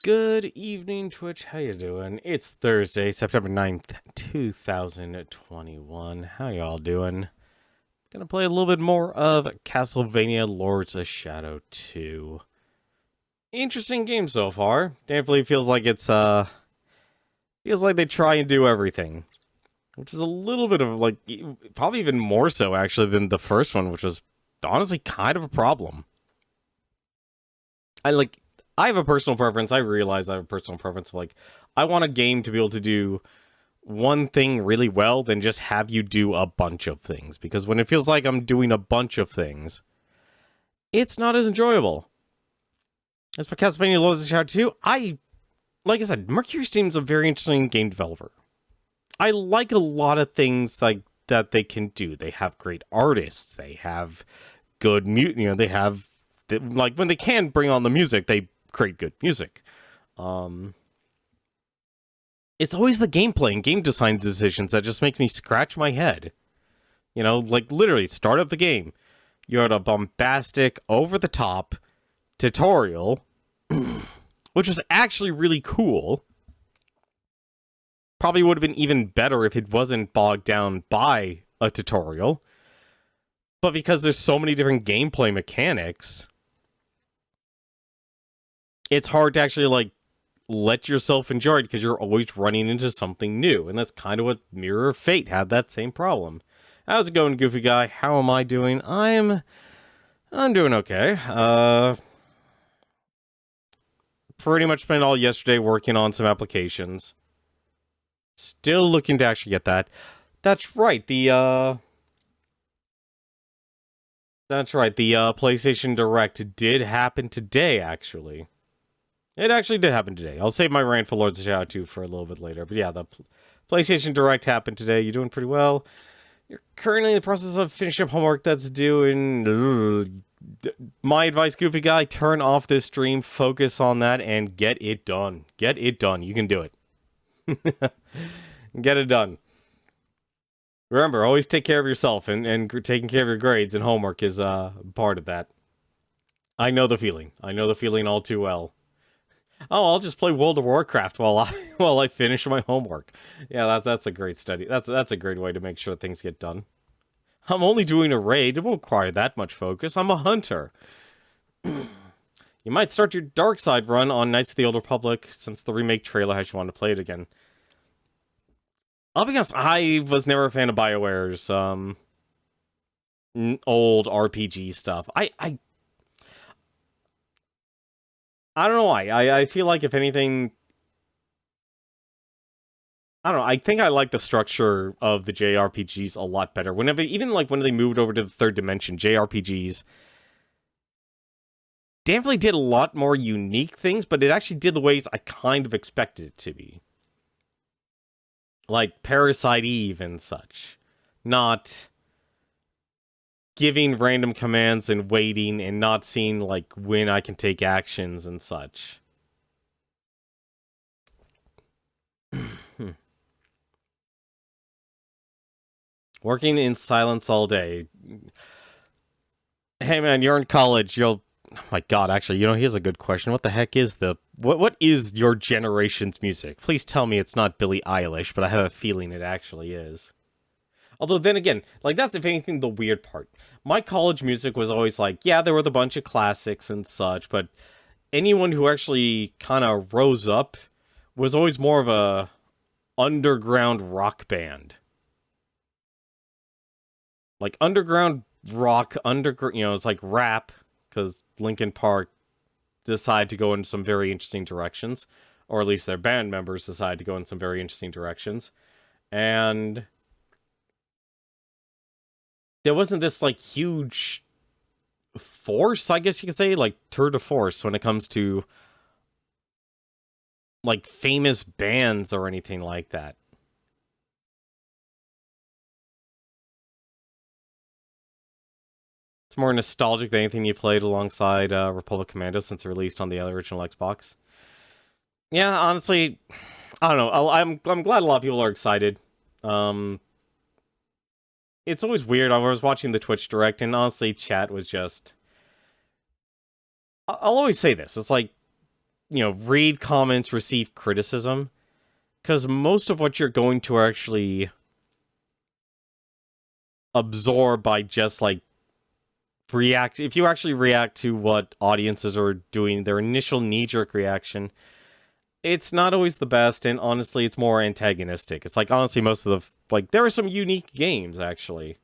Good evening, Twitch. How you doing? It's Thursday, September 9th, 2021. How y'all doing? Gonna play a little bit more of Castlevania Lords of Shadow 2. Interesting game so far. Definitely feels like it's, feels like they try and do everything. Which is a little bit of, like, probably even more so, actually, than the first one, which was honestly kind of a problem. I have a personal preference. I realize I have a personal preference. Like, I want a game to be able to do one thing really well, then just have you do a bunch of things. Because when it feels like I'm doing a bunch of things, it's not as enjoyable. As for Castlevania Lords of Shadow 2, like I said, Mercury Steam's a very interesting game developer. I like a lot of things like that they can do. They have great artists. They have good they have, like, when they can bring on the music, they create good music. It's always the gameplay and game design decisions that just makes me scratch my head. You know, like, literally, start up the game. You're at a bombastic, over-the-top tutorial, which was actually really cool. Probably would have been even better if it wasn't bogged down by a tutorial. But because there's so many different gameplay mechanics, it's hard to actually, like, let yourself enjoy it because you're always running into something new. And that's kind of what Mirror of Fate had, that same problem. How's it going, Goofy Guy? How am I doing? I'm doing okay. Pretty much spent all yesterday working on some applications. Still looking to actually get that. That's right, the PlayStation Direct did happen today, actually. It actually did happen today. I'll save my rant for Lords of Shadow 2 for a little bit later. But yeah, the PlayStation Direct happened today. You're doing pretty well. You're currently in the process of finishing up homework that's due in... My advice, Goofy Guy, turn off this stream, focus on that, and get it done. Get it done. You can do it. Get it done. Remember, always take care of yourself, and taking care of your grades and homework is part of that. I know the feeling. I know the feeling all too well. Oh, I'll just play World of Warcraft while I finish my homework. Yeah, that's a great study. That's a great way to make sure things get done. I'm only doing a raid. It won't require that much focus. I'm a hunter. You might start your dark side run on Knights of the Old Republic since the remake trailer has you want to play it again. I'll be honest, I was never a fan of BioWare's old RPG stuff. I don't know why. I feel like, if anything... I don't know. I think I like the structure of the JRPGs a lot better. Even like when they moved over to the third dimension, JRPGs definitely did a lot more unique things, but it actually did the ways I kind of expected it to be. Like Parasite Eve and such. Not giving random commands and waiting and not seeing, like, when I can take actions and such. Working in silence all day. Hey man, you're in college, oh my god, actually, here's a good question. What the heck is what is your generation's music? Please tell me it's not Billie Eilish, but I have a feeling it actually is. Although, then again, like, that's, if anything, the weird part. My college music was always like, yeah, there were the bunch of classics and such, but anyone who actually kind of rose up was always more of a underground rock band. Like, underground rock, it's like rap, because Linkin Park decided to go in some very interesting directions, or at least their band members decided to go in some very interesting directions, and... there wasn't this, like, huge force, I guess you could say, like, tour de force when it comes to, like, famous bands or anything like that. It's more nostalgic than anything you played alongside Republic Commando since it released on the original Xbox. Yeah, honestly, I don't know. I'm glad a lot of people are excited. It's always weird. I was watching the Twitch Direct, and honestly, chat was just... I'll always say this. It's like, read comments, receive criticism, because most of what you're going to actually absorb by just like react, if you actually react to what audiences are doing, their initial knee-jerk reaction, it's not always the best, and honestly, it's more antagonistic. It's like, honestly, most of the, like, there are some unique games, actually,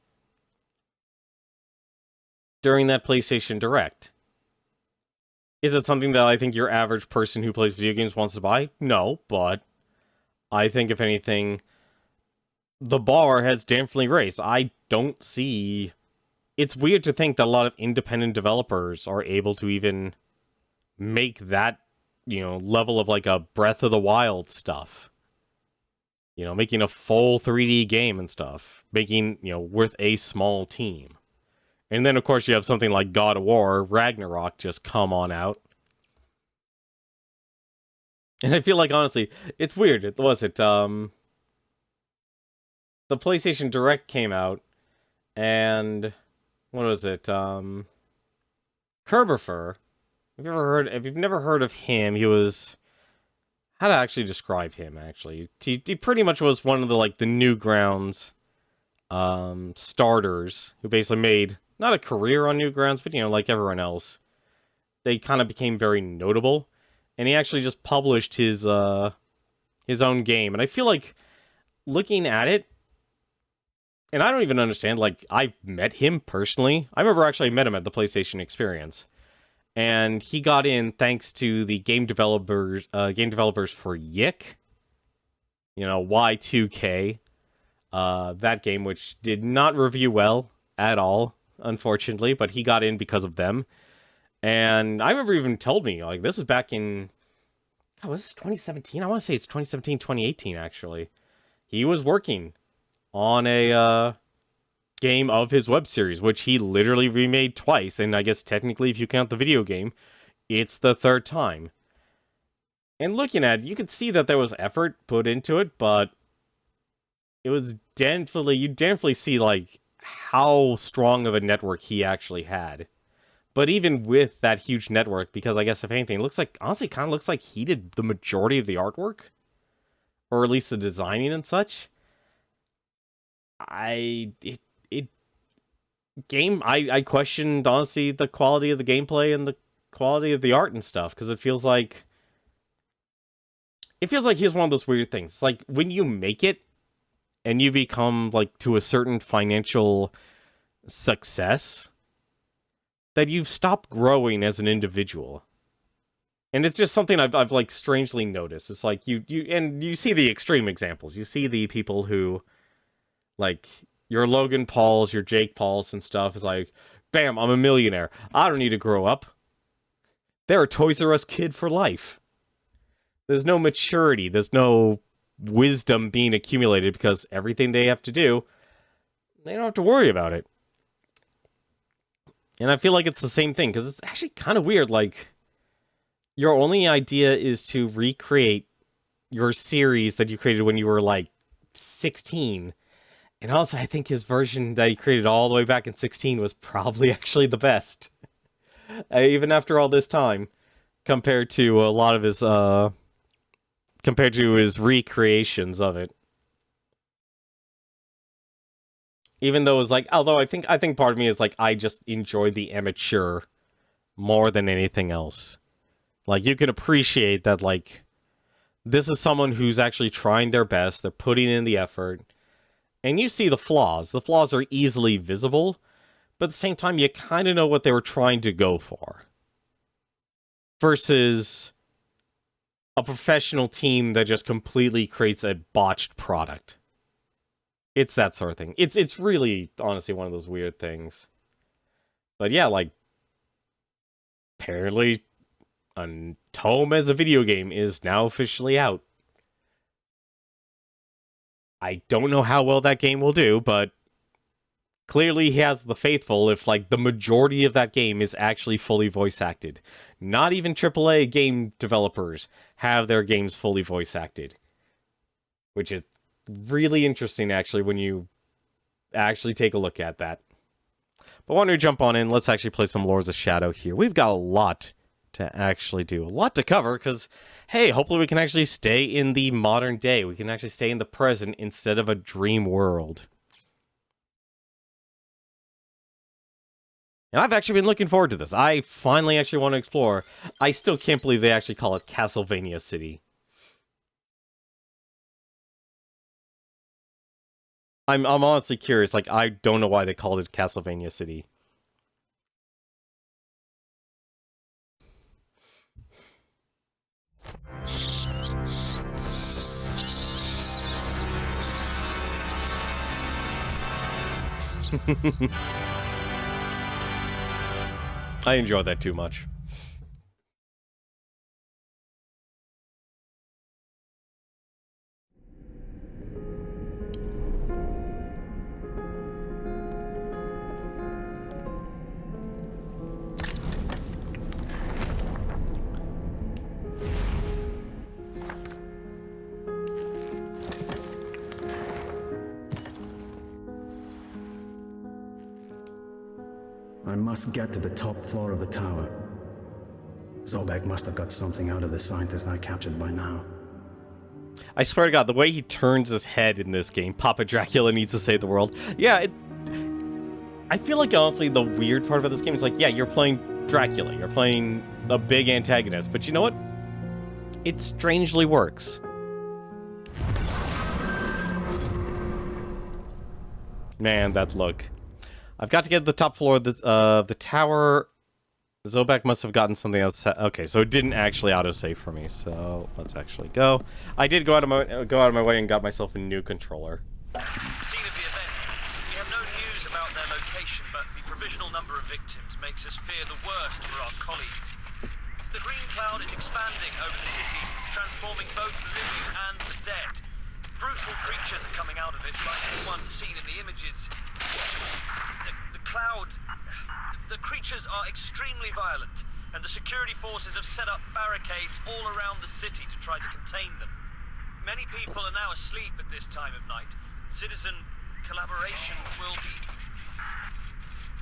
during that PlayStation Direct. Is it something that I think your average person who plays video games wants to buy? No, but I think, if anything, the bar has definitely raised. I don't see... It's weird to think that a lot of independent developers are able to even make that, level of like a Breath of the Wild stuff. Making a full 3D game and stuff. Making, with a small team. And then, of course, you have something like God of War, Ragnarok, just come on out. And I feel like, honestly, it's weird. The PlayStation Direct came out, and... what was it? Kerberfer. If you've never heard of him, he was... how to actually describe him, actually? He pretty much was one of the, like, the Newgrounds starters, who basically made, not a career on Newgrounds, but, like everyone else. They kind of became very notable. And he actually just published his own game. And I feel like, looking at it, and I don't even understand, like, I've met him personally. I remember actually I met him at the PlayStation Experience. And he got in thanks to the game developers for Yick. Y2K. That game, which did not review well at all, unfortunately. But he got in because of them. And I remember even told me, like, this is back in... oh, was this 2017? I want to say it's 2017, 2018, actually. He was working on a game of his web series, which he literally remade twice, and I guess technically, if you count the video game, it's the third time. And looking at it, you could see that there was effort put into it, but it was you definitely see, like, how strong of a network he actually had. But even with that huge network, because I guess if anything, it looks like, honestly, kind of looks like he did the majority of the artwork, or at least the designing and such. I questioned, honestly, the quality of the gameplay and the quality of the art and stuff, because it feels like here's one of those weird things. It's like, when you make it, and you become, like, to a certain financial success, that you've stopped growing as an individual. And it's just something I've like, strangely noticed. It's like, you see the extreme examples. You see the people who... like, your Logan Pauls, your Jake Pauls and stuff is like, bam, I'm a millionaire. I don't need to grow up. They're a Toys R Us kid for life. There's no maturity. There's no wisdom being accumulated because everything they have to do, they don't have to worry about it. And I feel like it's the same thing, because it's actually kind of weird. Like, your only idea is to recreate your series that you created when you were, like, 16. And also, I think his version that he created all the way back in 16 was probably actually the best. Even after all this time, compared to a lot of his, compared to his recreations of it. Even though it's like, although I think part of me is like, I just enjoy the amateur more than anything else. Like, you can appreciate that, like, this is someone who's actually trying their best, they're putting in the effort, and you see the flaws. The flaws are easily visible, but at the same time, you kind of know what they were trying to go for. Versus a professional team that just completely creates a botched product. It's that sort of thing. It's really, honestly, one of those weird things. But yeah, like, apparently, Tome as a video game is now officially out. I don't know how well that game will do, but clearly he has the faithful if, like, the majority of that game is actually fully voice acted. Not even AAA game developers have their games fully voice acted. Which is really interesting, actually, when you actually take a look at that. But why don't we jump on in? Let's actually play some Lords of Shadow here. We've got a lot to actually do. A lot to cover, because, hey, hopefully we can actually stay in the modern day. We can actually stay in the present instead of a dream world. And I've actually been looking forward to this. I finally actually want to explore. I still can't believe they actually call it Castlevania City. I'm honestly curious. Like, I don't know why they called it Castlevania City. I enjoy that too much. I must get to the top floor of the tower. Zobek must have got something out of the scientist I captured by now. I swear to God, the way he turns his head in this game, Papa Dracula needs to save the world. Yeah, I feel like, honestly, the weird part about this game is like, yeah, you're playing Dracula. You're playing a big antagonist. But you know what? It strangely works. Man, that look. I've got to get to the top floor of the tower. Zobek must have gotten something else. Okay, so it didn't actually autosave for me. So let's actually go. I did go out of my way and got myself a new controller. Scene of the event. We have no news about their location, but the provisional number of victims makes us fear the worst for our colleagues. The green cloud is expanding over the city, transforming both the living and the dead. Brutal creatures are coming out of it, like the ones seen in the images. The creatures are extremely violent, and the security forces have set up barricades all around the city to try to contain them. Many people are now asleep at this time of night. Citizen collaboration will be...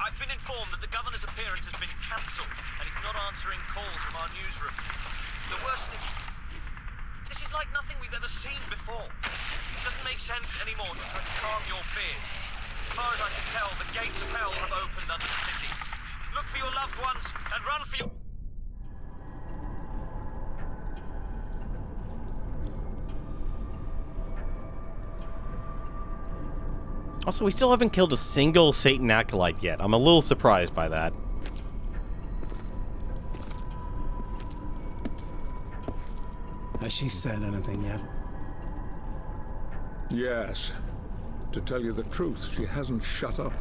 I've been informed that the governor's appearance has been cancelled, and he's not answering calls from our newsroom. The worst thing... This is like nothing we've ever seen before. It doesn't make sense anymore to try to calm your fears. As far as I can tell, the gates of hell have opened under the city. Look for your loved ones and run for your... Also, we still haven't killed a single Satan acolyte yet. I'm a little surprised by that. Has she said anything yet? Yes. To tell you the truth, she hasn't shut up.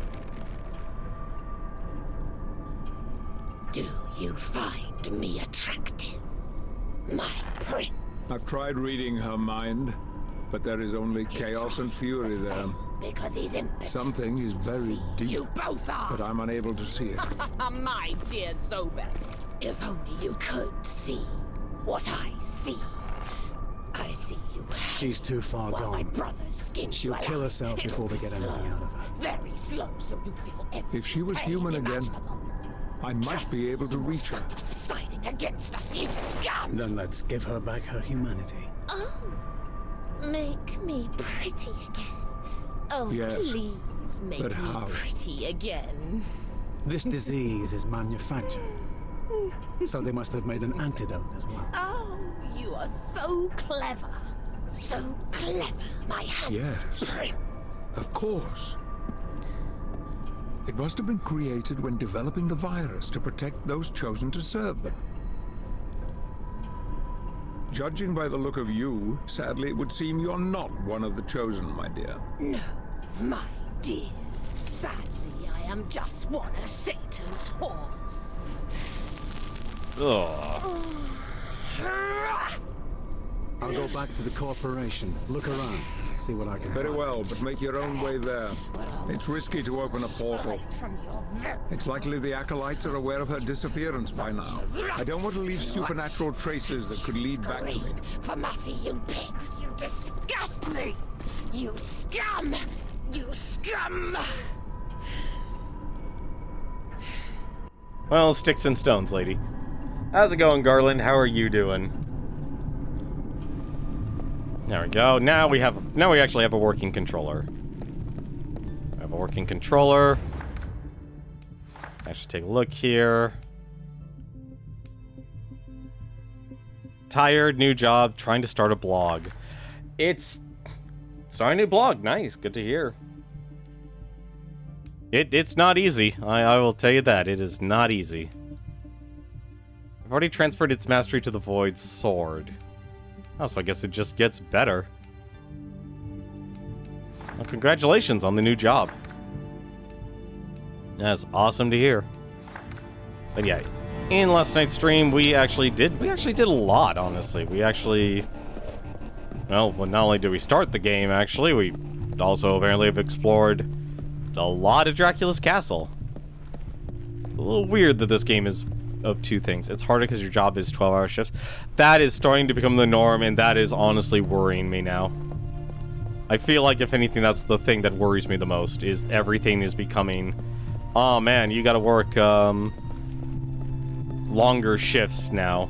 Do you find me attractive, my prince? I've tried reading her mind, but there is only chaos and fury there. Because he's impotent. Something is buried deep, You both are. but I'm unable to see it. My dear Zobek. If only you could see what I see. I see you. She's too far while my gone. brother's skin She'll swell kill up. herself It'll before we be get slow, anything out of her. Very slow, so you feel every If she was pain human again, imaginable. I might be able to reach her. For siding against us, you scum! Then let's give her back her humanity. Oh, make me pretty again. Oh, Yes, please make but me how? pretty again. This disease is manufactured, so they must have made an antidote as well. Oh, you are so clever. So clever, my handsome Yes. prince. Of course. It must have been created when developing the virus to protect those chosen to serve them. Judging by the look of you, sadly it would seem you're not one of the chosen, my dear. No, my dear. Sadly, I am just one of Satan's whores. Ugh. I'll go back to the corporation, look around, see what I can Very find. well, but make your own way there. It's risky to open a portal. From your very It's likely the Acolytes are aware of her disappearance by now. I don't want to leave supernatural traces that could lead back to me. For mercy, you pigs! You disgust me! You scum! You scum! Well, sticks and stones, lady. How's it going, Garland? How are you doing? There we go. Now we actually have a working controller. We have a working controller. I should take a look here. Tired, new job, trying to start a blog. It's starting a new blog. Nice, good to hear. It's not easy. I will tell you that. It is not easy. I've already transferred its mastery to the Void Sword. Oh, so I guess it just gets better. Well, congratulations on the new job. That's awesome to hear. But yeah, in last night's stream, we actually did a lot, honestly. Well, not only did we start the game, actually, we also apparently have explored a lot of Dracula's castle. It's a little weird that this game is of two things. It's harder because your job is 12-hour shifts. That is starting to become the norm, and that is honestly worrying me now. I feel like, if anything, that's the thing that worries me the most, is everything is becoming, oh man, you gotta work, longer shifts now.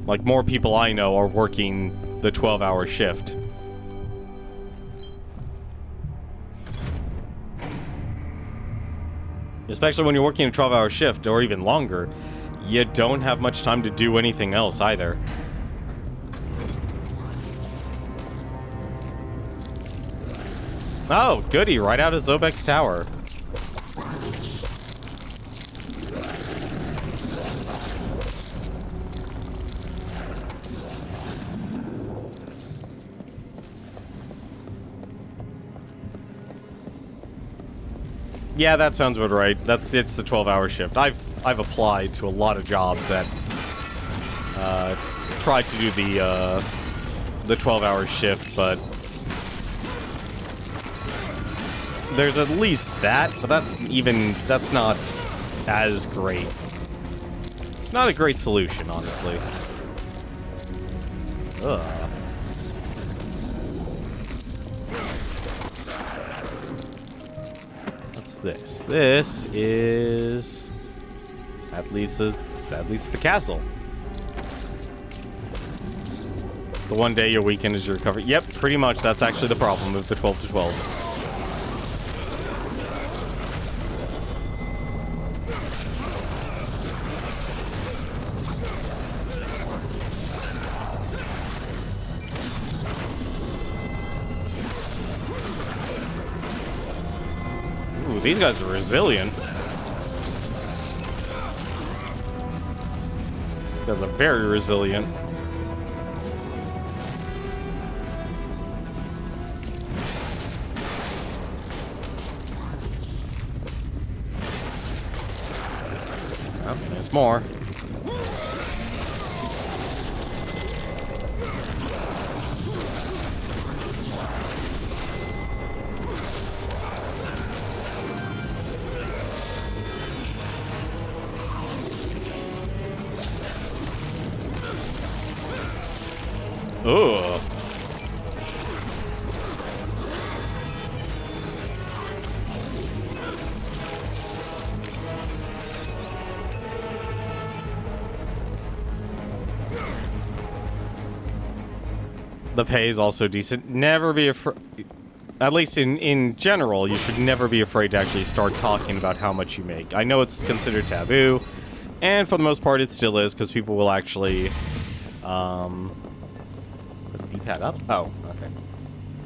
Like, more people I know are working the 12-hour shift. Especially when you're working a 12-hour shift, or even longer, you don't have much time to do anything else either. Oh, goody, right out of Zobek's tower. Yeah, that sounds about right. It's the 12-hour shift. I've applied to a lot of jobs that tried to do the 12-hour shift, but there's at least that, but that's not as great. It's not a great solution, honestly. Ugh. This. This is at least the castle. The one day your weekend is your recovery. Yep, pretty much. That's actually the problem with the 12 to 12. These guys are resilient. These guys are very resilient. Oh, there's more. Ugh. The pay is also decent. Never be afraid. At least in general, you should never be afraid to actually start talking about how much you make. I know it's considered taboo, and for the most part it still is, because people will actually, is the D-pad up? Oh, okay.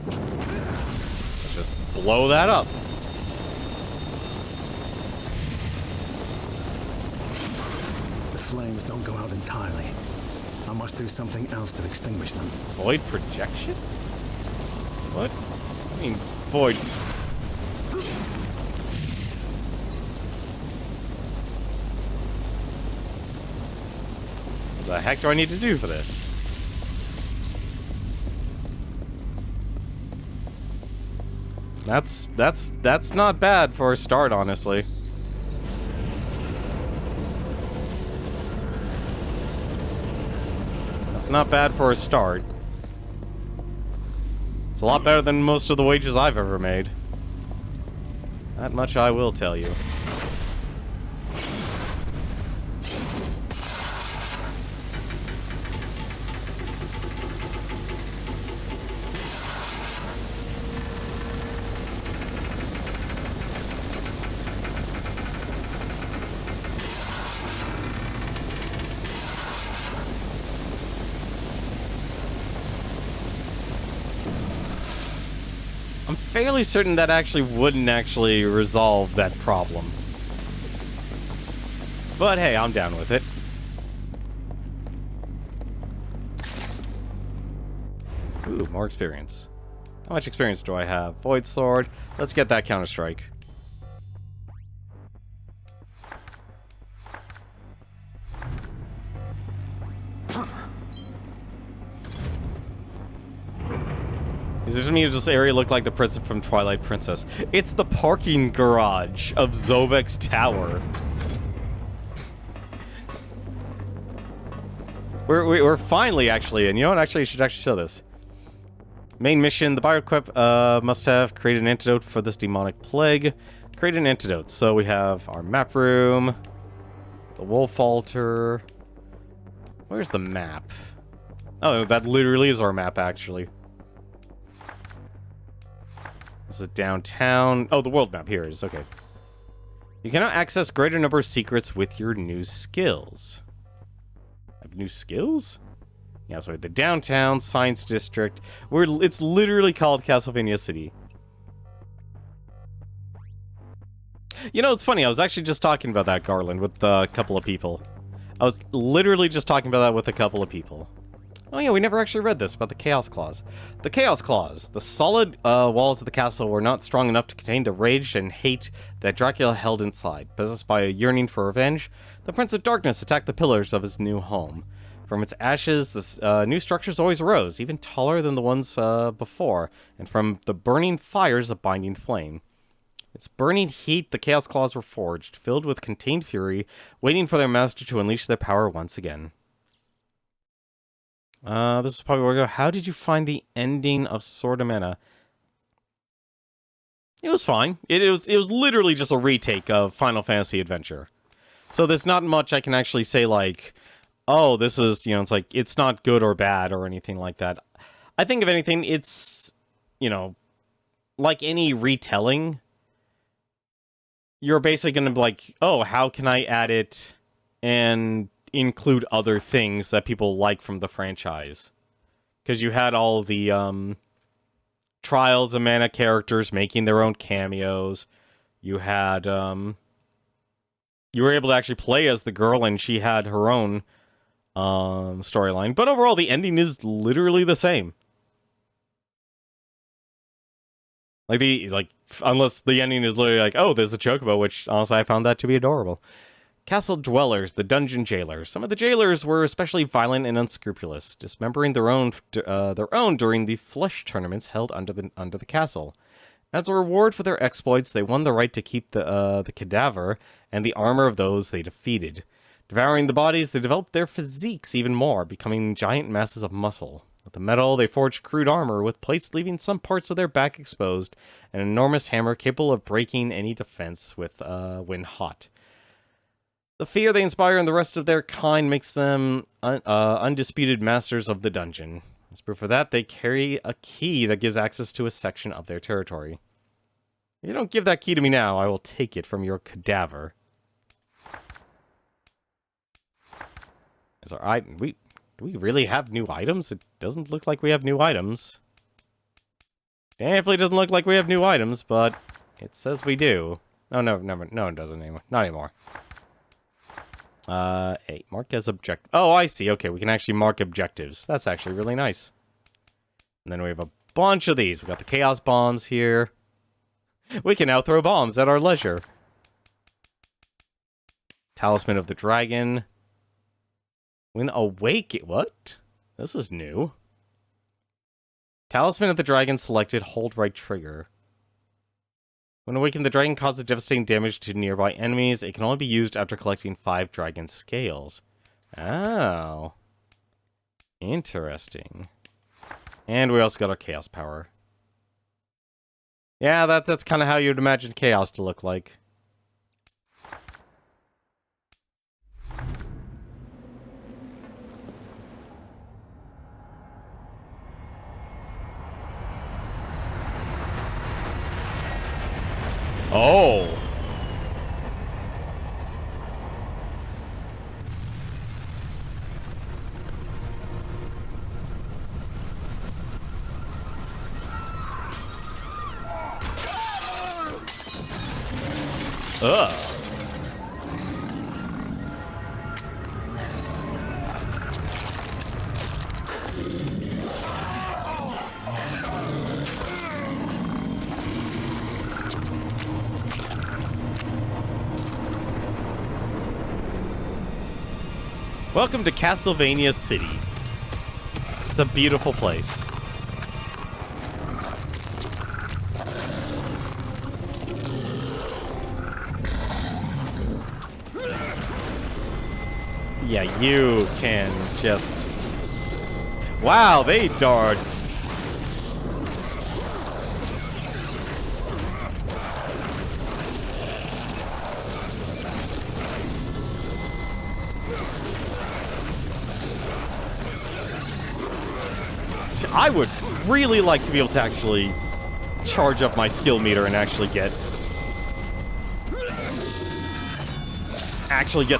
Let's just blow that up. The flames don't go out entirely. I must do something else to extinguish them. Void projection? What? I mean, void. What the heck do I need to do for this? That's not bad for a start, honestly. That's not bad for a start. It's a lot better than most of the wages I've ever made. That much I will tell you. I'm fairly certain that actually wouldn't actually resolve that problem. But hey, I'm down with it. Ooh, more experience. How much experience do I have? Void Sword. Let's get that Counter-Strike. Is this me? This area look like the prison from Twilight Princess? It's the parking garage of Zovek's tower. We're finally actually, and you know what? Actually, I should actually show this. Main mission: the bioequip must have created an antidote for this demonic plague. Create an antidote. So we have our map room, the wolf altar. Where's the map? Oh, that literally is our map, actually. This is downtown. Oh, the world map. Here it is. Okay. You can now access greater number of secrets with your new skills. I have new skills? Yeah, sorry. The downtown science district. It's literally called Castlevania City. You know, it's funny. I was actually just talking about that, Garland, with a couple of people. I was literally just talking about that with a couple of people. Oh yeah, we never actually read this about the Chaos Claws. The Chaos Claws. The solid walls of the castle were not strong enough to contain the rage and hate that Dracula held inside. Possessed by a yearning for revenge, the Prince of Darkness attacked the pillars of his new home. From its ashes, the new structures always rose, even taller than the ones before, and from the burning fires, a binding flame. Its burning heat, the Chaos Claws were forged, filled with contained fury, waiting for their master to unleash their power once again. This is probably where we go. How did you find the ending of Sword of Mana? It was fine. It was literally just a retake of Final Fantasy Adventure. So there's not much I can actually say like, oh, this is, you know, it's like, it's not good or bad or anything like that. I think if anything, it's, you know, like any retelling, you're basically going to be like, oh, how can I add it and include other things that people like from the franchise? Because you had all the Trials of Mana characters making their own cameos. You had you were able to actually play as the girl, and she had her own storyline. But overall, the ending is literally the same. Unless the ending is literally like, oh, there's a chocobo, which honestly I found that to be adorable. Castle Dwellers, the Dungeon Jailers. Some of the jailers were especially violent and unscrupulous, dismembering their own during the flesh tournaments held under the castle. As a reward for their exploits, they won the right to keep the cadaver and the armor of those they defeated. Devouring the bodies, they developed their physiques even more, becoming giant masses of muscle. With the metal, they forged crude armor, with plates leaving some parts of their back exposed, an enormous hammer capable of breaking any defense when hot. The fear they inspire in the rest of their kind makes them undisputed masters of the dungeon. As proof of that, they carry a key that gives access to a section of their territory. If you don't give that key to me now, I will take it from your cadaver. Is our item? Do we really have new items? It doesn't look like we have new items. Definitely doesn't look like we have new items, but it says we do. No, it doesn't anymore. Not anymore. Hey, mark as objective. Oh, I see. Okay, we can actually mark objectives. That's actually really nice. And then we have a bunch of these. We got the chaos bombs here. We can now throw bombs at our leisure. Talisman of the Dragon. When awake... What? This is new. Talisman of the Dragon selected. Hold right trigger. When awakened, the dragon causes devastating damage to nearby enemies. It can only be used after collecting 5 dragon scales. Oh. Interesting. And we also got our chaos power. Yeah, that's kind of how you'd imagine chaos to look like. Oh. Ugh. Welcome to Castlevania City. It's a beautiful place. Yeah, you can just... Wow, they dart. I would really like to be able to actually charge up my skill meter and actually get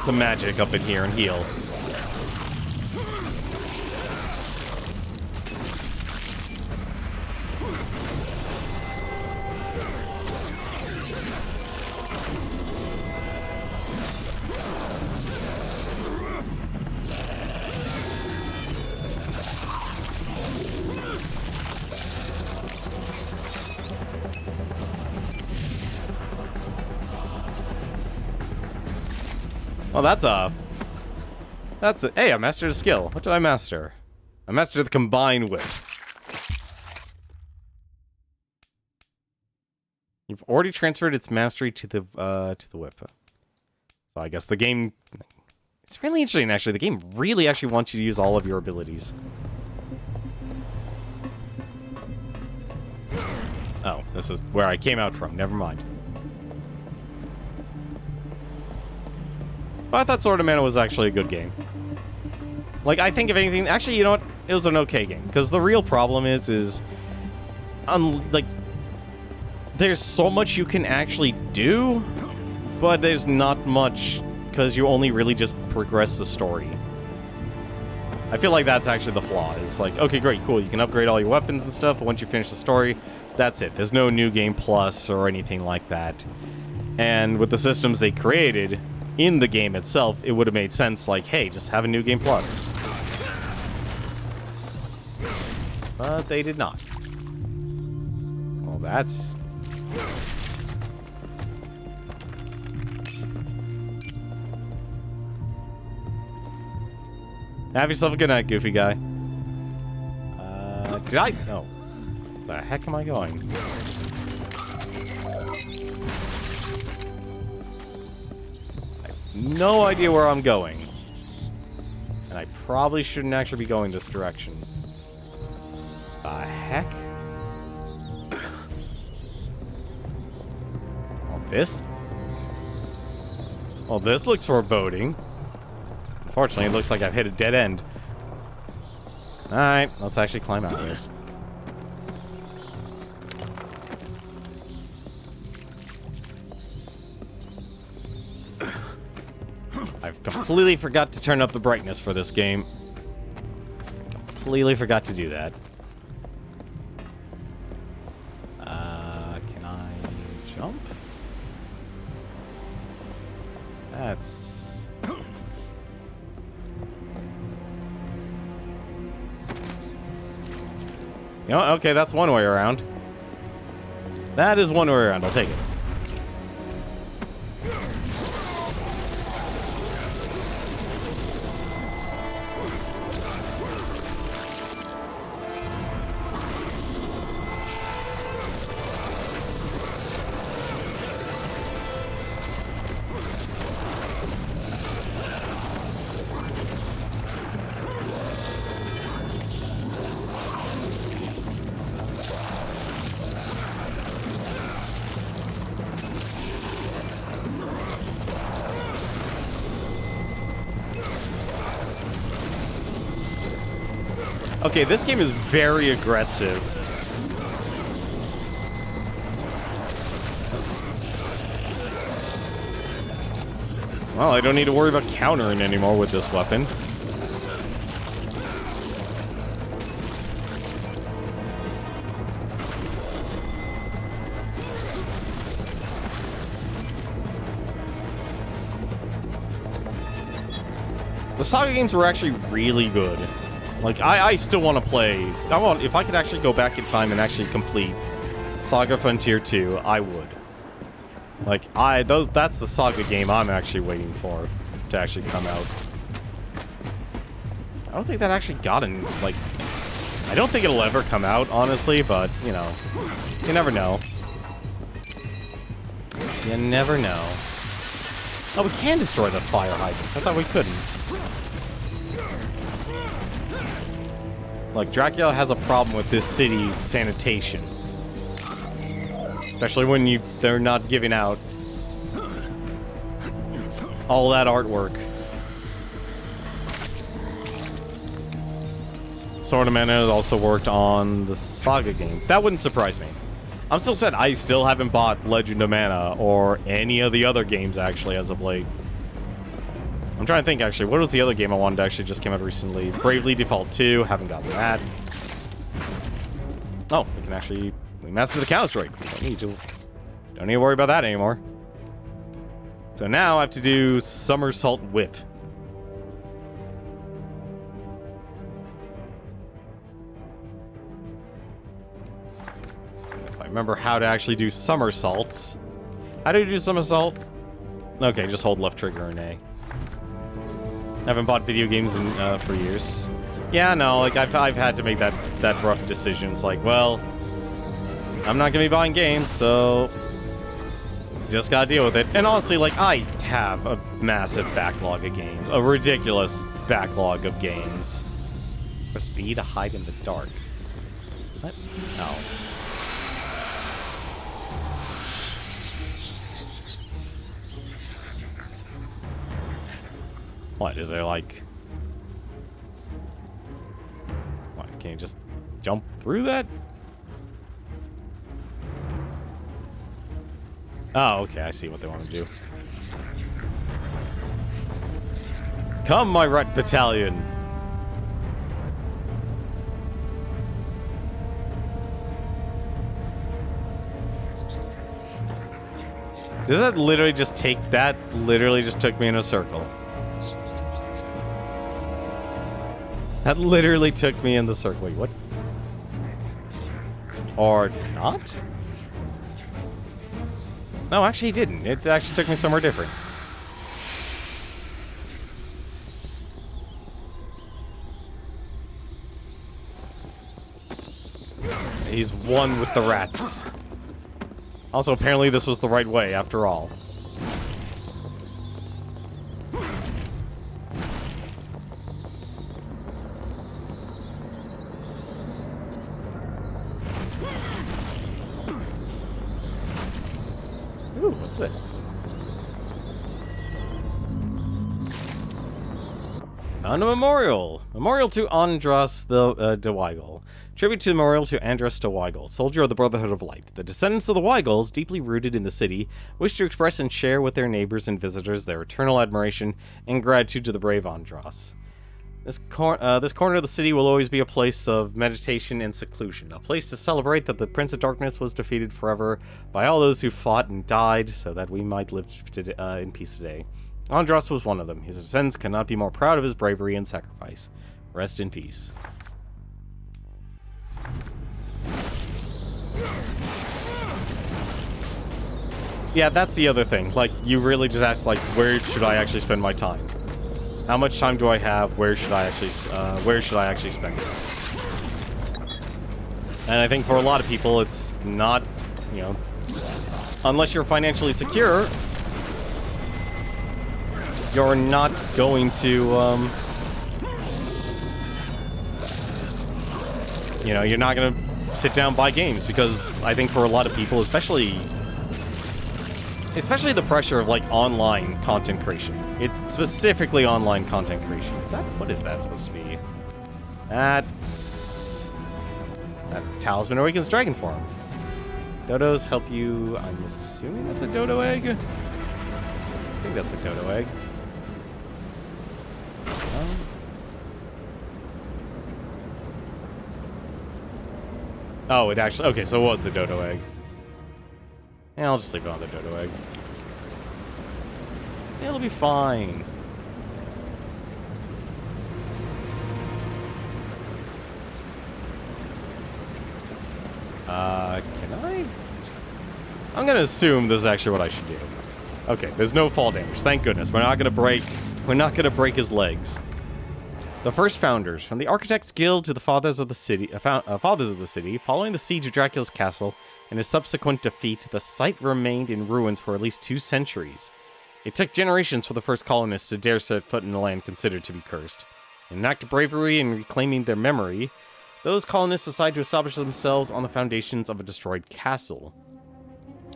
some magic up in here and heal. Well, that's a... Hey, I mastered a skill. What did I master? I mastered the combined whip. You've already transferred its mastery to the whip. So I guess the game... It's really interesting, actually. The game really actually wants you to use all of your abilities. Oh, this is where I came out from. Never mind. But I thought Sword of Mana was actually a good game. Like, I think if anything... Actually, you know what? It was an okay game. Because the real problem is... like... There's so much you can actually do, but there's not much, because you only really just progress the story. I feel like that's actually the flaw. It's like, okay, great, cool. You can upgrade all your weapons and stuff, but once you finish the story, that's it. There's no New Game Plus or anything like that. And with the systems they created... in the game itself, it would have made sense, like, hey, just have a New Game Plus. But they did not. Well, that's... Have yourself a good night, goofy guy. Did I... No. Where the heck am I going? No idea where I'm going. And I probably shouldn't actually be going this direction. The heck? Well, this looks foreboding. Unfortunately, it looks like I've hit a dead end. Alright, let's actually climb out of this. I've completely forgot to turn up the brightness for this game. Completely forgot to do that. Can I jump? That's... You know, okay, that's one way around. That is one way around, I'll take it. Okay, this game is very aggressive. Well, I don't need to worry about countering anymore with this weapon. The Saga games were actually really good. Like, I still want to play. If I could actually go back in time and actually complete Saga Frontier 2, I would. Like, that's the Saga game I'm actually waiting for to actually come out. I don't think that actually got in, like, I don't think it'll ever come out, honestly, but, you know, you never know. You never know. Oh, we can destroy the fire hydrants. I thought we couldn't. Like, Dracula has a problem with this city's sanitation. Especially when they're not giving out all that artwork. Sword of Mana also worked on the Saga game. That wouldn't surprise me. I'm still sad I still haven't bought Legend of Mana or any of the other games, actually, as of late. I'm trying to think, actually. What was the other game I wanted to actually just came out recently? Bravely Default 2. Haven't gotten that. Oh, we can actually... We mastered the cow strike. We don't need to worry about that anymore. So now I have to do Somersault Whip. If I remember how to actually do somersaults. How do you do somersault? Okay, just hold left trigger and A. I haven't bought video games for years. Yeah, no, like I've had to make that rough decision. It's like, well, I'm not gonna be buying games, so just gotta deal with it. And honestly, like, I have a massive backlog of games, a ridiculous backlog of games. Press B to hide in the dark. What? No. What, is there like... What, can you just jump through that? Oh, okay, I see what they want to do. Come, my rat battalion! Does that literally just take... That literally just took me in a circle. That literally took me in the circle. Wait, what? Or not? No, actually it didn't. It actually took me somewhere different. He's one with the rats. Also, apparently this was the right way, after all. Ooh, what's this? Found a memorial! Memorial to Andras the de Weigel. Tribute to the memorial to Andras de Weigel, soldier of the Brotherhood of Light. The descendants of the Weigels, deeply rooted in the city, wish to express and share with their neighbors and visitors their eternal admiration and gratitude to the brave Andras. This corner of the city will always be a place of meditation and seclusion, a place to celebrate that the Prince of Darkness was defeated forever by all those who fought and died so that we might live in peace today. Andras was one of them. His descendants cannot be more proud of his bravery and sacrifice. Rest in peace. Yeah, that's the other thing. Like, you really just ask, like, where should I actually spend my time? How much time do I have? Where should I actually spend it? And I think for a lot of people, it's not, you know, unless you're financially secure, you're not going to, you know, you're not going to sit down and buy games, because I think for a lot of people, especially the pressure of, like, online content creation. It's specifically online content creation. What is that supposed to be? That Talisman awakens dragon form. Dodos help you... I'm assuming that's a dodo egg? I think that's a dodo egg. Oh, it actually... Okay, so it was the dodo egg. Yeah, I'll just leave it on the dodo egg. It'll be fine. Can I? I'm gonna assume this is actually what I should do. Okay, there's no fall damage. Thank goodness. We're not gonna break his legs. The first founders, from the Architects Guild to the Fathers of the City, following the siege of Dracula's castle and his subsequent defeat, the site remained in ruins for at least 2 centuries. It took generations for the first colonists to dare set foot in the land considered to be cursed. In an act of bravery and reclaiming their memory, those colonists decided to establish themselves on the foundations of a destroyed castle,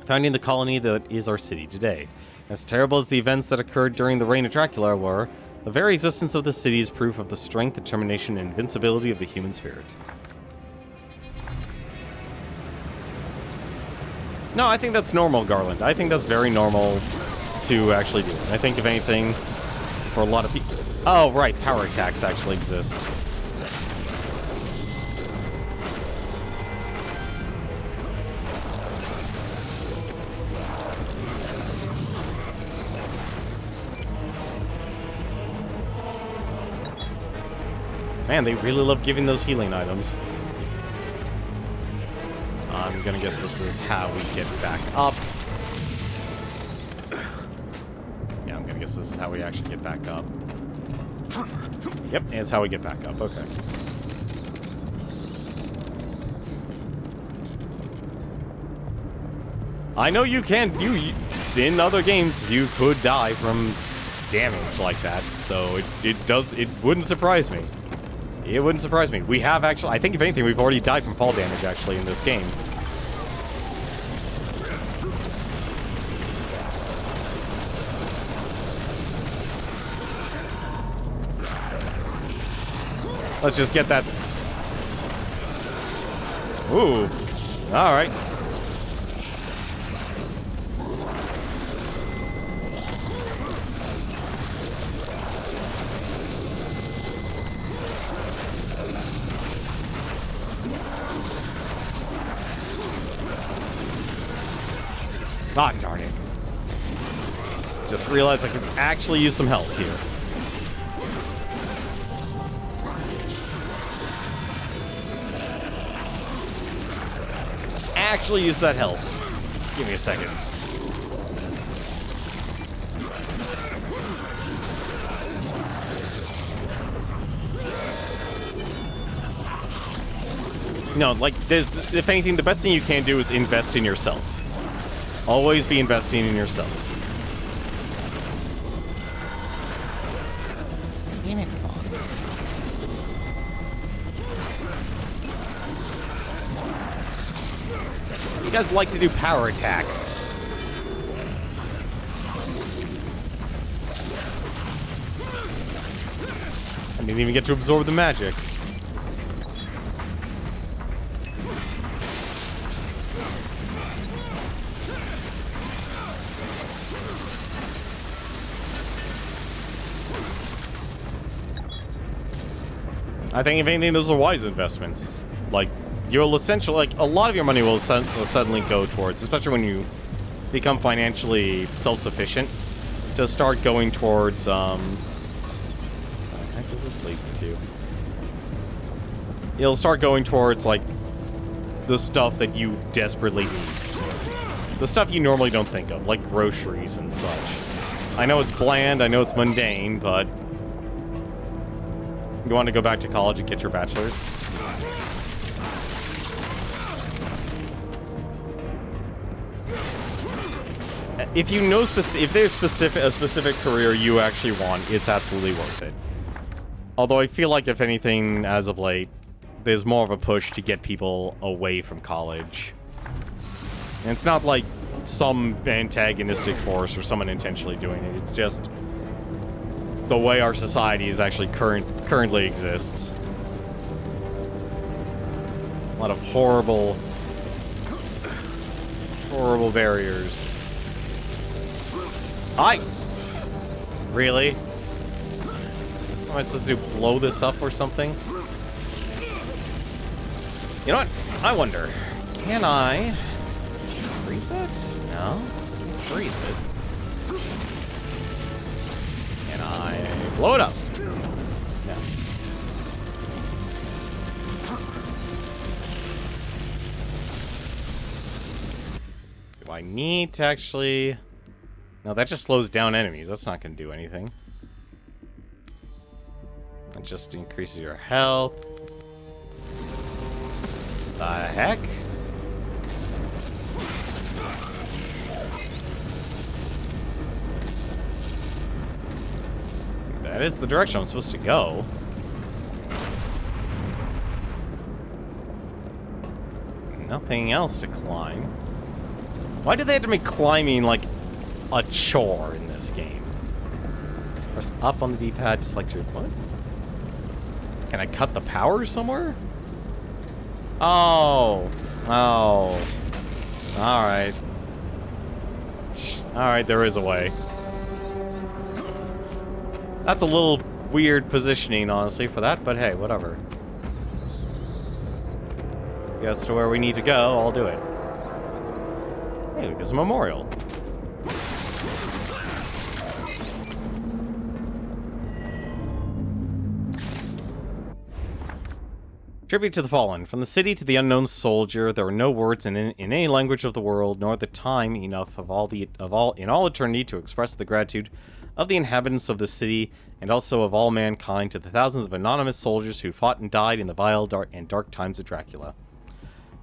founding the colony that is our city today. As terrible as the events that occurred during the reign of Dracula were, the very existence of the city is proof of the strength, determination, and invincibility of the human spirit. No, I think that's normal, Garland. I think that's very normal to actually do. I think, if anything, for a lot of people... Oh, right, power attacks actually exist. Man, they really love giving those healing items. I'm gonna guess this is how we get back up. Yeah, I'm gonna guess this is how we actually get back up. Yep, it's how we get back up. Okay. I know you can. In other games, you could die from damage like that, so it wouldn't surprise me. It wouldn't surprise me. We have actually, I think if anything, we've already died from fall damage actually in this game. Let's just get that. Ooh. Alright. Ah, darn it. Just realized I could actually use some help here. Actually use that help. Give me a second. No, like, if anything, the best thing you can do is invest in yourself. Always be investing in yourself. Damn it, you guys like to do power attacks. I didn't even get to absorb the magic. I think if anything, those are wise investments. Like, you'll essentially, like, a lot of your money will suddenly go towards, especially when you become financially self-sufficient, to start going towards, what the heck does this lead me to? It'll start going towards, like, the stuff that you desperately need. The stuff you normally don't think of, like groceries and such. I know it's bland, I know it's mundane, but... You want to go back to college and get your bachelor's? If you know if there's a specific career you actually want, it's absolutely worth it. Although I feel like, if anything, as of late, there's more of a push to get people away from college. And it's not like some antagonistic force or someone intentionally doing it. It's just the way our society is actually currently exists. A lot of horrible barriers. Really? Am I supposed to blow this up or something? You know what? I wonder. Can I freeze it? No. Freeze it. Can I blow it up? No. Do I need to actually... No, that just slows down enemies. That's not going to do anything. It just increases your health. The heck? That is the direction I'm supposed to go. Nothing else to climb. Why did they have to make climbing like a chore in this game? Press up on the D-pad to select your... What? Can I cut the power somewhere? Oh. Oh. Alright. Alright, there is a way. That's a little weird positioning, honestly, for that, but hey, whatever. Gets to where we need to go, I'll do it. Hey, there's a memorial. Tribute to the Fallen. From the city to the unknown soldier, there are no words in any language of the world, nor the time enough in all eternity to express the gratitude of the inhabitants of the city, and also of all mankind, to the thousands of anonymous soldiers who fought and died in the vile and dark times of Dracula.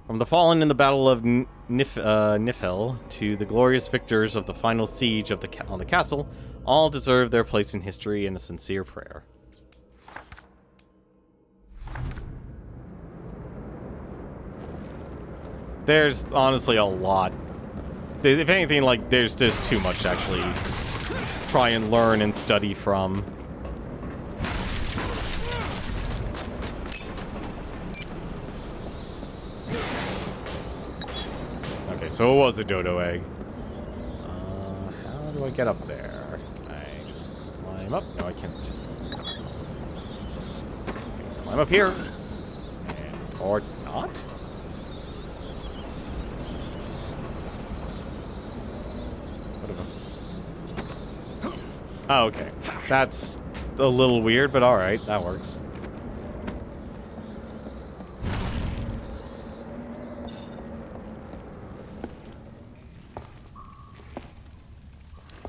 From the fallen in the Battle of Niflheim to the glorious victors of the final siege of on the castle, all deserve their place in history in a sincere prayer. There's honestly a lot. If anything, like, there's just too much to actually try and learn and study from. Okay, so it was a dodo egg. How do I get up there? Can I just climb up? No, I can't. Climb up here. Or not? Oh, okay. That's a little weird, but alright, that works.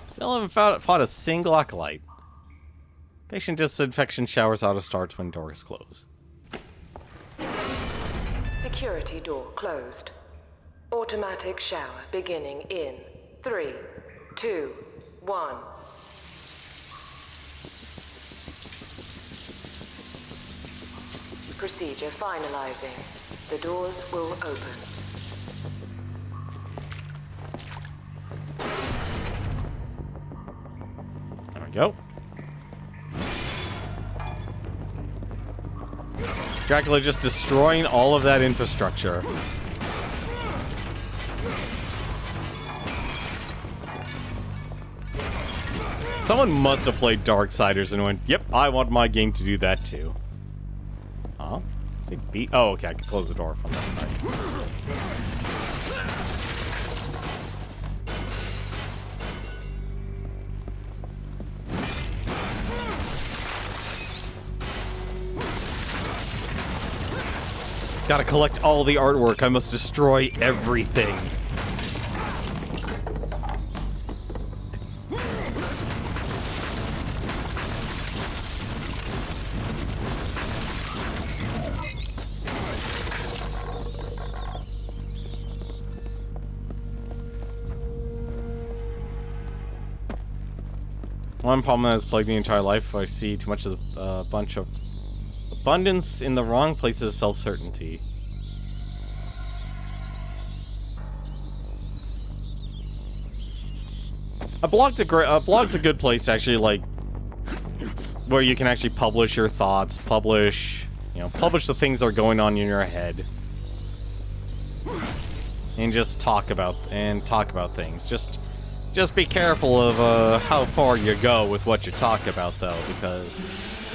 Still haven't fought a single acolyte. Patient disinfection showers auto starts when doors close. Security door closed. Automatic shower beginning in 3, 2, 1. Procedure finalizing. The doors will open. There we go. Dracula just destroying all of that infrastructure. Someone must have played Darksiders and went, yep, I want my game to do that too. Huh? Say B. Oh, okay, I can close the door from that side. Gotta collect all the artwork. I must destroy everything. One problem that has plagued me entire life, I see too much of a bunch of abundance in the wrong places, self-certainty. A blog's a good place to actually, like, where you can actually publish your thoughts, publish the things that are going on in your head, and just talk about things. Just be careful of how far you go with what you talk about, though, because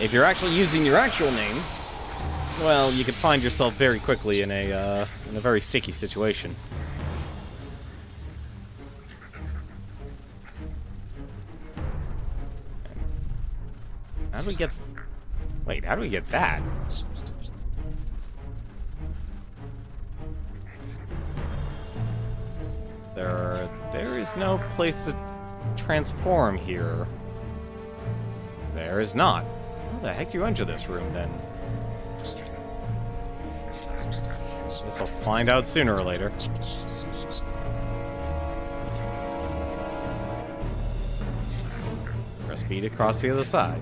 if you're actually using your actual name, well, you could find yourself very quickly in a very sticky situation. How do we get... Wait, how do we get that? There is no place to transform here. There is not. How the heck do you enter this room, then? Guess I'll find out sooner or later. Press B to cross the other side.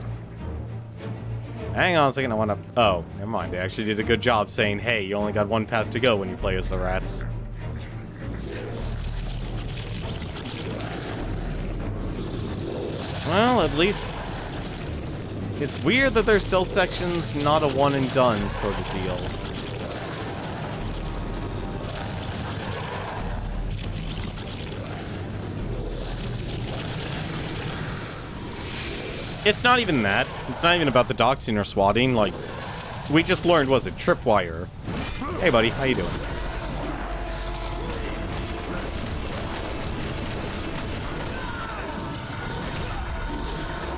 Hang on a second, I want to... Oh, never mind. They actually did a good job saying, hey, you only got one path to go when you play as the rats. Well, at least... It's weird that there's still sections not a one and done sort of deal. It's not even that. It's not even about the doxing or swatting. Like, we just learned, was it tripwire? Hey, buddy, how you doing?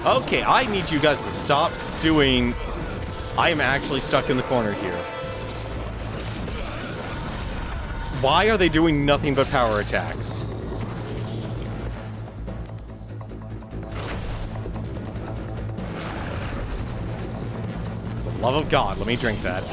Okay, I need you guys to stop doing... I am actually stuck in the corner here. Why are they doing nothing but power attacks? For the love of God, let me drink that.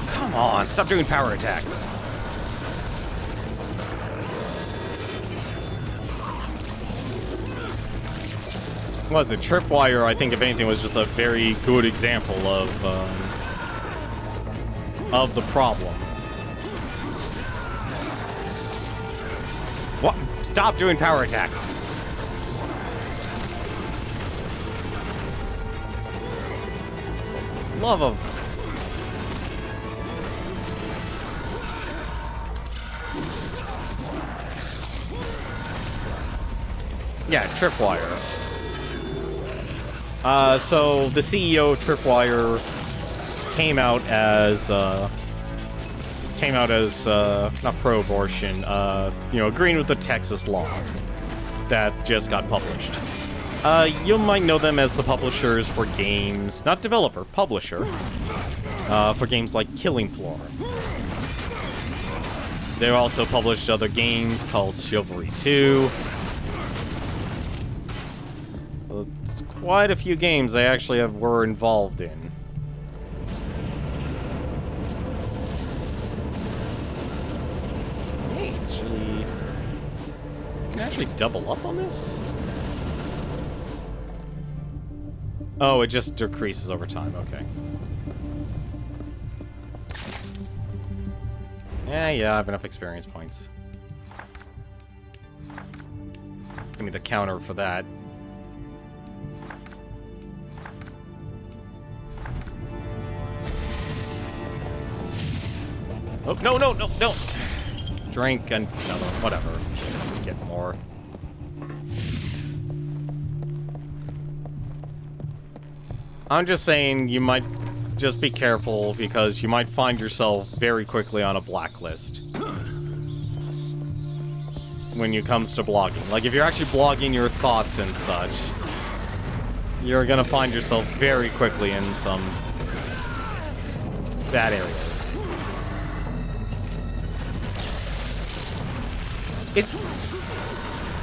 Come on, stop doing power attacks. Was it tripwire? I think if anything was just a very good example of the problem. What? Stop doing power attacks. Love of... Yeah, tripwire. So the CEO of Tripwire came out as not pro-abortion, you know, agreeing with the Texas law that just got published. You might know them as the publishers for games, not developer, publisher, for games like Killing Floor. They also published other games called Chivalry 2. It's quite a few games they actually were involved in. Hey, can I actually double up on this? Oh, it just decreases over time, okay. Yeah, I have enough experience points. Give me the counter for that. Oh, no, no, no, no! Drink another, whatever. Get more. I'm just saying you might just be careful because you might find yourself very quickly on a blacklist. When it comes to blogging. Like, if you're actually blogging your thoughts and such, you're gonna find yourself very quickly in some bad areas.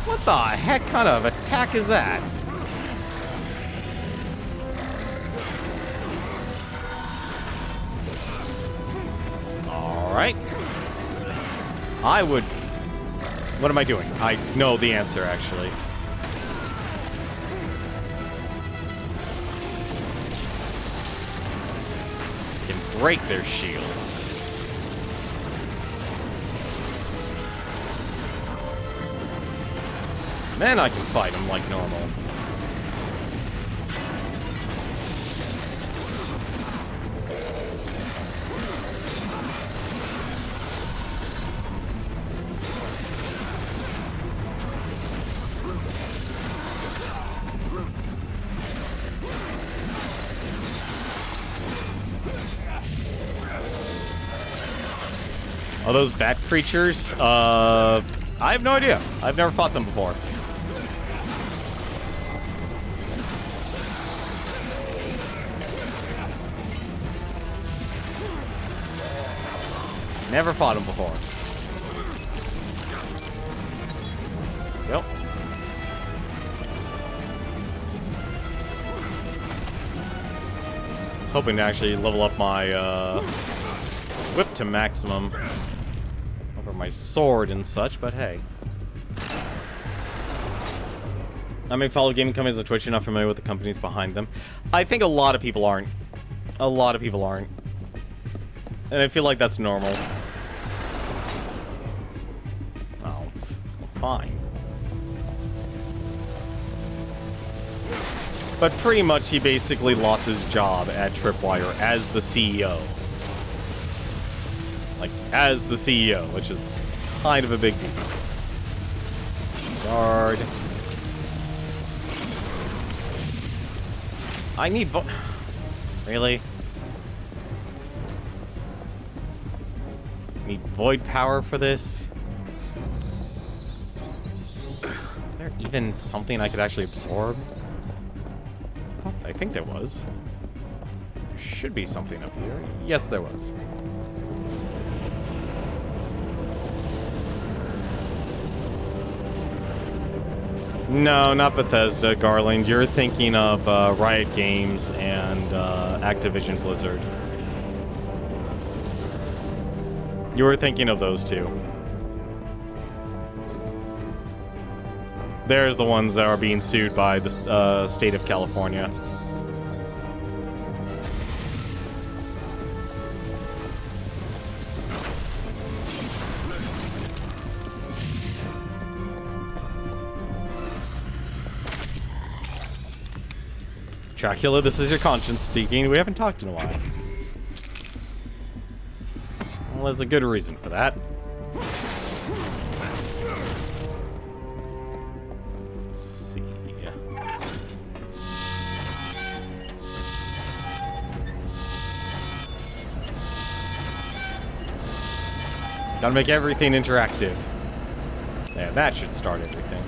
What the heck kind of attack is that? Alright. I would... What am I doing? I know the answer, actually. Can break their shields. Then I can fight them like normal. Oh, those bat creatures? I have no idea. I've never fought them before. Never fought them before. Yep. I was hoping to actually level up my whip to maximum over my sword and such, but hey. I may follow gaming companies on Twitch. You're not familiar with the companies behind them. I think a lot of people aren't. A lot of people aren't. And I feel like that's normal. Oh, fine. But pretty much he basically lost his job at Tripwire as the CEO. Like, as the CEO, which is kind of a big deal. Guard. I need Really? Need void power for this? Is there even something I could actually absorb? I think there was. There should be something up here. Yes, there was. No, not Bethesda, Garland. You're thinking of Riot Games and Activision Blizzard. You were thinking of those two. There's the ones that are being sued by the state of California. Dracula, this is your conscience speaking. We haven't talked in a while. Well, there's a good reason for that. Let's see. Gotta make everything interactive. Yeah, that should start everything.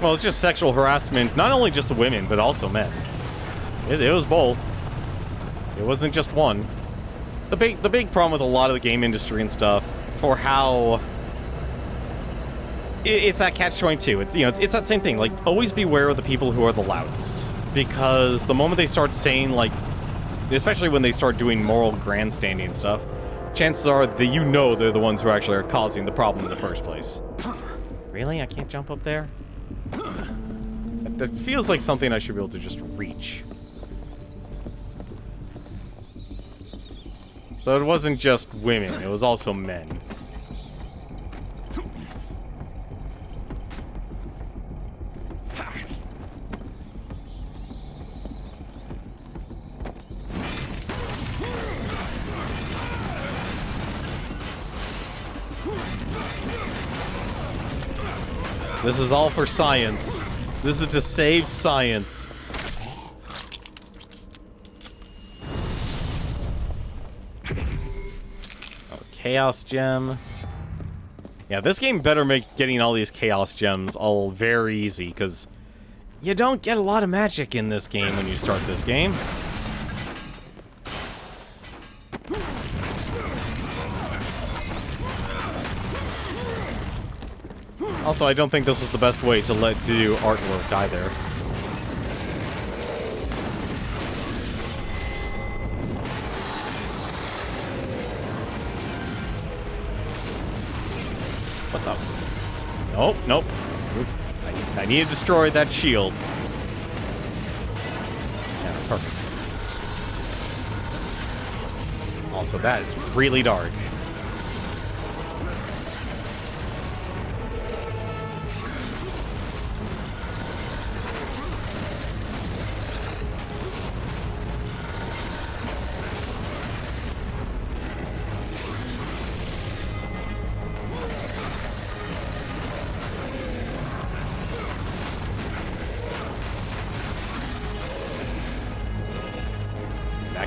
Well, it's just sexual harassment, not only just of women, but also men. It was both. It wasn't just one. The big problem with a lot of the game industry and stuff, for how it's that catch-22. It's that same thing. Like, always beware of the people who are the loudest, because the moment they start saying, like, especially when they start doing moral grandstanding and stuff, chances are that they're the ones who actually are causing the problem in the first place. Really? I can't jump up there? That feels like something I should be able to just reach. So it wasn't just women, it was also men. This is all for science. This is to save science. Oh, Chaos Gem. Yeah, this game better make getting all these Chaos Gems all very easy, because you don't get a lot of magic in this game when you start this game. Also, I don't think this was the best way to do artwork either. What the? Nope, nope. I need to destroy that shield. Yeah, perfect. Also, that is really dark.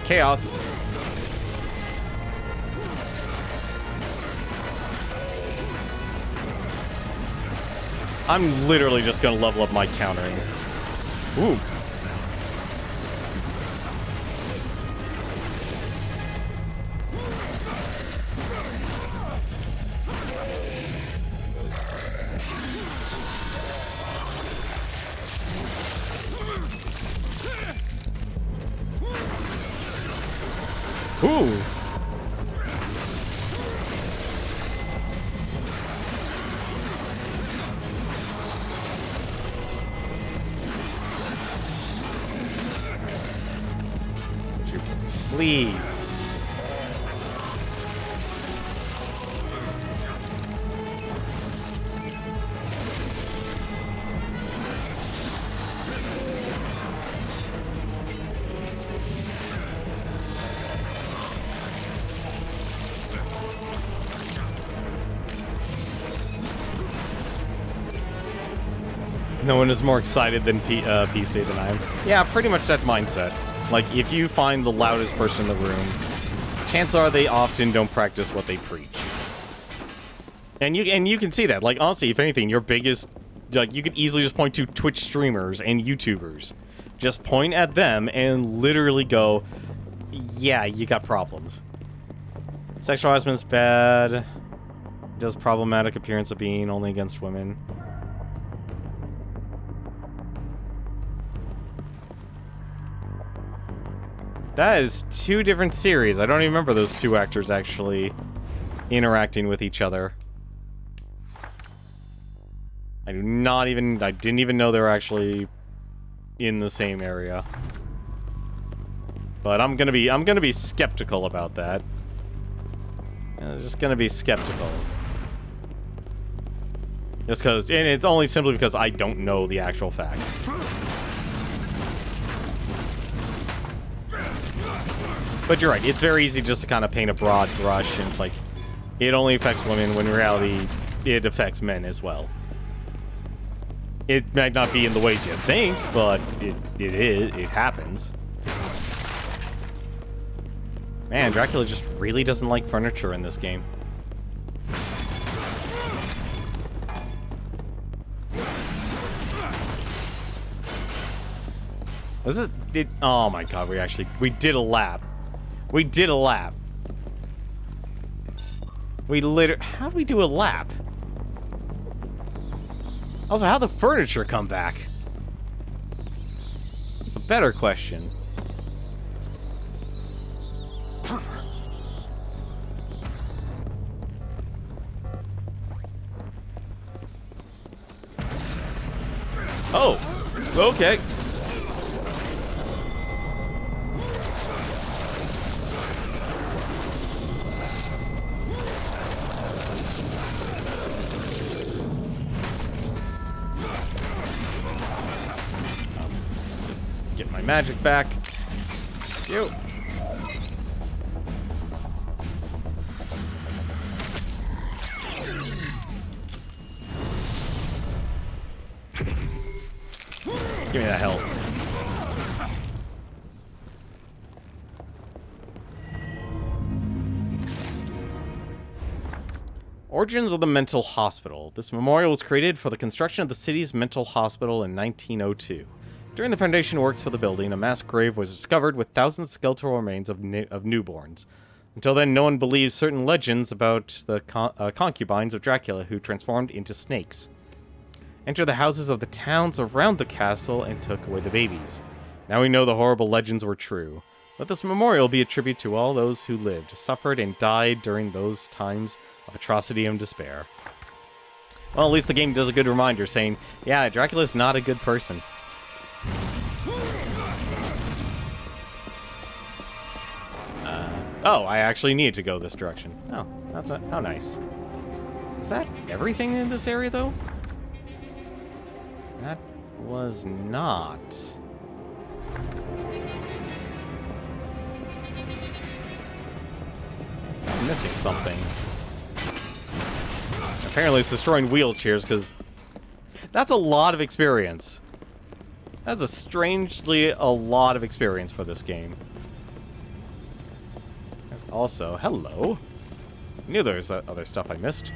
chaos. I'm literally just gonna level up my countering. Ooh. Ooh. Please. No one is more excited than PC than I am. Yeah, pretty much that mindset. Like, if you find the loudest person in the room, chances are they often don't practice what they preach. And you can see that. Like, honestly, if anything, your biggest... Like, you could easily just point to Twitch streamers and YouTubers. Just point at them and literally go, yeah, you got problems. Sexual harassment is bad. Does problematic appearance of being only against women. That is two different series. I don't even remember those two actors actually interacting with each other. I didn't even know they were actually in the same area. But I'm gonna be skeptical about that. I'm just gonna be skeptical. Just because, and it's only simply because I don't know the actual facts. But you're right, it's very easy just to kind of paint a broad brush, and it's like, it only affects women, when in reality, it affects men as well. It might not be in the ways you think, but it happens. Man, Dracula just really doesn't like furniture in this game. Was it? Oh my god, we did a lap. We did a lap. How do we do a lap? Also, how'd the furniture come back? It's a better question. Oh, okay. Get my magic back. You. Give me that health. Origins of the Mental Hospital. This memorial was created for the construction of the city's mental hospital in 1902. During the foundation works for the building, a mass grave was discovered with thousands of skeletal remains of newborns. Until then, no one believed certain legends about the concubines of Dracula who transformed into snakes. Entered the houses of the towns around the castle and took away the babies. Now we know the horrible legends were true. Let this memorial be a tribute to all those who lived, suffered, and died during those times of atrocity and despair. Well, at least the game does a good reminder saying, yeah, Dracula's not a good person. Oh, I actually need to go this direction. Oh, that's how nice. Is that everything in this area, though? That was not. I'm missing something. Apparently it's destroying wheelchairs, because that's a lot of experience. That's a strangely a lot of experience for this game. Also, hello. I knew there was other stuff I missed.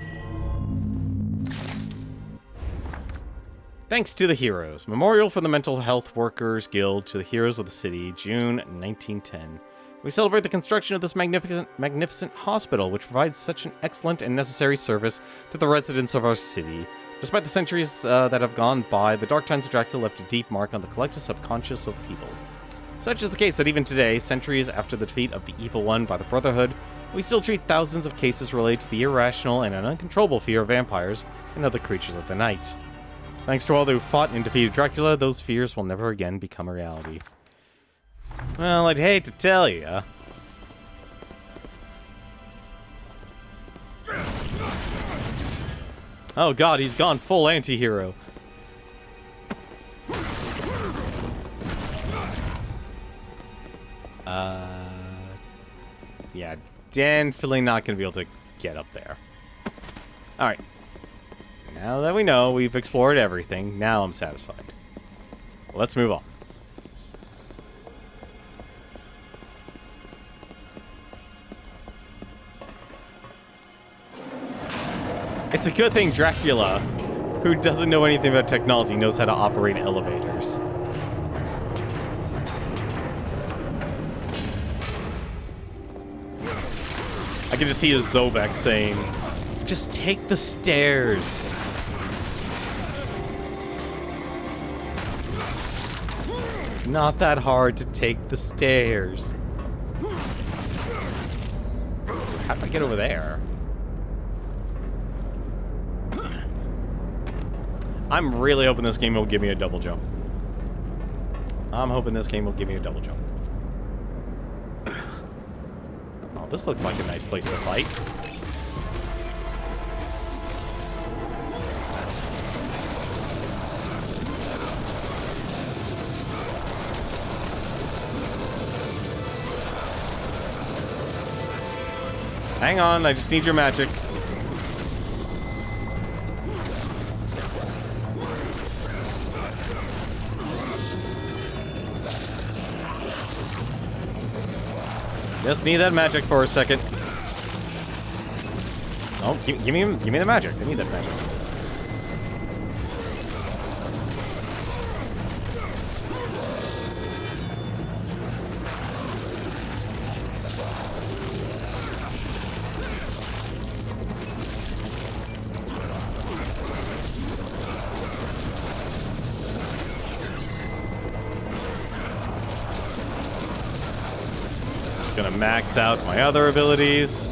Thanks to the heroes. Memorial for the Mental Health Workers Guild to the Heroes of the City, June 1910. We celebrate the construction of this magnificent hospital, which provides such an excellent and necessary service to the residents of our city. Despite the centuries that have gone by, the dark times of Dracula left a deep mark on the collective subconscious of people. Such is the case that even today, centuries after the defeat of the Evil One by the Brotherhood, we still treat thousands of cases related to the irrational and uncontrollable fear of vampires and other creatures of the night. Thanks to all who fought and defeated Dracula, those fears will never again become a reality. Well, I'd hate to tell you. Oh god, he's gone full anti-hero. Yeah, definitely not gonna be able to get up there. Alright. Now that we know we've explored everything, now I'm satisfied. Let's move on. It's a good thing Dracula, who doesn't know anything about technology, knows how to operate elevators. I can just see Zobek saying, just take the stairs. Not that hard to take the stairs. How do I get over there? I'm really hoping this game will give me a double jump. I'm hoping this game will give me a double jump. Oh, this looks like a nice place to fight. Hang on, I just need your magic. Just need that magic for a second. Oh, give me the magic. I need that magic. Gonna max out my other abilities.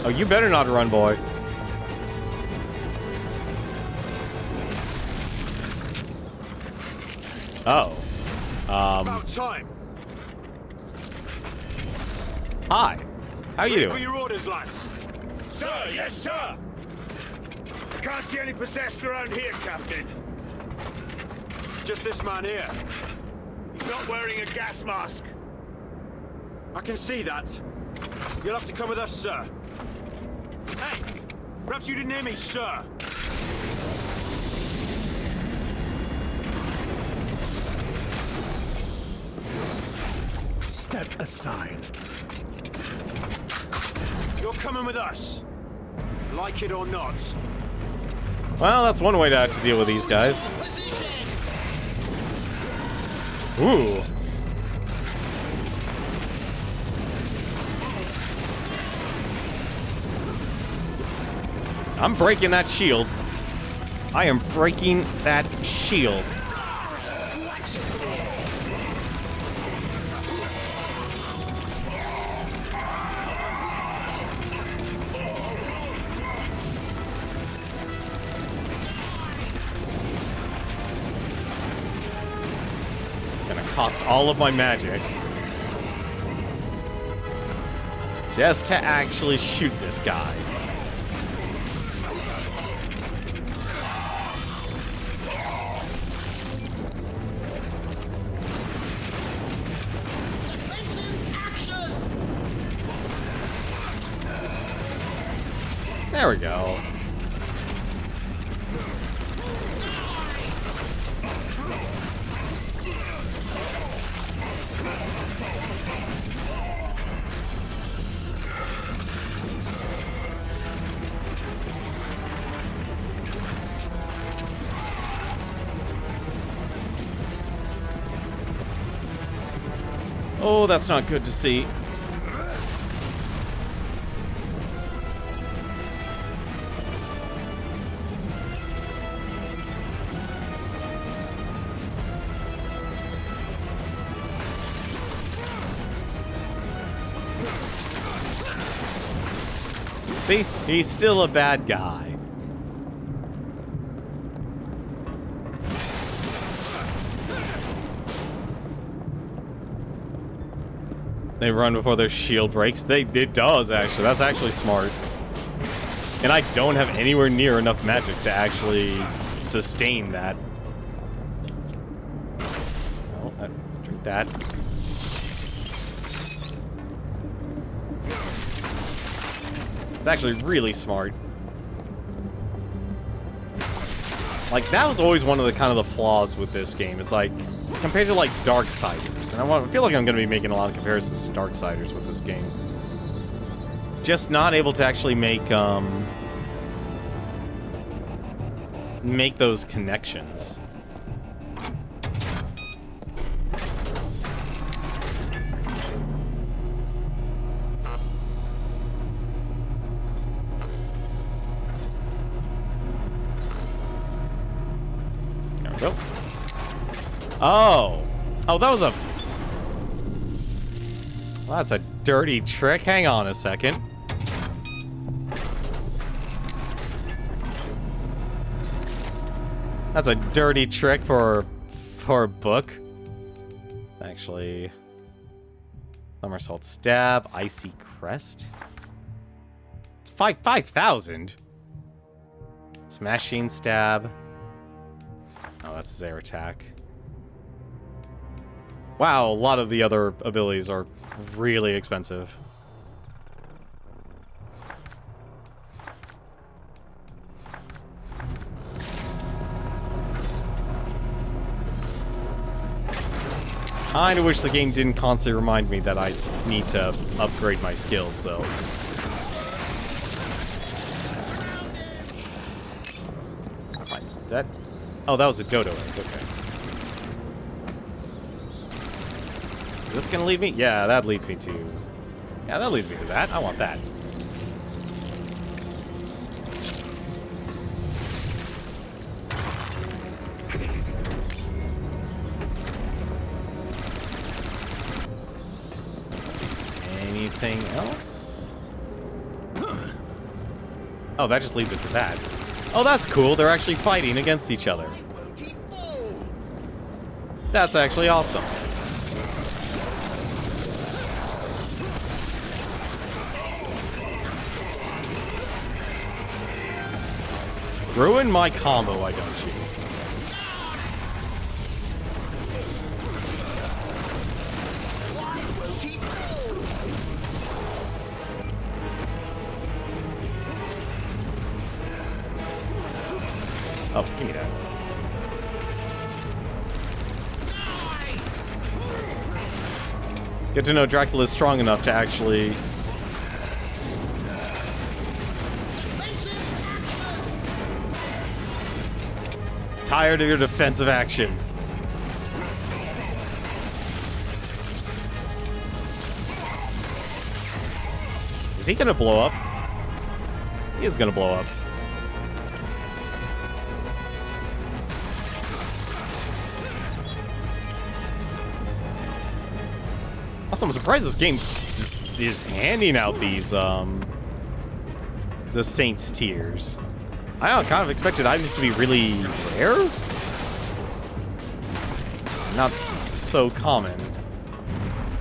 Oh, you better not run, boy. Oh. About time. Hi. How you For doing? your orders, lads. Sir, yes, sir. I can't see any possessed around here, Captain. Just this man here. He's not wearing a gas mask. I can see that. You'll have to come with us, sir. Hey, perhaps you didn't hear me, sir. Step aside. You're coming with us. Like it or not. Well, that's one way to have to deal with these guys. Ooh. I'm breaking that shield. I am breaking that shield. Cost all of my magic just to actually shoot this guy. There we go. Oh, that's not good to see. See? He's still a bad guy. They run before their shield breaks. It does, actually. That's actually smart. And I don't have anywhere near enough magic to actually sustain that. Oh, drink that. It's actually really smart. Like, that was always one of the kind of the flaws with this game. It's like, compared to like Darksiders, and I feel like I'm going to be making a lot of comparisons to Darksiders with this game. Just not able to actually make those connections. There we go. Oh, that was a... Well, that's a dirty trick. Hang on a second. That's a dirty trick for a book. Actually, somersault stab, icy crest. It's 5,000. Smashing stab. Oh, that's his air attack. Wow, a lot of the other abilities are really expensive. Kinda wish the game didn't constantly remind me that I need to upgrade my skills, though. That... Oh, that was a dodo egg, okay. Is this gonna lead me? Yeah, that leads me to... Yeah, that leads me to that. I want that. Let's see. Anything else? Oh, that just leads it to that. Oh, that's cool. They're actually fighting against each other. That's actually awesome. Ruin my combo, why don't you? Oh, give me that. Good to know Dracula is strong enough to actually... Tired of your defensive action. Is he gonna blow up? He is gonna blow up. Also, I'm surprised this game just is handing out these, the Saints tiers. I don't know, kind of expected items to be really rare? Not so common.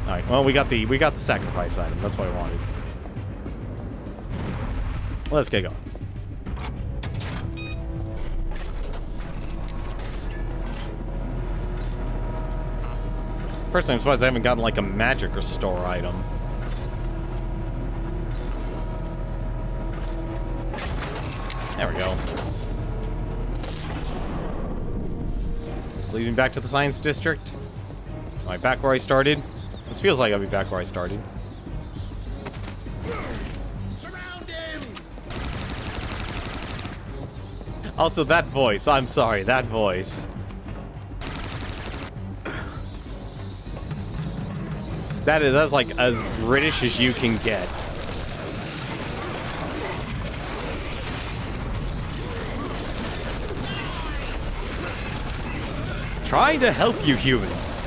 Alright, well, we got the sacrifice item. That's what I wanted. Let's get going. Personally, I'm surprised I haven't gotten like a magic restore item. There we go. This leads me back to the science district. Am I back where I started? This feels like I'll be back where I started. Surround him! Also, that voice. I'm sorry, that voice. That's like as British as you can get. Trying to help you humans.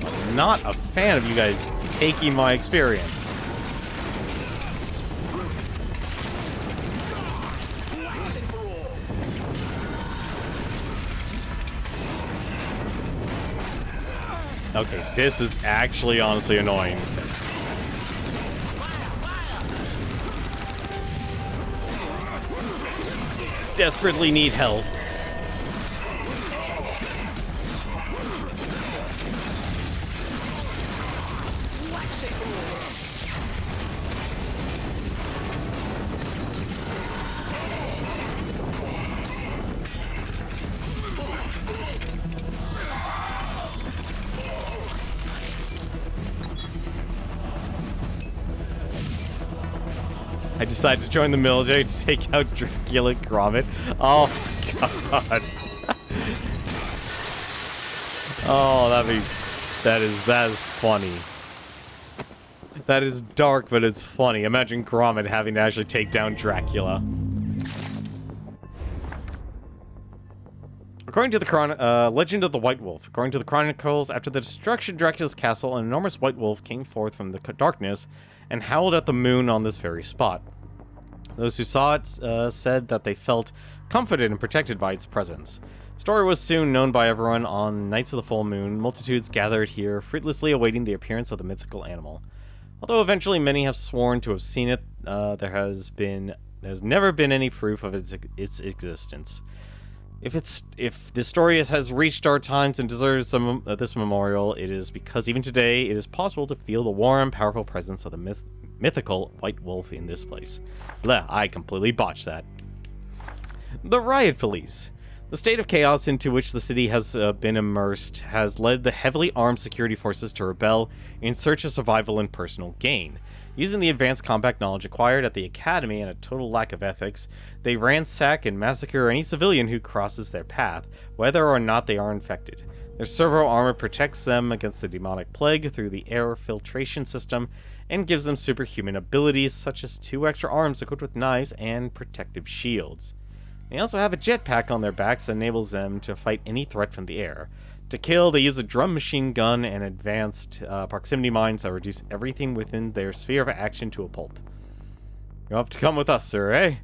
I'm not a fan of you guys taking my experience. Okay, this is actually honestly annoying. Desperately need help. I decided to join the military to take out Dracula Gromit. Oh, God. Oh, that is funny. That is dark, but it's funny. Imagine Gromit having to actually take down Dracula. According to the Legend of the White Wolf, according to the chronicles, after the destruction of Dracula's castle, an enormous white wolf came forth from the darkness and howled at the moon on this very spot. Those who saw it said that they felt comforted and protected by its presence. The story was soon known by everyone. On nights of the full moon, multitudes gathered here, fruitlessly awaiting the appearance of the mythical animal. Although eventually many have sworn to have seen it, there's never been any proof of its existence. If this story has reached our times and deserves this memorial, it is because even today it is possible to feel the warm, powerful presence of the mythical white wolf in this place. Blah, I completely botched that. The riot police. The state of chaos into which the city has been immersed has led the heavily armed security forces to rebel in search of survival and personal gain. Using the advanced combat knowledge acquired at the academy and a total lack of ethics, they ransack and massacre any civilian who crosses their path, whether or not they are infected. Their servo armor protects them against the demonic plague through the air filtration system and gives them superhuman abilities such as 2 extra arms equipped with knives and protective shields. They also have a jetpack on their backs that enables them to fight any threat from the air. To kill, they use a drum machine gun and advanced proximity mines that reduce everything within their sphere of action to a pulp. You'll have to come with us, sir, eh?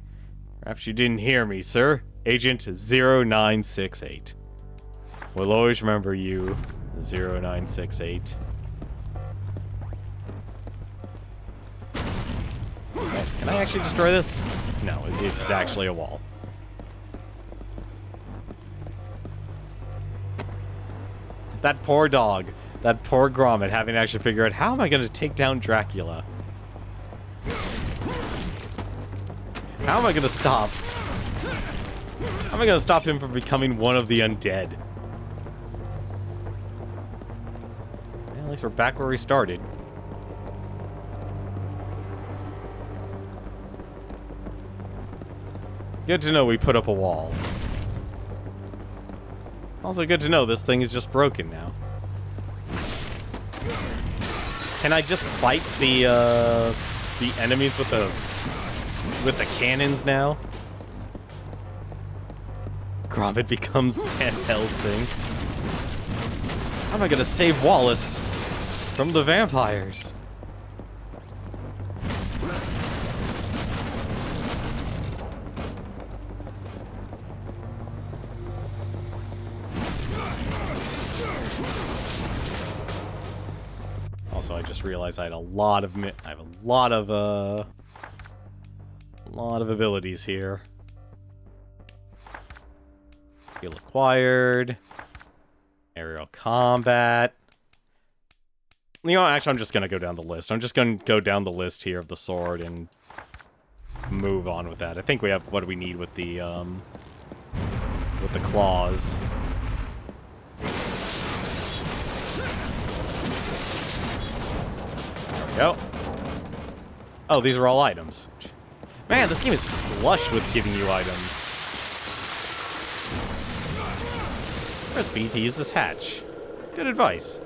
Perhaps you didn't hear me, sir. Agent 0968. We'll always remember you, 0968. Can I actually destroy this? No, it's actually a wall. That poor dog, that poor Gromit having to actually figure out how am I going to take down Dracula? How am I going to stop? How am I going to stop him from becoming one of the undead? Well, at least we're back where we started. Good to know we put up a wall. Also good to know this thing is just broken now. Can I just fight the enemies with the cannons now? Gromit becomes Van Helsing. How am I gonna save Wallace from the vampires? Also, I just realized I had a lot of abilities here. Skill acquired. Aerial combat. You know, actually, I'm just going to go down the list. I'm just going to go down the list here of the sword and move on with that. I think we have what we need with the claws. There we go. Oh, these are all items. Man, this game is flush with giving you items. Press B to use this hatch. Good advice.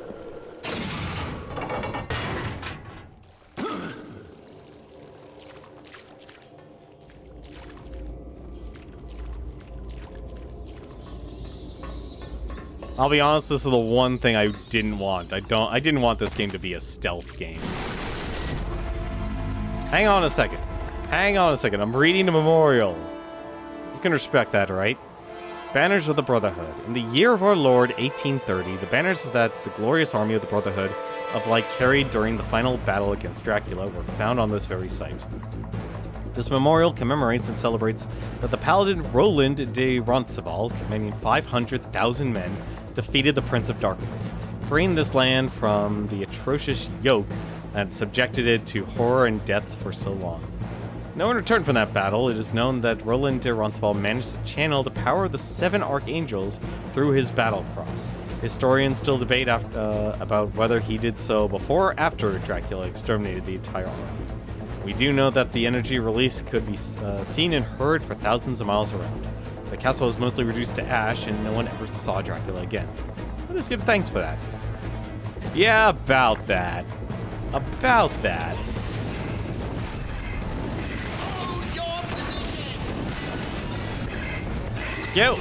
I'll be honest, this is the one thing I didn't want. I didn't want this game to be a stealth game. Hang on a second. Hang on a second. I'm reading the memorial. You can respect that, right? Banners of the Brotherhood. In the year of our Lord, 1830, the banners that the glorious army of the Brotherhood of Light carried during the final battle against Dracula were found on this very site. This memorial commemorates and celebrates that the paladin Roland de Roncesvalles, commanding 500,000 men, defeated the Prince of Darkness, freeing this land from the atrocious yoke that had subjected it to horror and death for so long. Now, in return from that battle, it is known that Roland de Roncesvalles managed to channel the power of the 7 archangels through his battle cross. Historians still debate about whether he did so before or after Dracula exterminated the entire army. We do know that the energy release could be seen and heard for thousands of miles around. The castle was mostly reduced to ash, and no one ever saw Dracula again. Let us give thanks for that. Yeah, about that. About that. Go!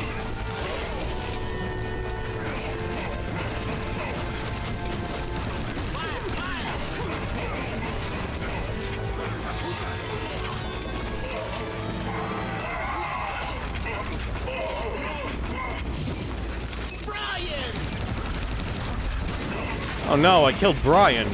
Oh no, I killed Brian.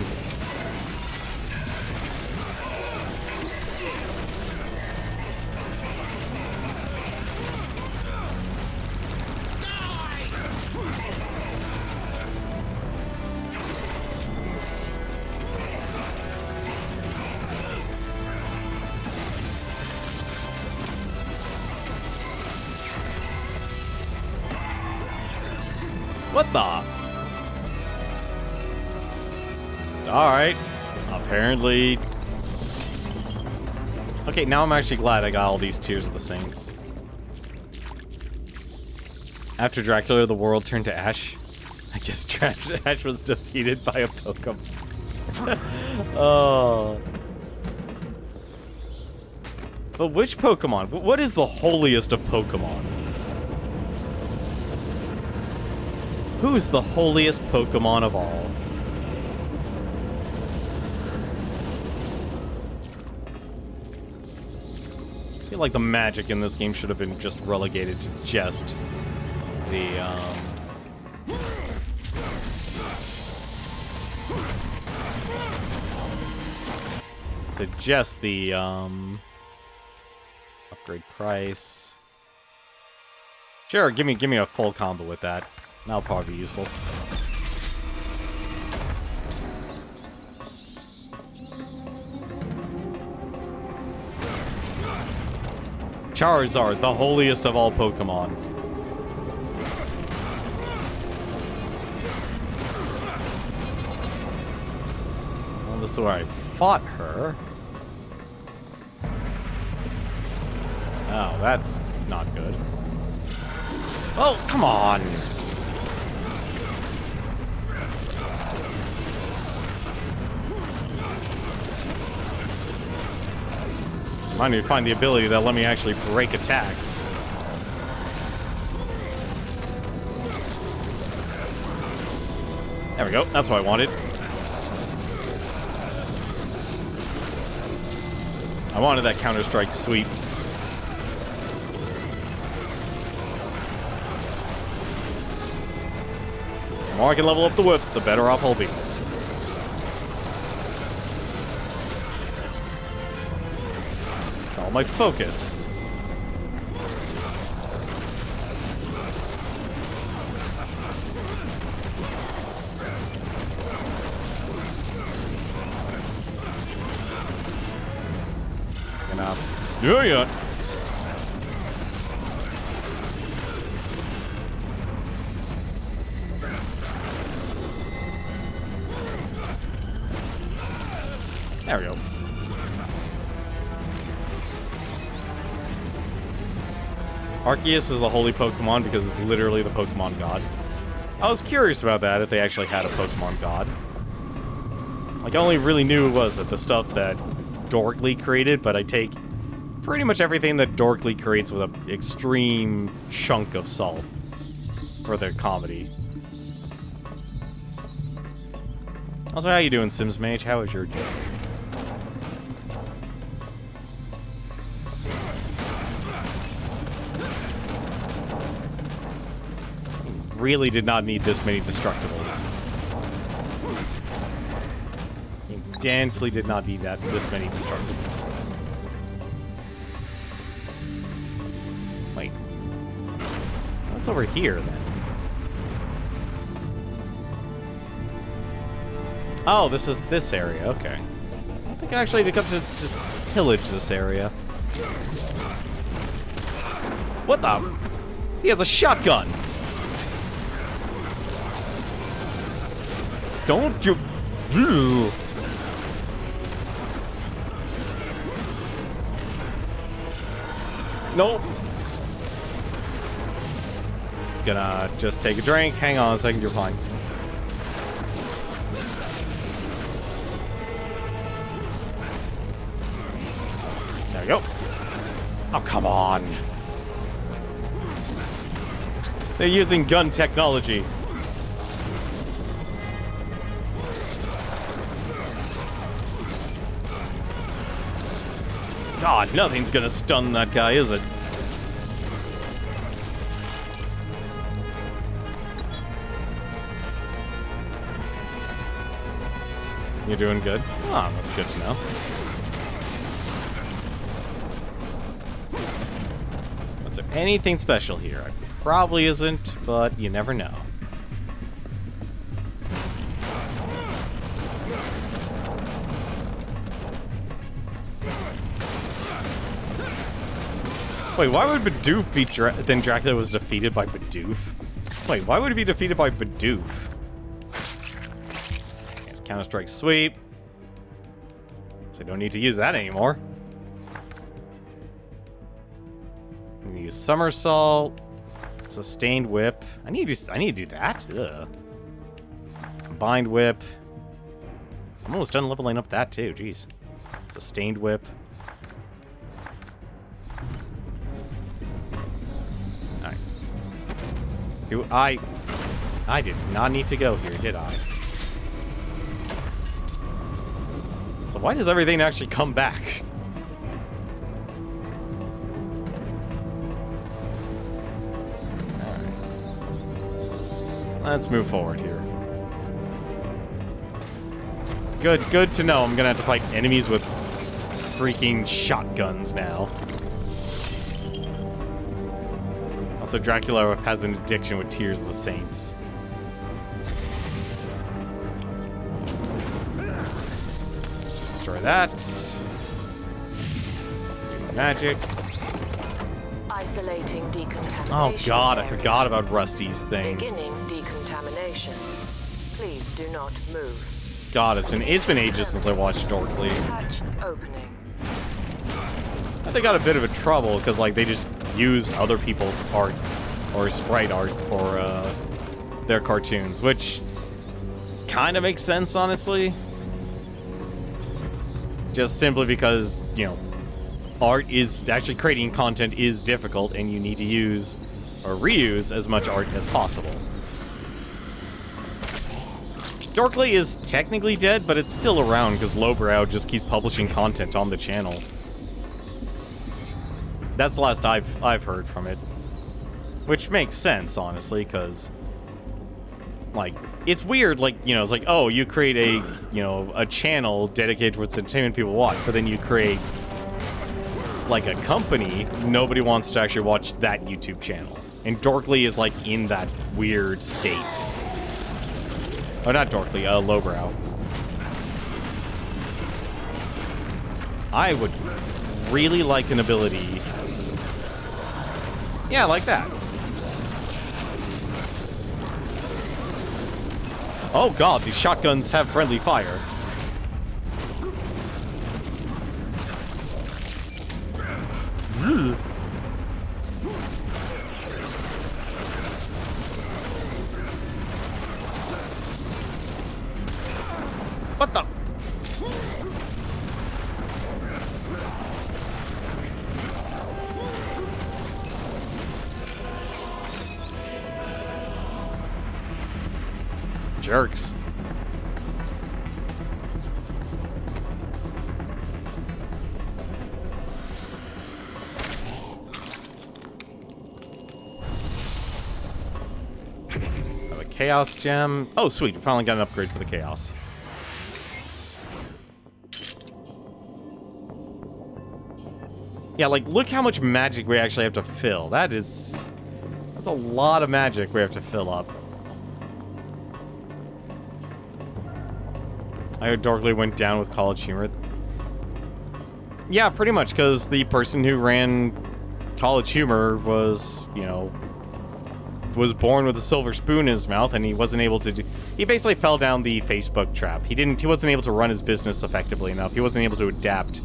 What the? Alright. Apparently. Okay, now I'm actually glad I got all these Tears of the Saints. After Dracula, the world turned to ash. I guess Ash was defeated by a Pokemon. Oh. But which Pokemon? What is the holiest of Pokemon? Who's the holiest Pokemon of all? I feel like the magic in this game should have been just relegated to just the, upgrade price. Sure, give me a full combo with that. That'll probably be useful. Charizard, the holiest of all Pokemon. Well, this is where I fought her. Oh, that's not good. Oh, come on! I need to find the ability that let me actually break attacks. There we go. That's what I wanted. I wanted that Counter-Strike sweep. The more I can level up the whip, the better off I'll be. My focus. second half. Yeah, yeah. There we go. Arceus is the holy Pokemon because it's literally the Pokemon god. I was curious about that, if they actually had a Pokemon god. Like, I only really knew it was the stuff that Dorkly created, but I take pretty much everything that Dorkly creates with an extreme chunk of salt. For their comedy. Also, how you doing, Sims Mage? How was your day? Really did not need this many Destructibles. You definitely did not need this many Destructibles. Wait. What's over here, then? Oh, this is this area. Okay. I don't think I actually need to come to just pillage this area. What the? He has a shotgun! Don't you... Ugh. Nope. Gonna just take a drink. Hang on a second, you're fine. There we go. Oh, come on. They're using gun technology. God, nothing's gonna stun that guy, is it? You're doing good? Ah, that's good to know. Is there anything special here? Probably isn't, but you never know. Wait, why would Bidoof beat then Dracula was defeated by Bidoof? Wait, why would he be defeated by Bidoof? Yes, Counter-Strike Sweep. So I don't need to use that anymore. I'm gonna use Somersault. Sustained Whip. I need to do that? Ugh. Combined Whip. I'm almost done leveling up that too, jeez. Sustained Whip. I did not need to go here, did I? So why does everything actually come back? Alright. Let's move forward here. Good to know I'm gonna have to fight enemies with freaking shotguns now. Also, Dracula has an addiction with Tears of the Saints. Let's destroy that. Do my magic. Isolating decontamination. Oh god, I area. forgot about Rusty's thing. Beginning decontamination. Please do not move. God, it's been ages since I watched Dorkly. Hatch opening. They got a bit of a trouble because like they just used other people's art or sprite art for their cartoons, which kind of makes sense, honestly. Just simply because, you know, art is actually creating content is difficult and you need to use or reuse as much art as possible. Dorkly is technically dead, but it's still around because Lowbrow just keeps publishing content on the channel. That's the last I've heard from it. Which makes sense, honestly, because like it's weird, like, you know, it's like, oh, you create a, you know, a channel dedicated towards entertainment people watch, but then you create like a company, nobody wants to actually watch that YouTube channel. And Dorkly is like in that weird state. Oh, not Dorkly, Lowbrow. I would really like an ability. Yeah, like that. Oh god, these shotguns have friendly fire. What the? Jerks. Have a Chaos Gem. Oh, sweet. We finally got an upgrade for the Chaos. Yeah, like, look how much magic we actually have to fill. That's a lot of magic we have to fill up. I darkly went down with College Humor. Yeah, pretty much, because the person who ran College Humor was, you know, was born with a silver spoon in his mouth, and he wasn't able to do... He basically fell down the Facebook trap. He wasn't able to run his business effectively enough. He wasn't able to adapt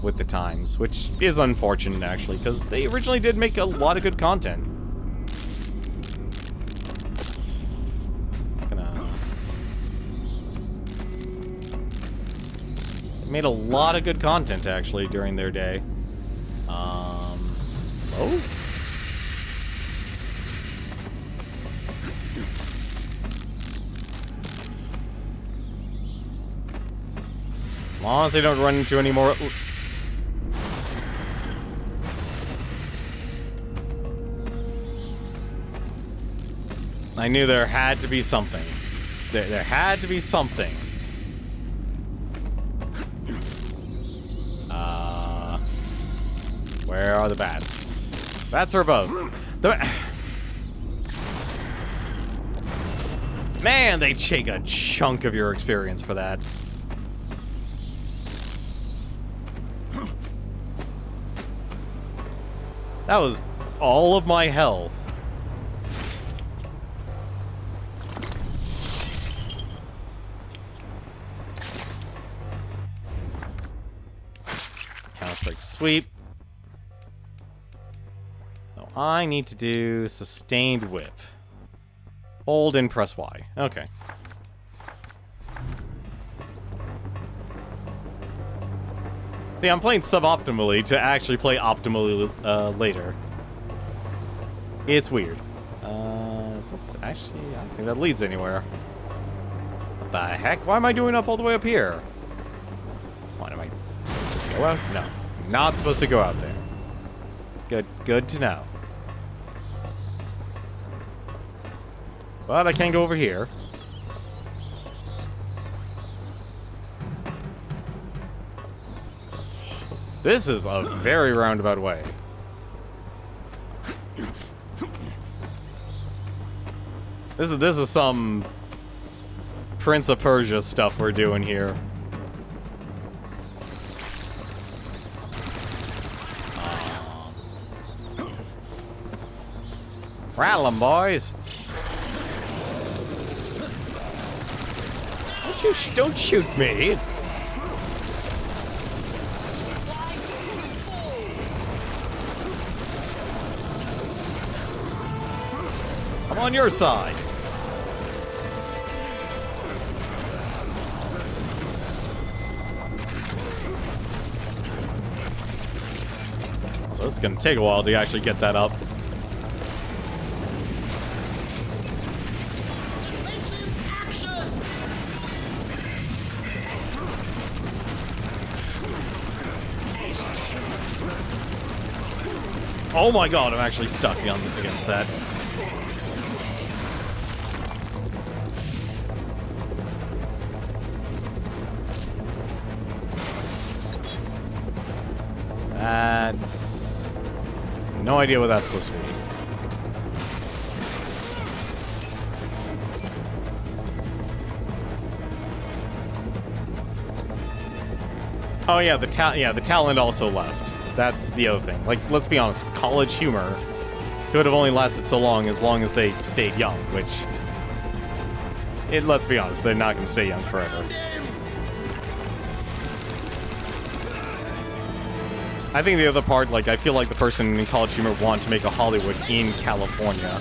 with the times, which is unfortunate, actually, because they originally did make a lot of good content. Made a lot of good content, actually, during their day. Oh? As long as they don't run into any more... I knew there had to be something. There had to be something. Where are the bats? Bats are above. Man, they take a chunk of your experience for that. That was all of my health. Counter-Strike sweep. I need to do sustained whip. Hold and press Y. Okay. Yeah, I'm playing suboptimally to actually play optimally later. It's weird. Is this actually... I don't think that leads anywhere. What the heck? Why am I doing up all the way up here? What am I... Go out? No. Not supposed to go out there. Good to know. But I can go over here. This is a very roundabout way. This is some Prince of Persia stuff we're doing here. Rattle 'em, boys. Don't shoot me. I'm on your side. So it's gonna take a while to actually get that up. Oh my god, I'm actually stuck against that. That's... no idea what that's supposed to be. Oh yeah, the talent also left. That's the other thing. Like, let's be honest, college humor could have only lasted so long as they stayed young, which... let's be honest, they're not going to stay young forever. I think the other part, like, I feel like the person in College Humor wanted to make a Hollywood in California.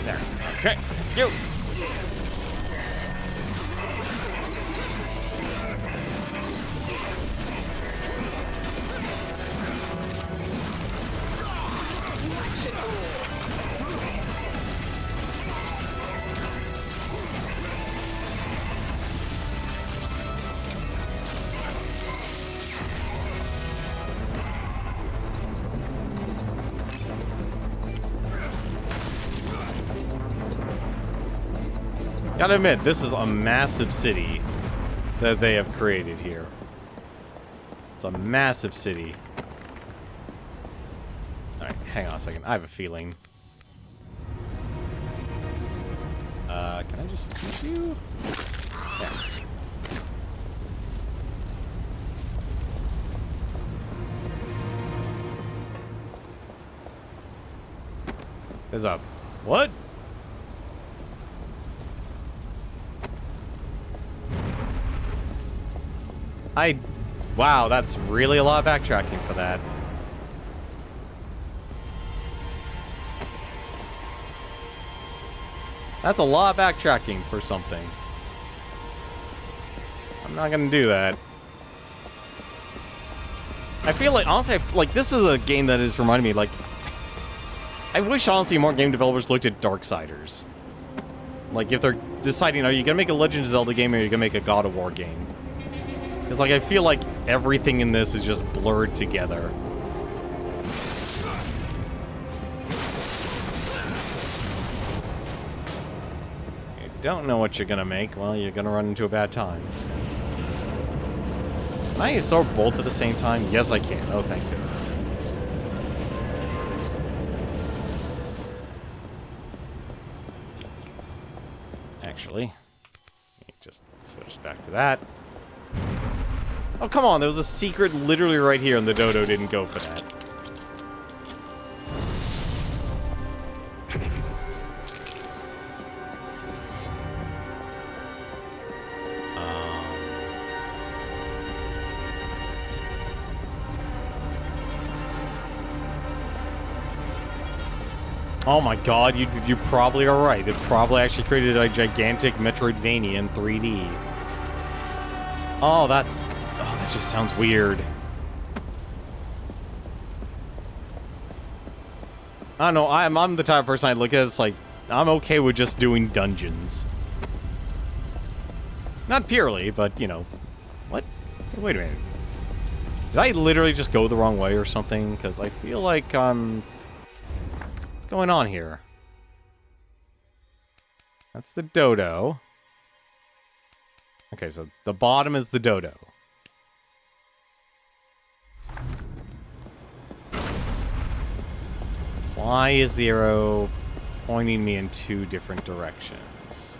There. Okay. You. Gotta admit, this is a massive city that they have created here. It's a massive city. Alright, hang on a second. I have a feeling. Can I just shoot you? Yeah. There's a... What? Wow, that's really a lot of backtracking for that. That's a lot of backtracking for something. I'm not gonna do that. I feel like, honestly, like, this is a game that is reminding me, like... I wish, honestly, more game developers looked at Darksiders. Like, if they're deciding, are you gonna make a Legend of Zelda game or are you gonna make a God of War game? Because, like, I feel like everything in this is just blurred together. You don't know what you're gonna make, well, you're gonna run into a bad time. Can I throw both at the same time? Yes, I can. Oh, thank goodness. Actually, let me just switch back to that. Oh, come on, there was a secret literally right here and the dodo didn't go for that. Oh my god, you probably are right. It probably actually created a gigantic Metroidvania in 3D. Oh, that just sounds weird. I don't know, I'm the type of person I look at it, it's like, I'm okay with just doing dungeons. Not purely, but, you know. What? Wait a minute. Did I literally just go the wrong way or something? Because I feel like what's going on here? That's the dodo. Okay, so the bottom is the dodo. Why is the arrow pointing me in two different directions?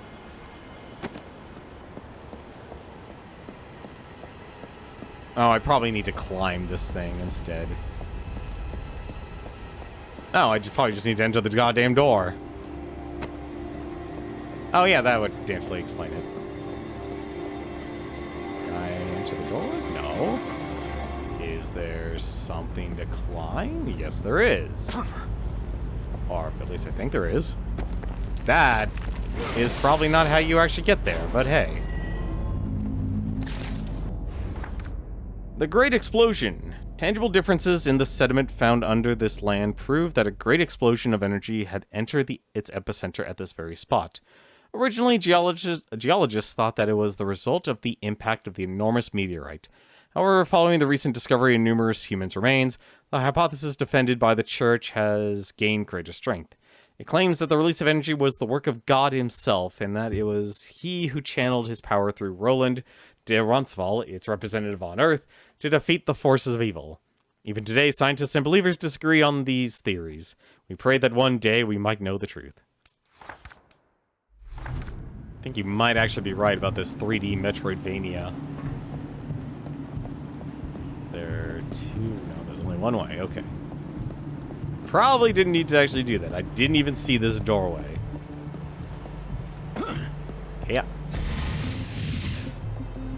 Oh, I probably need to climb this thing instead. No, I probably just need to enter the goddamn door. Oh yeah, that would definitely explain it. Can I enter the door? No. Is there something to climb? Yes, there is. Or at least I think there is. That is probably not how you actually get there, but hey. The Great Explosion. Tangible differences in the sediment found under this land prove that a great explosion of energy had entered its epicenter at this very spot. Originally, geologists thought that it was the result of the impact of the enormous meteorite. However, following the recent discovery of numerous human remains, the hypothesis defended by the church has gained greater strength. It claims that the release of energy was the work of God himself, and that it was he who channeled his power through Roland de Roncesvalles, its representative on Earth, to defeat the forces of evil. Even today, scientists and believers disagree on these theories. We pray that one day we might know the truth. I think you might actually be right about this 3D Metroidvania. There are two... No, there's only one way. Okay. Probably didn't need to actually do that. I didn't even see this doorway. Yeah.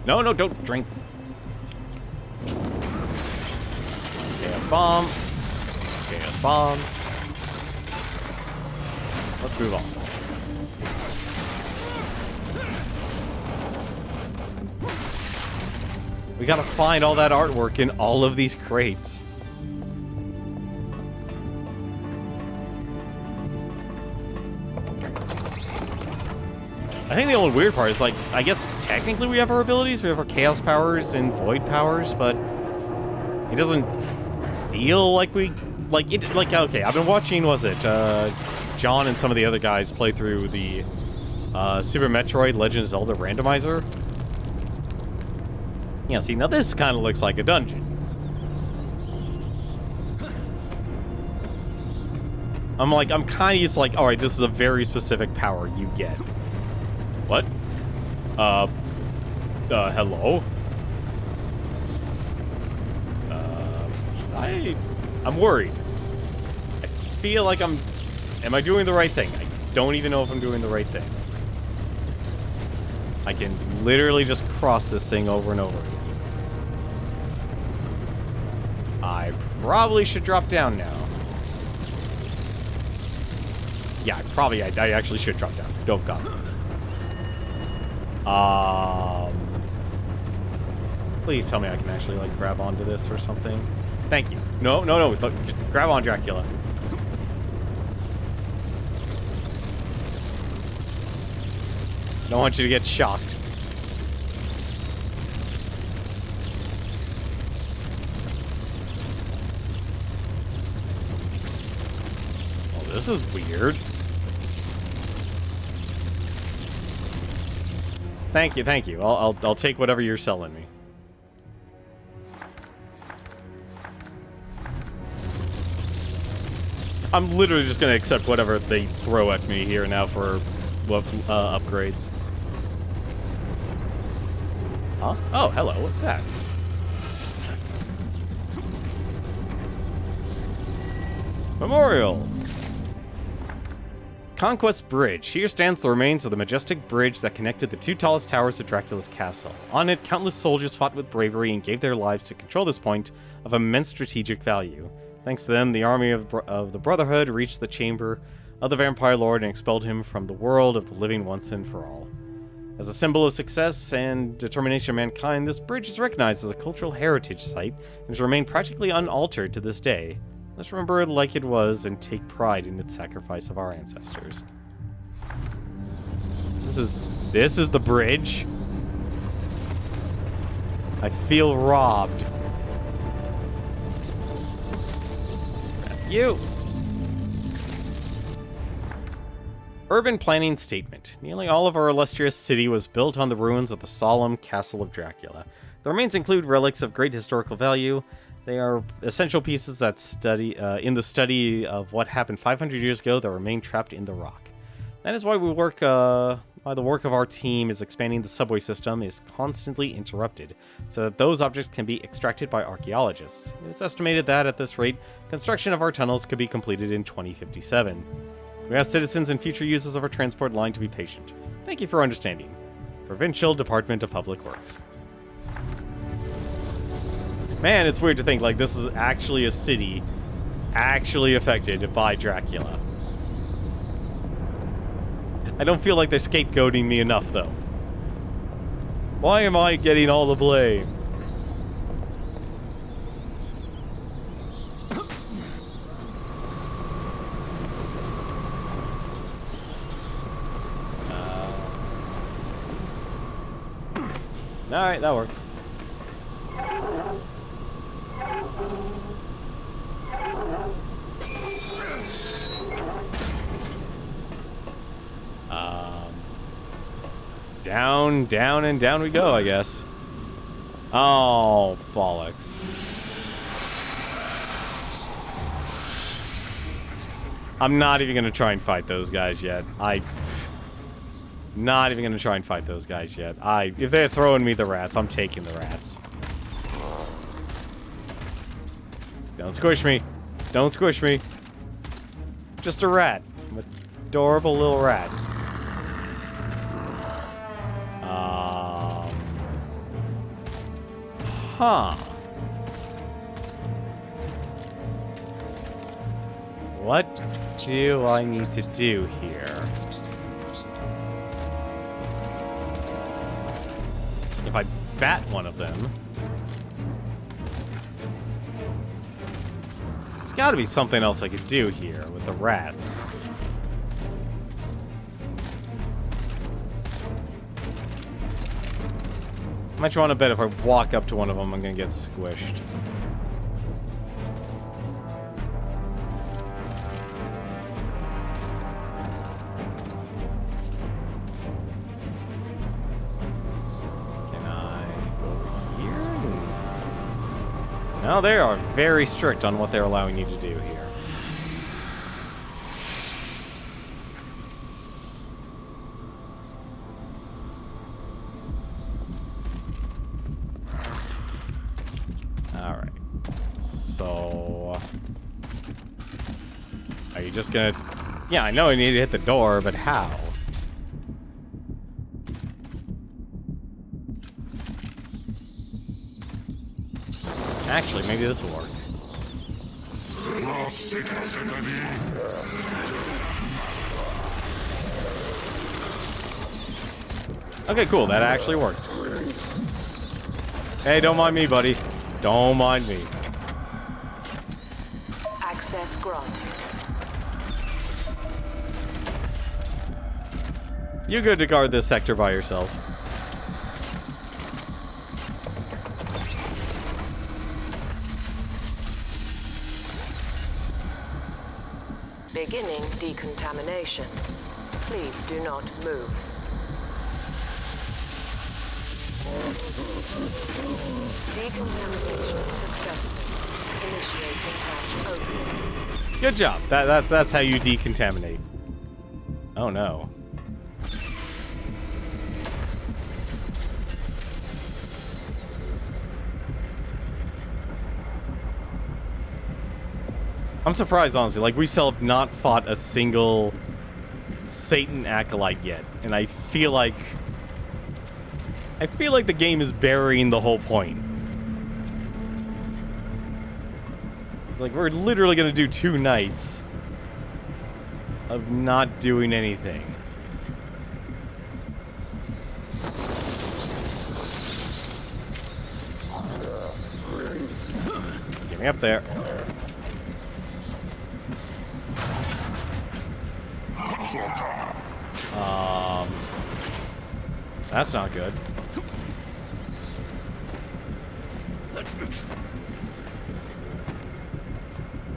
No, no, don't drink. Chaos bomb. Chaos bombs. Let's move on. We gotta find all that artwork in all of these crates. I think the only weird part is, like, I guess technically we have our abilities. We have our chaos powers and void powers, but it doesn't feel like we... Like, okay, I've been watching, John and some of the other guys play through the Super Metroid Legend of Zelda randomizer. Yeah, see, now this kind of looks like a dungeon. I'm kind of used to, like, alright, this is a very specific power you get. What? Hello? I'm worried. I feel like am I doing the right thing? I don't even know if I'm doing the right thing. I can literally just cross this thing over and over again. I probably should drop down now. Yeah, I actually should drop down. Oh, God. Please tell me I can actually, like, grab onto this or something. Thank you. No, no, no. Look, just grab on, Dracula. Don't want you to get shocked. Oh, this is weird. Thank you, thank you. I'll take whatever you're selling me. I'm literally just gonna accept whatever they throw at me here now for what upgrades. Huh? Oh, hello. What's that? Memorial. Conquest Bridge. Here stands the remains of the majestic bridge that connected the two tallest towers of Dracula's castle. On it, countless soldiers fought with bravery and gave their lives to control this point of immense strategic value. Thanks to them, the army of the Brotherhood reached the chamber of the Vampire Lord and expelled him from the world of the living once and for all. As a symbol of success and determination of mankind, this bridge is recognized as a cultural heritage site and has remained practically unaltered to this day. Let's remember it like it was and take pride in its sacrifice of our ancestors. This is the bridge. I feel robbed. You. Urban planning statement. Nearly all of our illustrious city was built on the ruins of the solemn castle of Dracula. The remains include relics of great historical value. They are essential pieces that in the study of what happened 500 years ago that remain trapped in the rock. That is why why the work of our team is expanding the subway system is constantly interrupted, so that those objects can be extracted by archaeologists. It is estimated that, at this rate, construction of our tunnels could be completed in 2057. We ask citizens and future users of our transport line to be patient. Thank you for understanding. Provincial Department of Public Works. Man, it's weird to think, like, this is actually a city actually affected by Dracula. I don't feel like they're scapegoating me enough, though. Why am I getting all the blame? Alright, that works. Down, down, and down we go, I guess. Oh, bollocks. I'm not even gonna try and fight those guys yet. Not even gonna try and fight those guys yet. If they're throwing me the rats, I'm taking the rats. Don't squish me. Don't squish me. Just a rat. I'm an adorable little rat. Huh. What do I need to do here? If I bat one of them... There's gotta be something else I could do here with the rats. I'm trying to bet if I walk up to one of them, I'm gonna get squished. Can I go here? No, they are very strict on what they're allowing you to do here. Alright. So... Are you just gonna... Yeah, I know I need to hit the door, but how? Actually, maybe this will work. Okay, cool. That actually worked. Hey, don't mind me, buddy. Don't mind me. Access granted. You good to guard this sector by yourself. Beginning decontamination. Please do not move. Decontamination successful. Initiating hatch opening. Good job. That's how you decontaminate. Oh no. I'm surprised, honestly. Like, we still have not fought a single Satan acolyte yet, and I feel like the game is burying the whole point. Like, we're literally gonna do 2 nights of not doing anything. Get me up there. That's not good.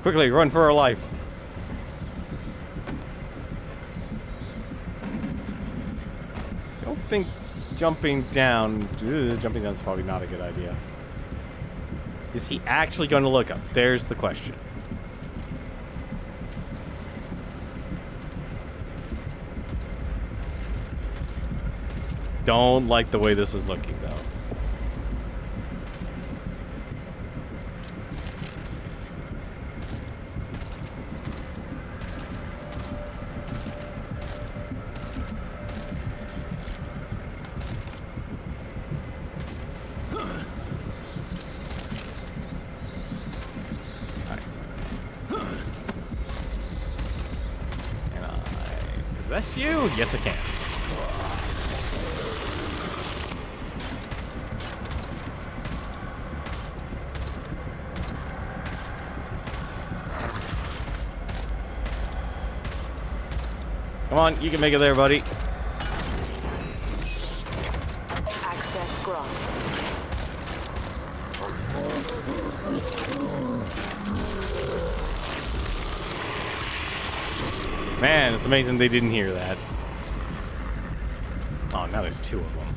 Quickly, run for our life. I don't think jumping down... jumping down is probably not a good idea. Is he actually going to look up? There's the question. Don't like the way this is looking, though. Can I possess you? Yes, I can. Come on, you can make it there, buddy. Access granted. Man, it's amazing they didn't hear that. Oh, now there's 2 of them.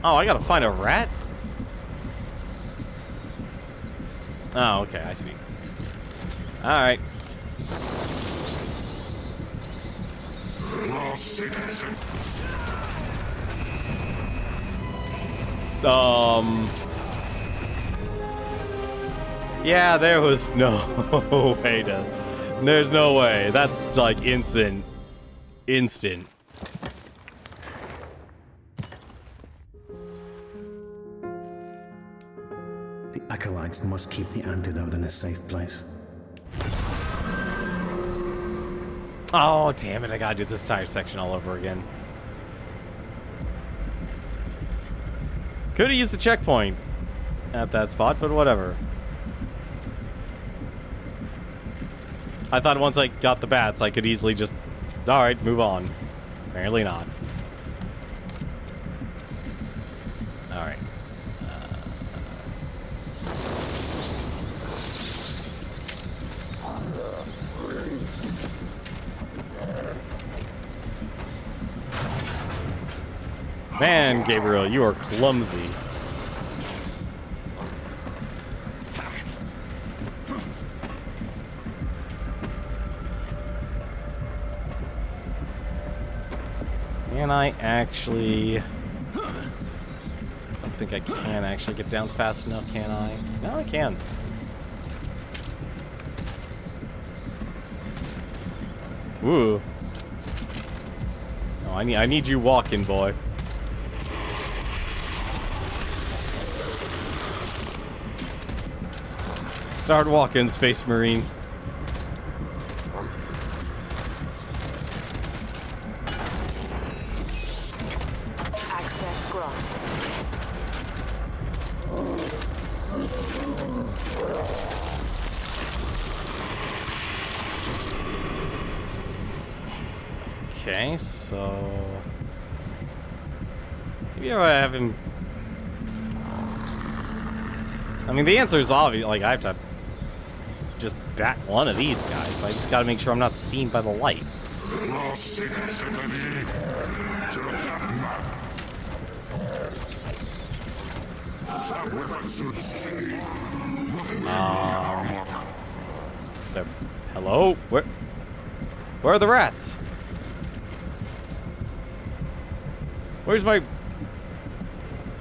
Oh, I gotta find a rat? Oh, okay, I see. Alright. Yeah, there was no way to... There's no way. That's like instant. Instant. The acolytes must keep the antidote in a safe place. Oh, damn it. I gotta do this entire section all over again. Could've used the checkpoint at that spot, but whatever. I thought once I got the bats, I could easily just... Alright, move on. Apparently not. Alright. Man, Gabriel, you are clumsy. Can I actually... I don't think I can actually get down fast enough, can I? No, I can. Ooh. Oh, I need you walking, boy. Start walking, Space Marine. Access granted. Okay, so... Maybe I have him... I mean, the answer is obvious. Like, I have to just bat one of these guys, but I just gotta make sure I'm not seen by the light. Hello? Where are the rats? Where's my...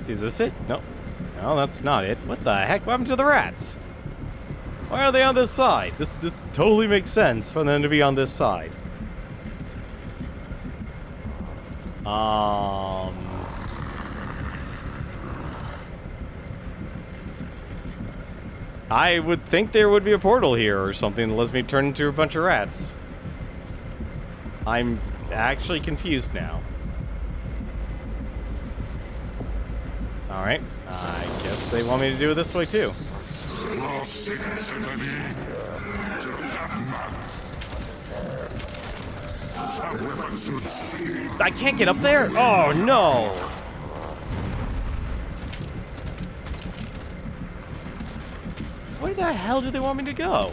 Is this it? No. No, that's not it. What the heck? What happened to the rats? Why are they on this side? This totally makes sense for them to be on this side. I would think there would be a portal here or something that lets me turn into a bunch of rats. I'm actually confused now. Alright, I guess they want me to do it this way too. I can't get up there? Oh no! Where the hell do they want me to go?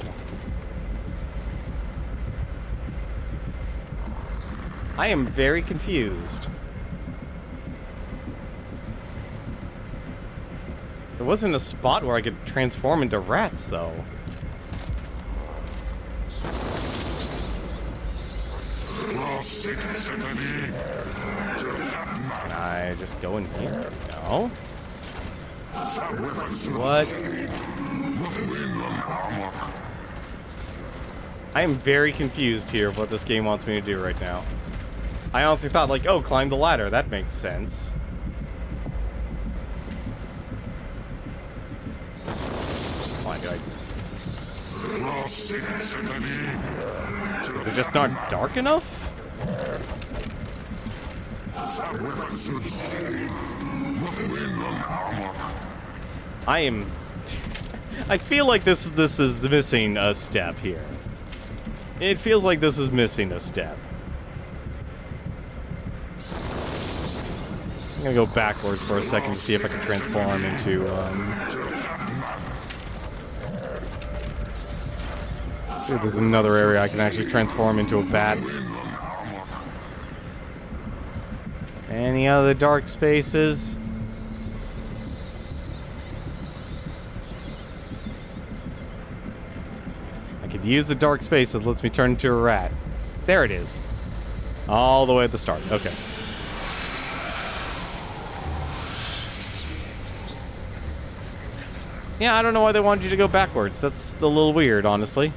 I am very confused. There wasn't a spot where I could transform into rats, though. Can I just go in here? No. What? I am very confused here of what this game wants me to do right now. I honestly thought, like, oh, climb the ladder. That makes sense. Is it just not dark enough? I am... I feel like this is missing a step here. It feels like this is missing a step. I'm gonna go backwards for a second to see if I can transform into, There's another area I can actually transform into a bat. Any other dark spaces? I could use the dark space that lets me turn into a rat. There it is. All the way at the start. Okay. Yeah, I don't know why they wanted you to go backwards. That's a little weird, honestly.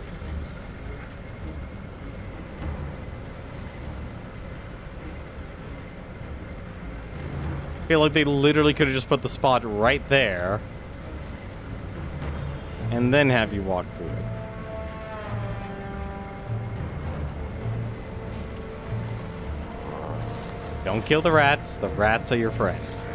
I feel like they literally could have just put the spot right there and then have you walk through it. Don't kill the rats. The rats are your friends.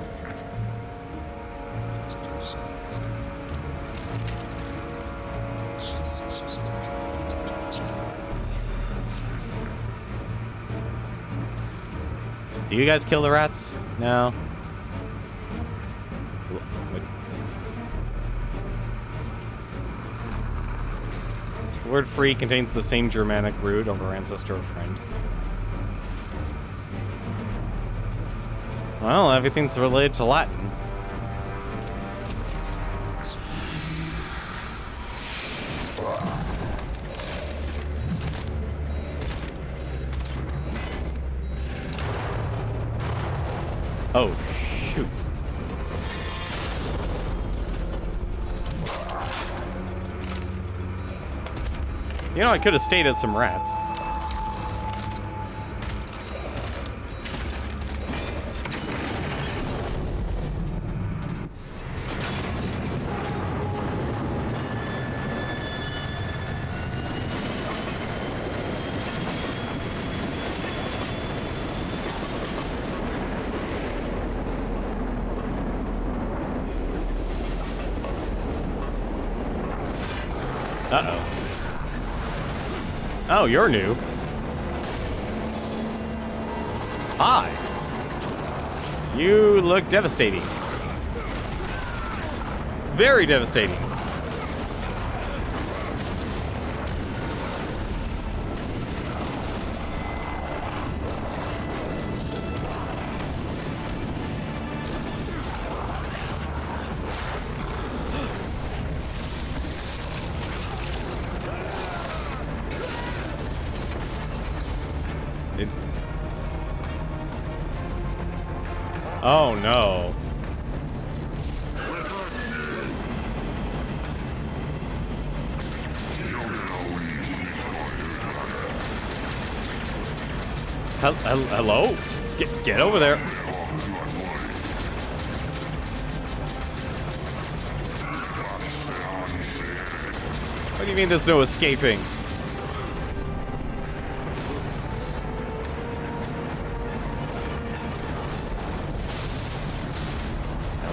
Do you guys kill the rats? No. The word free contains the same Germanic root of our ancestor or friend. Well, everything's related to Latin. Oh, shoot. You know, I could have stayed as some rats. Uh-oh. Oh, you're new. Hi. You look devastating. Very devastating. Oh no. Hello? Get over there. What do you mean there's no escaping?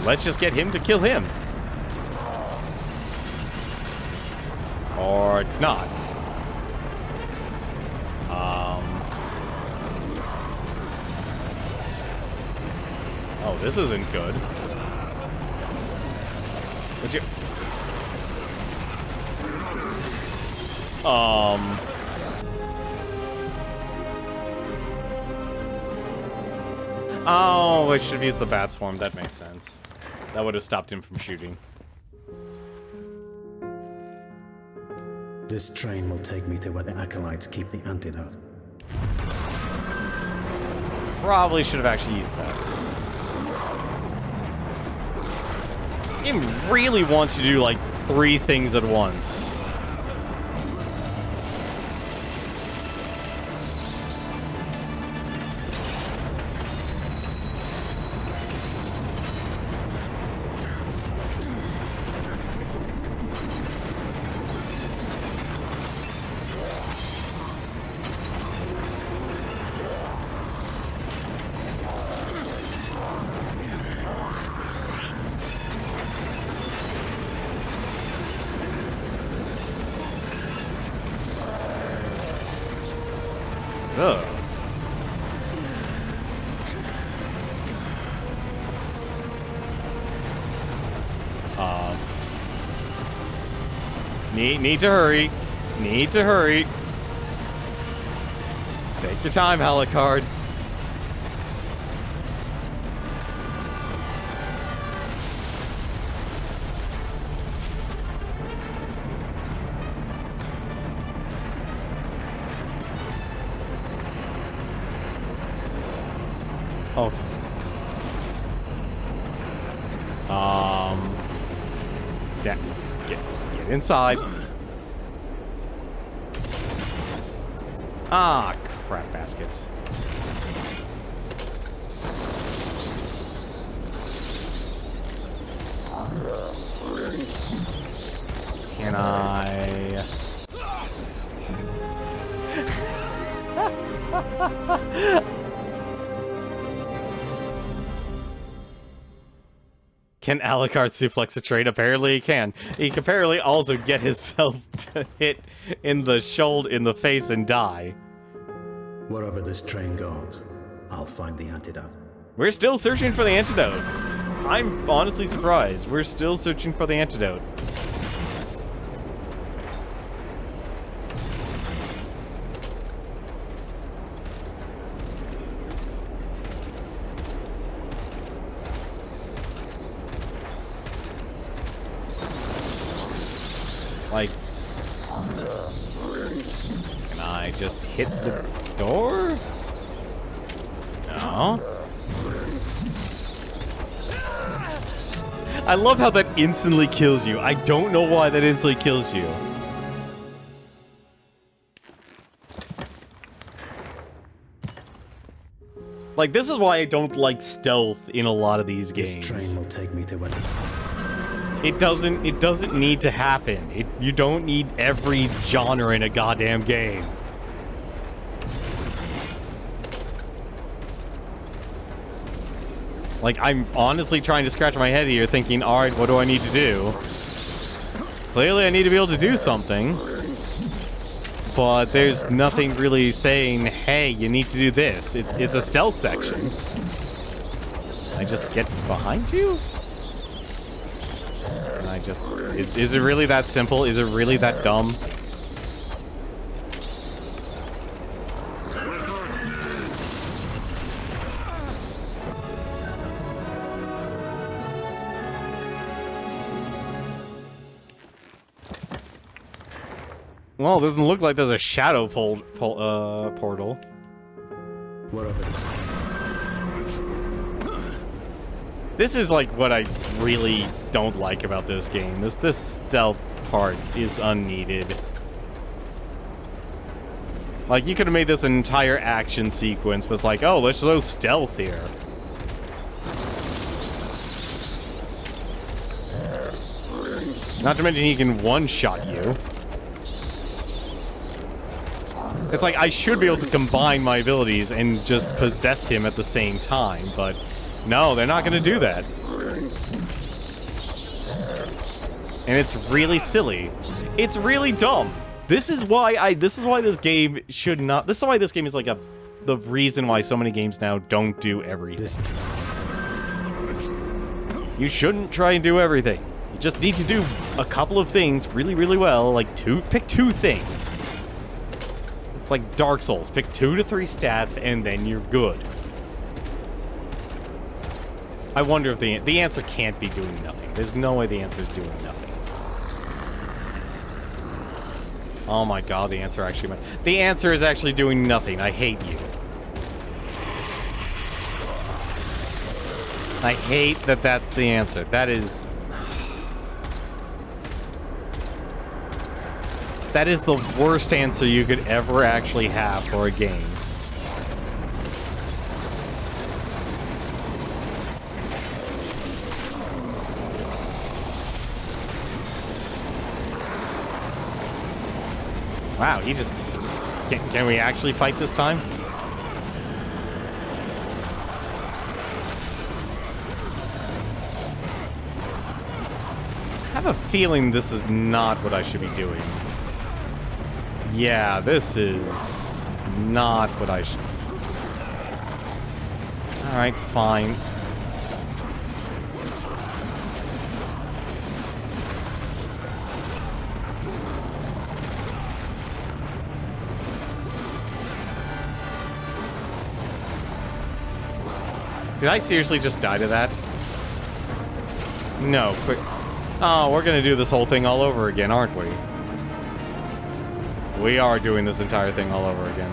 Let's just get him to kill him. Or not. Oh, this isn't good. Would you... Oh, I should have used the bat swarm. That makes sense. That would have stopped him from shooting. This train will take me to where the acolytes keep the antidote. Probably should have actually used that. It really wants you to do like 3 things at once. Ugh. Need to hurry. Need to hurry. Take your time, Alucard. Oh. Get inside. Ah, crap baskets. Can I... Can Alucard suplex a train? Apparently he can. He can apparently also get himself hit in the shoulder, in the face, and die. Wherever this train goes, I'll find the antidote. We're still searching for the antidote. I'm honestly surprised. We're still searching for the antidote. Like, can I just hit the door? No. I love how that instantly kills you. I don't know why that instantly kills you. Like, this is why I don't like stealth in a lot of these games. This train will take me to where... It doesn't need to happen. You don't need every genre in a goddamn game. Like, I'm honestly trying to scratch my head here thinking, alright, what do I need to do? Clearly I need to be able to do something. But there's nothing really saying, hey, you need to do this. It's a stealth section. I just get behind you? And I just... Is it really that simple? Is it really that dumb? Well, it doesn't look like there's a shadow portal. What of it? This is like what I really don't like about this game. This stealth part is unneeded. Like, you could have made this an entire action sequence, but it's like, oh, let's show stealth here. Not to mention he can one-shot you. It's like, I should be able to combine my abilities and just possess him at the same time, but no, they're not going to do that. And it's really silly. It's really dumb. This is why this game should not... This is why this game is like the reason why so many games now don't do everything. You shouldn't try and do everything. You just need to do a couple of things really, really well. Like, pick two things. It's like Dark Souls. Pick 2 to 3 stats, and then you're good. I wonder if the answer can't be doing nothing. There's no way the answer is doing nothing. Oh my god, the answer actually... The answer is actually doing nothing. I hate you. I hate that that's the answer. That is... That is the worst answer you could ever actually have for a game. Wow, he just... Can we actually fight this time? I have a feeling this is not what I should be doing. Yeah, this is not what I should... Alright, fine. Did I seriously just die to that? No, quick. Oh, we're gonna do this whole thing all over again, aren't we? We are doing this entire thing all over again.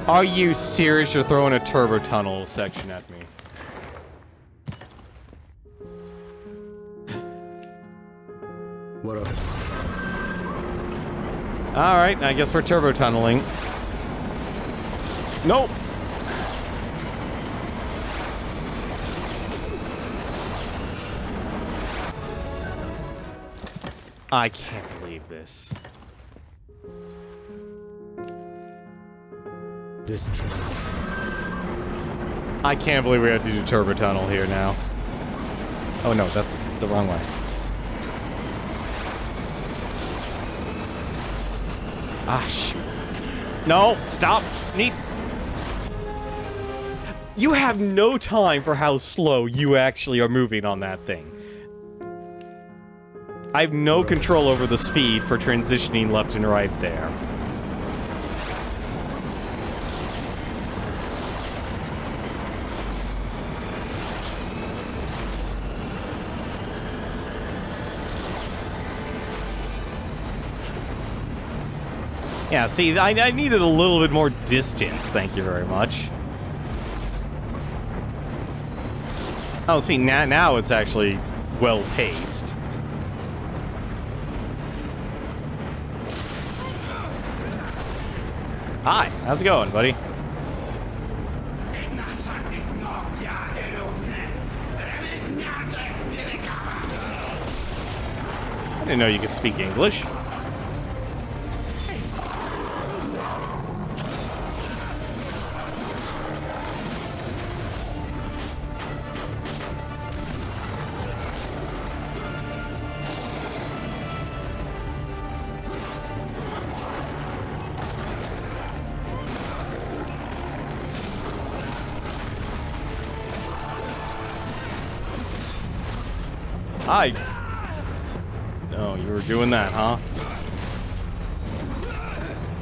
Are you serious? You're throwing a turbo tunnel section at me. What up? Alright, I guess we're turbo tunneling. Nope. I can't believe this. This train. I can't believe we have to do turbo tunnel here now. Oh no, that's the wrong way. Ah, shoot. No, stop. You have no time for how slow you actually are moving on that thing. I have no control over the speed for transitioning left and right there. Yeah, see, I needed a little bit more distance, thank you very much. Oh, see, now it's actually well-paced. Hi, how's it going, buddy? I didn't know you could speak English. Hi. Oh, you were doing that, huh?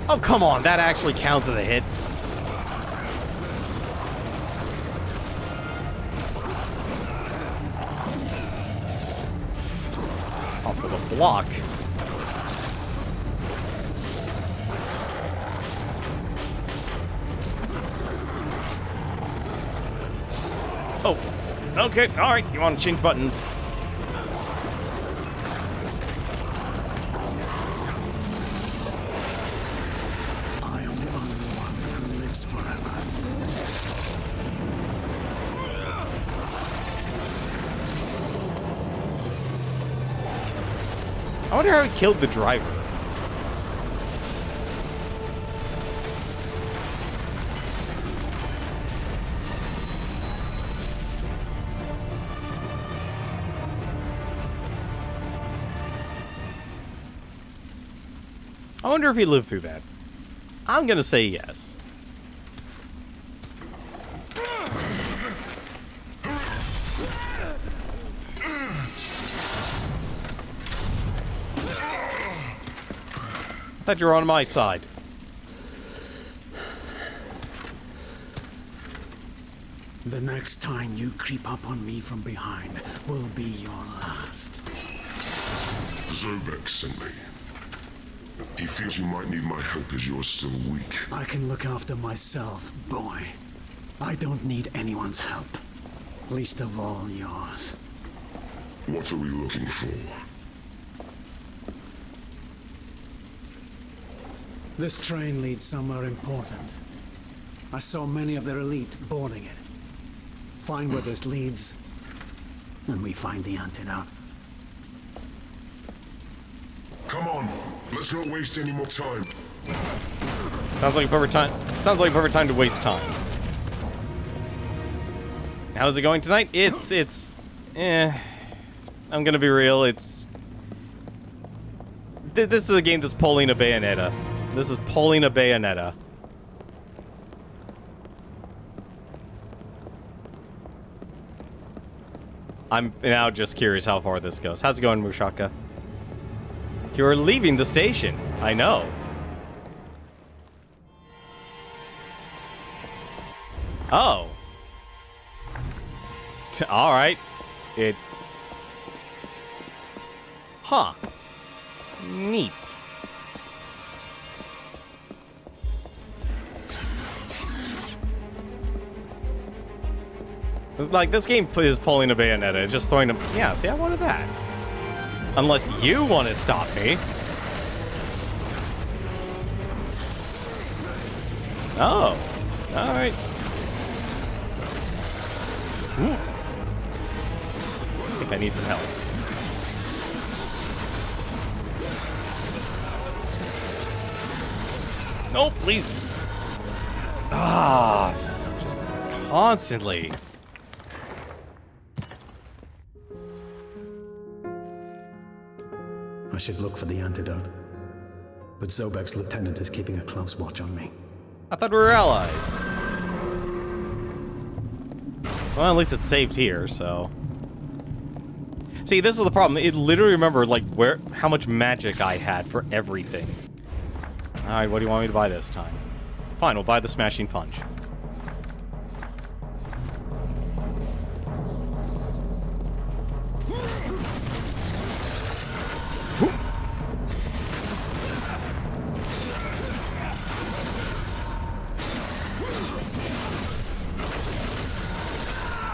Oh, come on. That actually counts as a hit. Also with a block. Oh. Okay. All right. You want to change buttons. I wonder how he killed the driver. I wonder if he lived through that. I'm gonna say yes. I thought you were on my side. The next time you creep up on me from behind will be your last. Zobek sent me. He feels you might need my help as you're still weak. I can look after myself, boy. I don't need anyone's help. Least of all yours. What are we looking for? This train leads somewhere important. I saw many of their elite boarding it. Find where this leads, and we find the antidote. Come on, let's not waste any more time. Sounds like a perfect time. Sounds like a perfect time to waste time. How's it going tonight? It's I'm gonna be real. This is a game that's pulling a Bayonetta. This is pulling a Bayonetta. I'm now just curious how far this goes. How's it going, Mushaka? You're leaving the station. I know. Oh. Alright. It... Huh. Neat. It's like, this game is pulling a Bayonetta, just throwing a... Yeah, see, I wanted that. Unless you want to stop me. Oh. Alright. I think I need some help. No, please. Ah, just constantly. I should look for the antidote. But Zobek's lieutenant is keeping a close watch on me. I thought we were allies. Well, at least it's saved here, so... See, this is the problem. It literally remembered, like, how much magic I had for everything. Alright, what do you want me to buy this time? Fine, we'll buy the Smashing Punch.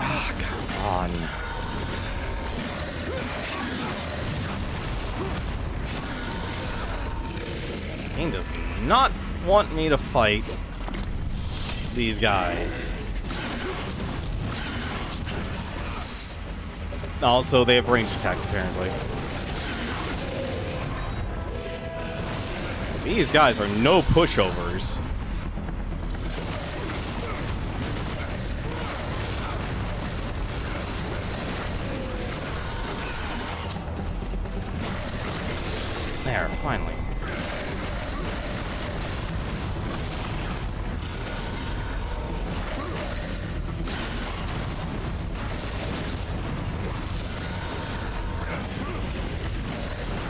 Ah, come on. Game does not want me to fight these guys. Also, they have ranged attacks, apparently. So these guys are no pushovers. There, finally.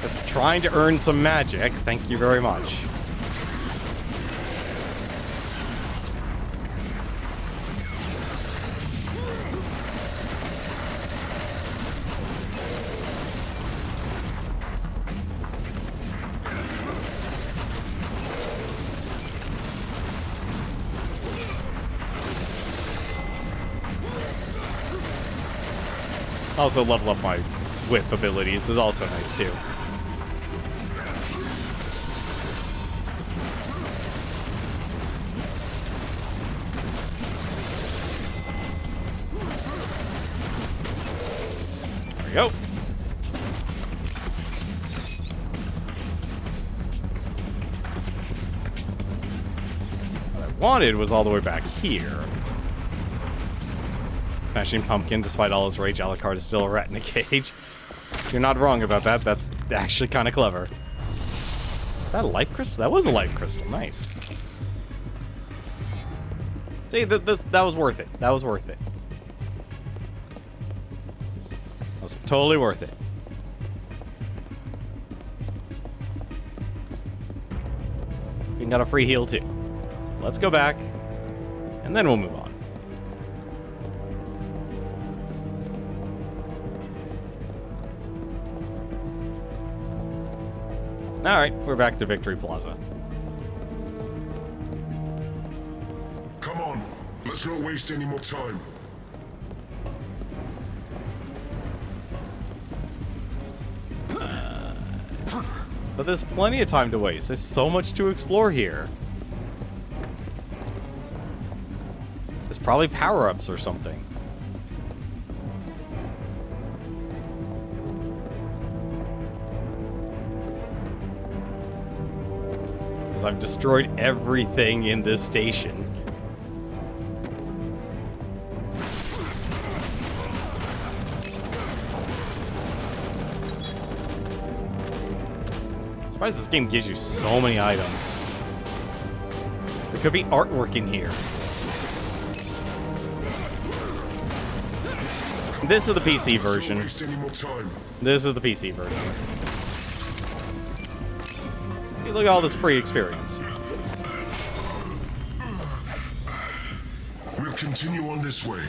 Just trying to earn some magic. Thank you very much. Also level up my whip abilities is also nice too. There we go. What I wanted was all the way back here. Smashing Pumpkin, despite all his rage, Alucard is still a rat in a cage. You're not wrong about that. That's actually kind of clever. Is that a life crystal? That was a life crystal. Nice. See, that was worth it. That was worth it. That was totally worth it. We got a free heal too. Let's go back, and then we'll move on. Alright, we're back to Victory Plaza. Come on, let's not waste any more time. But there's plenty of time to waste. There's so much to explore here. There's probably power-ups or something. Because I've destroyed everything in this station. I'm surprised this game gives you so many items. There could be artwork in here. This is the PC version. This is the PC version. Hey, look at all this free experience. We'll continue on this way.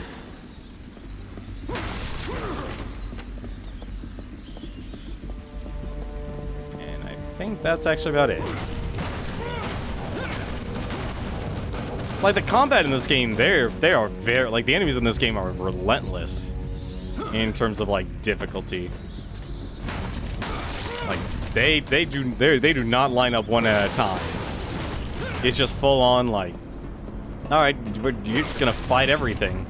And I think that's actually about it. Like, the combat in this game, they are very, like, the enemies in this game are relentless in terms of, like, difficulty. Like, they do not line up one at a time. It's just full on, like, alright, you're just gonna fight everything.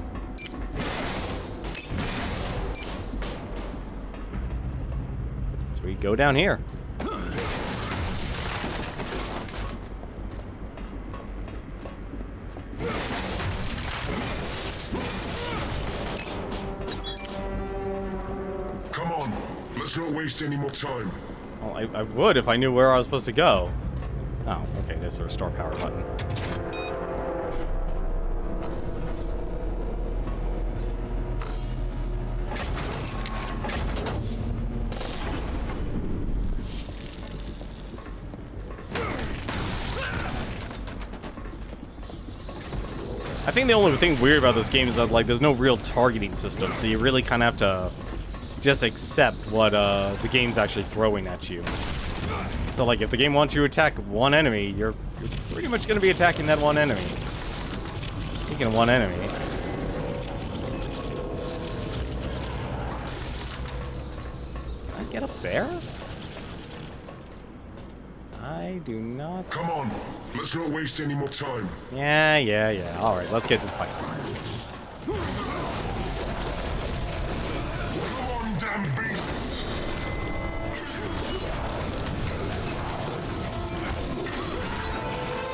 So we go down here. Come on, let's not waste any more time. Well, I would if I knew where I was supposed to go. Oh, okay, that's the restore power button. I think the only thing weird about this game is that, like, there's no real targeting system, so you really kind of have to just accept what the game's actually throwing at you. So, like, if the game wants you to attack one enemy, you're pretty much going to be attacking that one enemy. Speaking of one enemy. Can I get up there? I do not... Come on, let's not waste any more time. Yeah. Alright, let's get to the fight. Come on, damn beasts!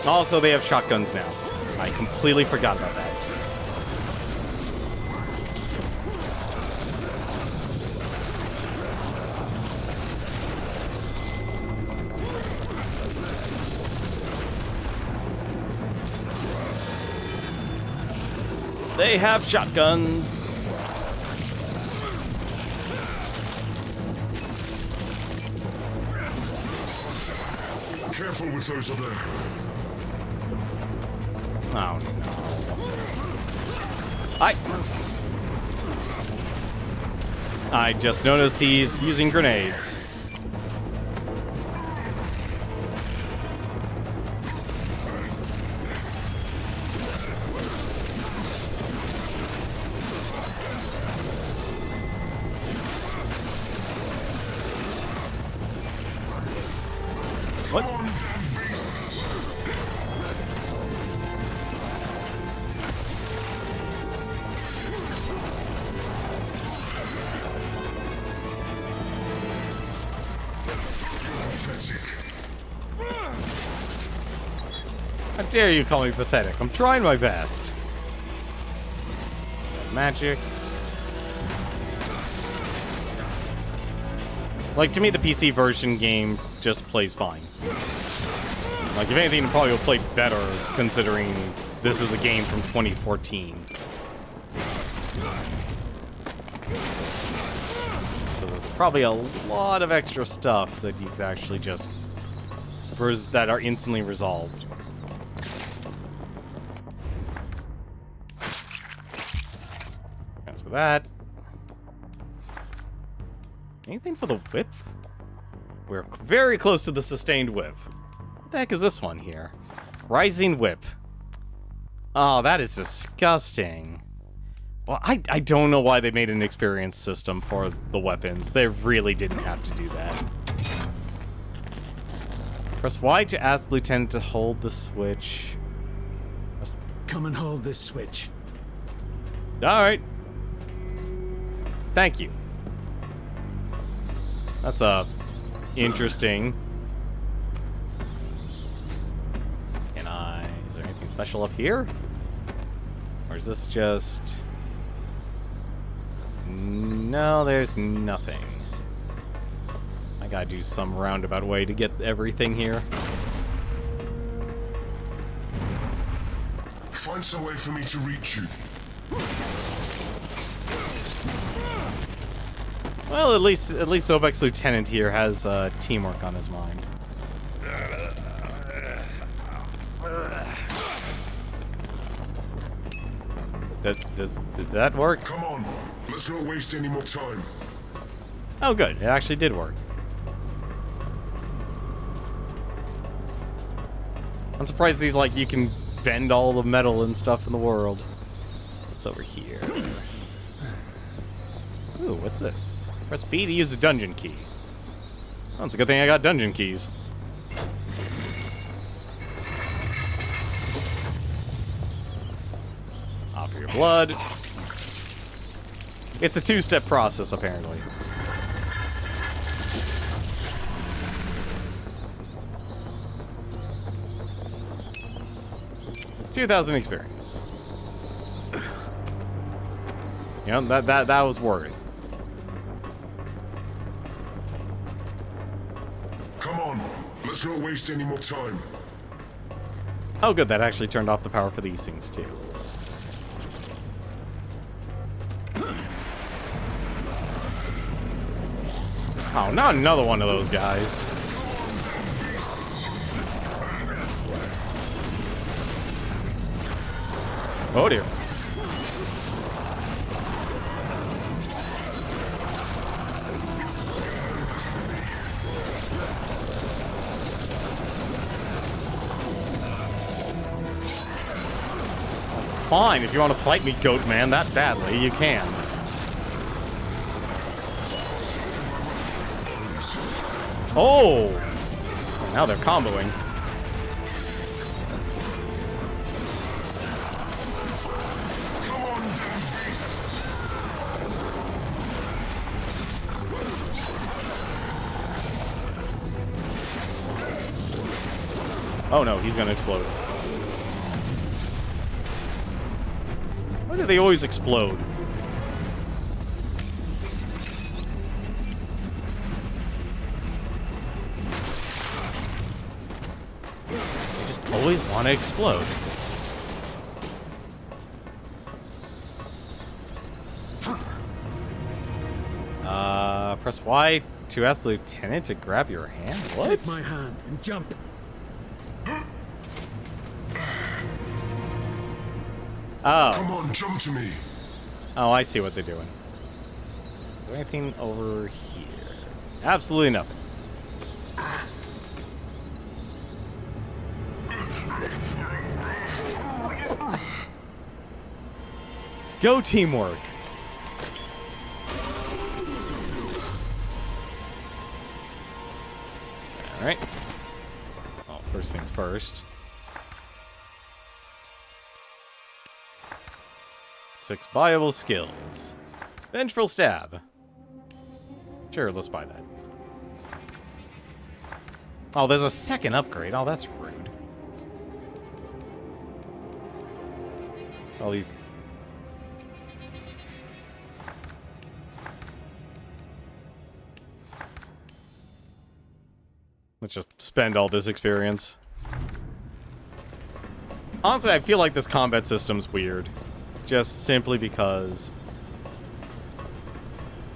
Also, they have shotguns now. I completely forgot about that. They have shotguns. Careful with those up there. Oh no. I just noticed he's using grenades. What? Come on, damn beasts! How dare you call me pathetic? I'm trying my best. Magic. Like, to me, the PC version game just plays fine. Like, if anything, it probably will play better, considering this is a game from 2014. So there's probably a lot of extra stuff that you could actually just... that are instantly resolved. As for that... Anything for the whip? We're very close to the sustained whip. What the heck is this one here? Rising whip. Oh, that is disgusting. Well, I don't know why they made an experience system for the weapons. They really didn't have to do that. Press Y to ask the lieutenant to hold the switch. Come and hold this switch. Alright. Thank you. That's interesting. Is there anything special up here? Or is this just... No, there's nothing. I gotta do some roundabout way to get everything here. Find some way for me to reach you. Well, at least Zobek's lieutenant here has teamwork on his mind. Did that work? Come on, let's not waste any more time. Oh, good. It actually did work. I'm surprised these, like, you can bend all the metal and stuff in the world. What's over here? Ooh, what's this? Press B to use the dungeon key. Oh, it's a good thing I got dungeon keys. Offer your blood. It's a two-step process, apparently. $2,000 experience. You know, that was worth it. Come on, let's not waste any more time. Oh, good. That actually turned off the power for these things, too. Oh, not another one of those guys. Oh, dear. Fine, if you want to fight me, Goat Man, that badly, you can. Oh! Now they're comboing. Oh no, he's gonna explode. Why do they always explode? They just always want to explode. Press Y to ask the lieutenant to grab your hand? What? Take my hand and jump. Oh. Come on, jump to me. Oh, I see what they're doing. Is there anything over here? Absolutely nothing. Go teamwork. Alright. Well, first things first. 6 buyable skills. Vengeful Stab. Sure, let's buy that. Oh, there's a second upgrade. Oh, that's rude. All these... Let's just spend all this experience. Honestly, I feel like this combat system's weird. Just simply because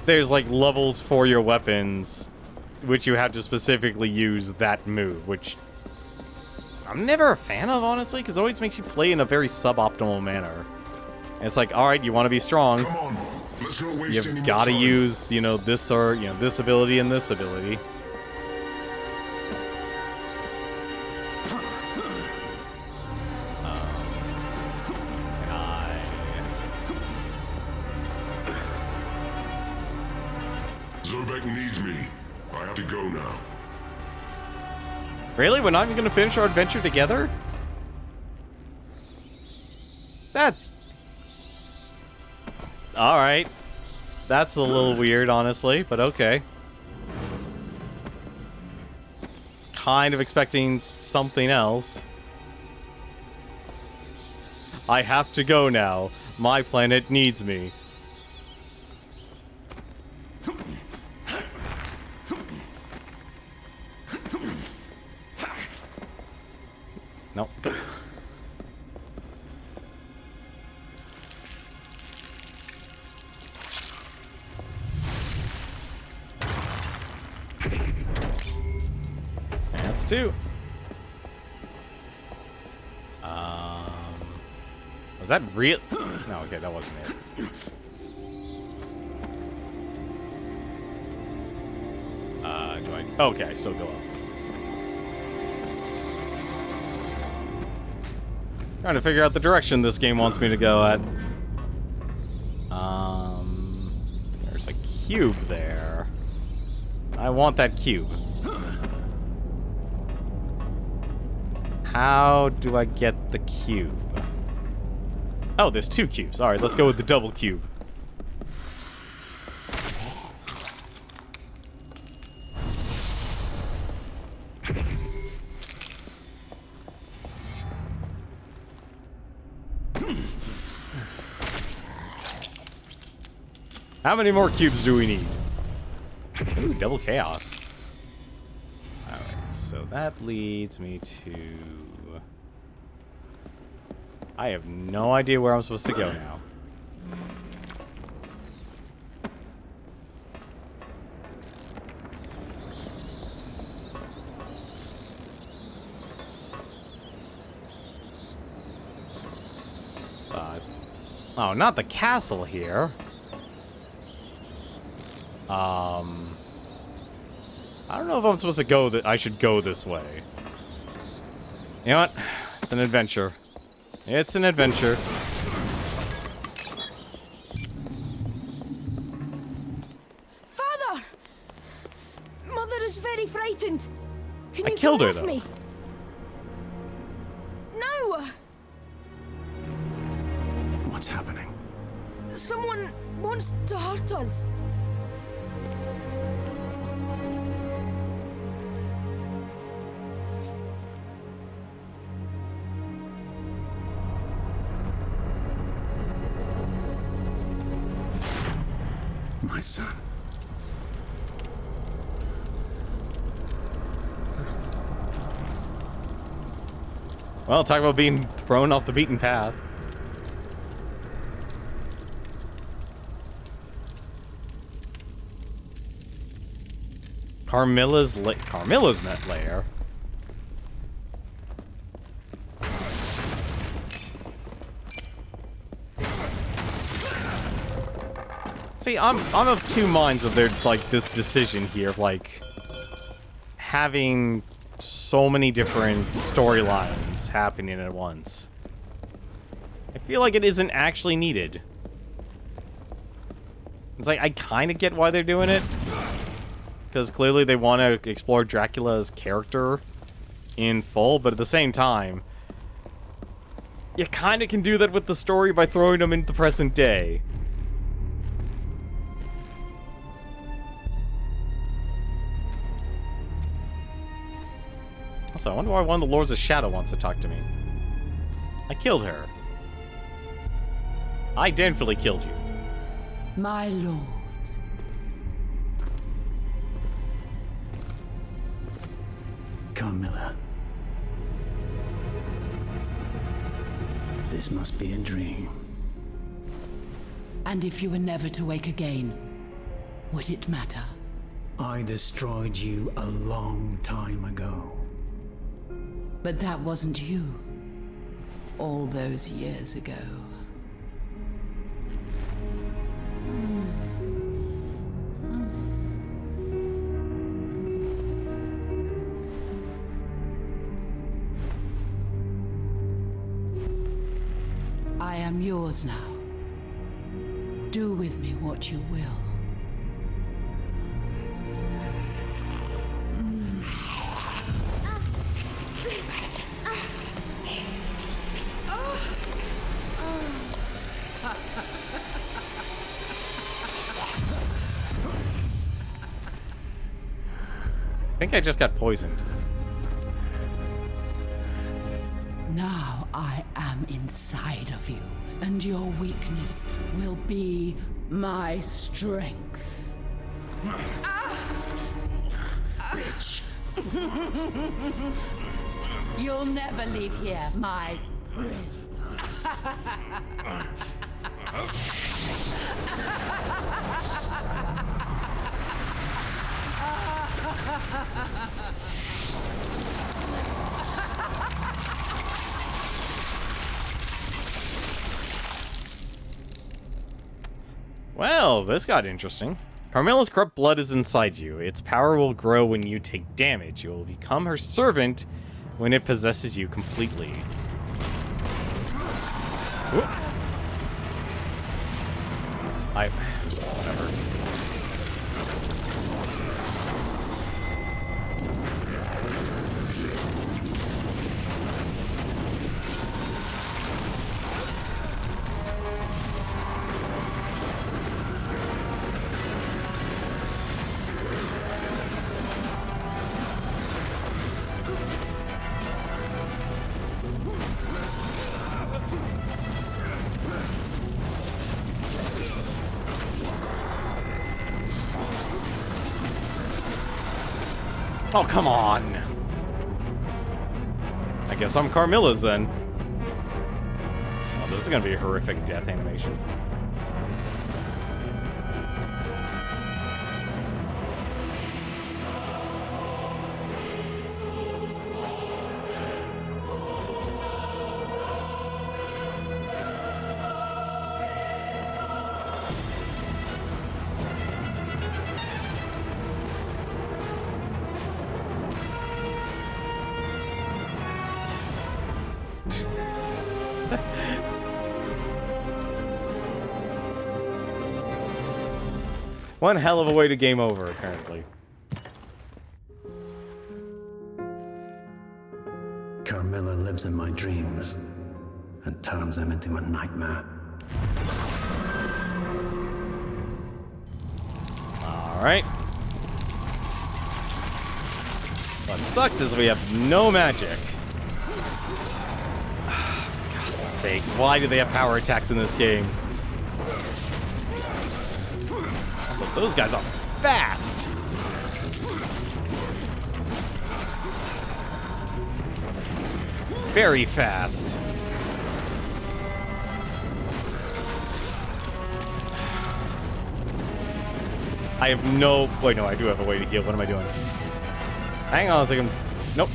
there's like levels for your weapons which you have to specifically use that move, which I'm never a fan of, honestly, because it always makes you play in a very suboptimal manner. And it's like, alright, you want to be strong. Come on, let's not waste any You've more got to time. use, you know, this or, you know, this ability and this ability. Zobek needs me. I have to go now. Really? We're not even going to finish our adventure together? That's... Alright. That's a little weird, honestly, but okay. Kind of expecting something else. I have to go now. My planet needs me. Nope. That's 2. Was that real? No, okay, that wasn't it. Do I... Okay, I still go up. Trying to figure out the direction this game wants me to go at. There's a cube there. I want that cube. How do I get the cube? Oh, there's 2 cubes. Alright, let's go with the double cube. How many more cubes do we need? Ooh, double chaos. Alright, so that leads me to... I have no idea where I'm supposed to go now. Oh, not the castle here. I don't know if I'm supposed to go I should go this way. You know what? It's an adventure. It's an adventure. Father! Mother is very frightened. Can you killed come her, off though. me? No! What's happening? Someone wants to hurt us. My son. Well, talk about being thrown off the beaten path. Carmilla's lair. See, I'm of 2 minds of this decision here, like having so many different storylines happening at once. I feel like it isn't actually needed. It's like, I kind of get why they're doing it. Because clearly they want to explore Dracula's character in full, but at the same time, you kind of can do that with the story by throwing them into the present day. Also, I wonder why one of the Lords of Shadow wants to talk to me. I killed her. I definitely killed you. My lord. Carmilla. This must be a dream. And if you were never to wake again, would it matter? I destroyed you a long time ago. But that wasn't you. All those years ago. I am yours now. Do with me what you will. I think I just got poisoned. Now I am inside of you, and your weakness will be my strength. Bitch. You'll never leave here, my prince. Well, this got interesting. Carmilla's corrupt blood is inside you. Its power will grow when you take damage. You will become her servant when it possesses you completely. Whoop. Whatever. Oh, come on. I guess I'm Carmilla's then. Oh, this is gonna be a horrific death animation. One hell of a way to game over, apparently. Carmilla lives in my dreams and turns them into a nightmare. Alright. What sucks is we have no magic. For God's sakes, why do they have power attacks in this game? Also, those guys are fast! Very fast. I have no... Wait, no, I do have a way to heal. What am I doing? Hang on a second. Nope.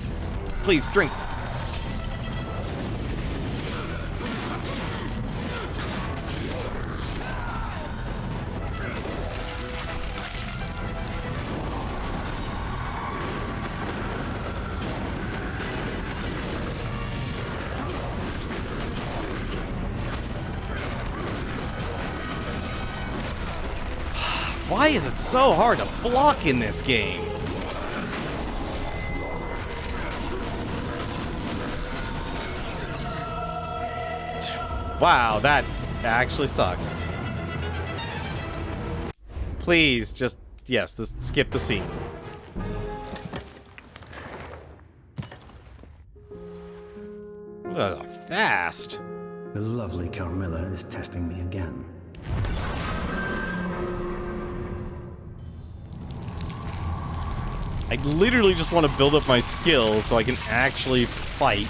Please, drink. Why is it so hard to block in this game? Wow, that actually sucks. Please, just, yes, just skip the scene. Fast. The lovely Carmilla is testing me again. I literally just want to build up my skills so I can actually fight.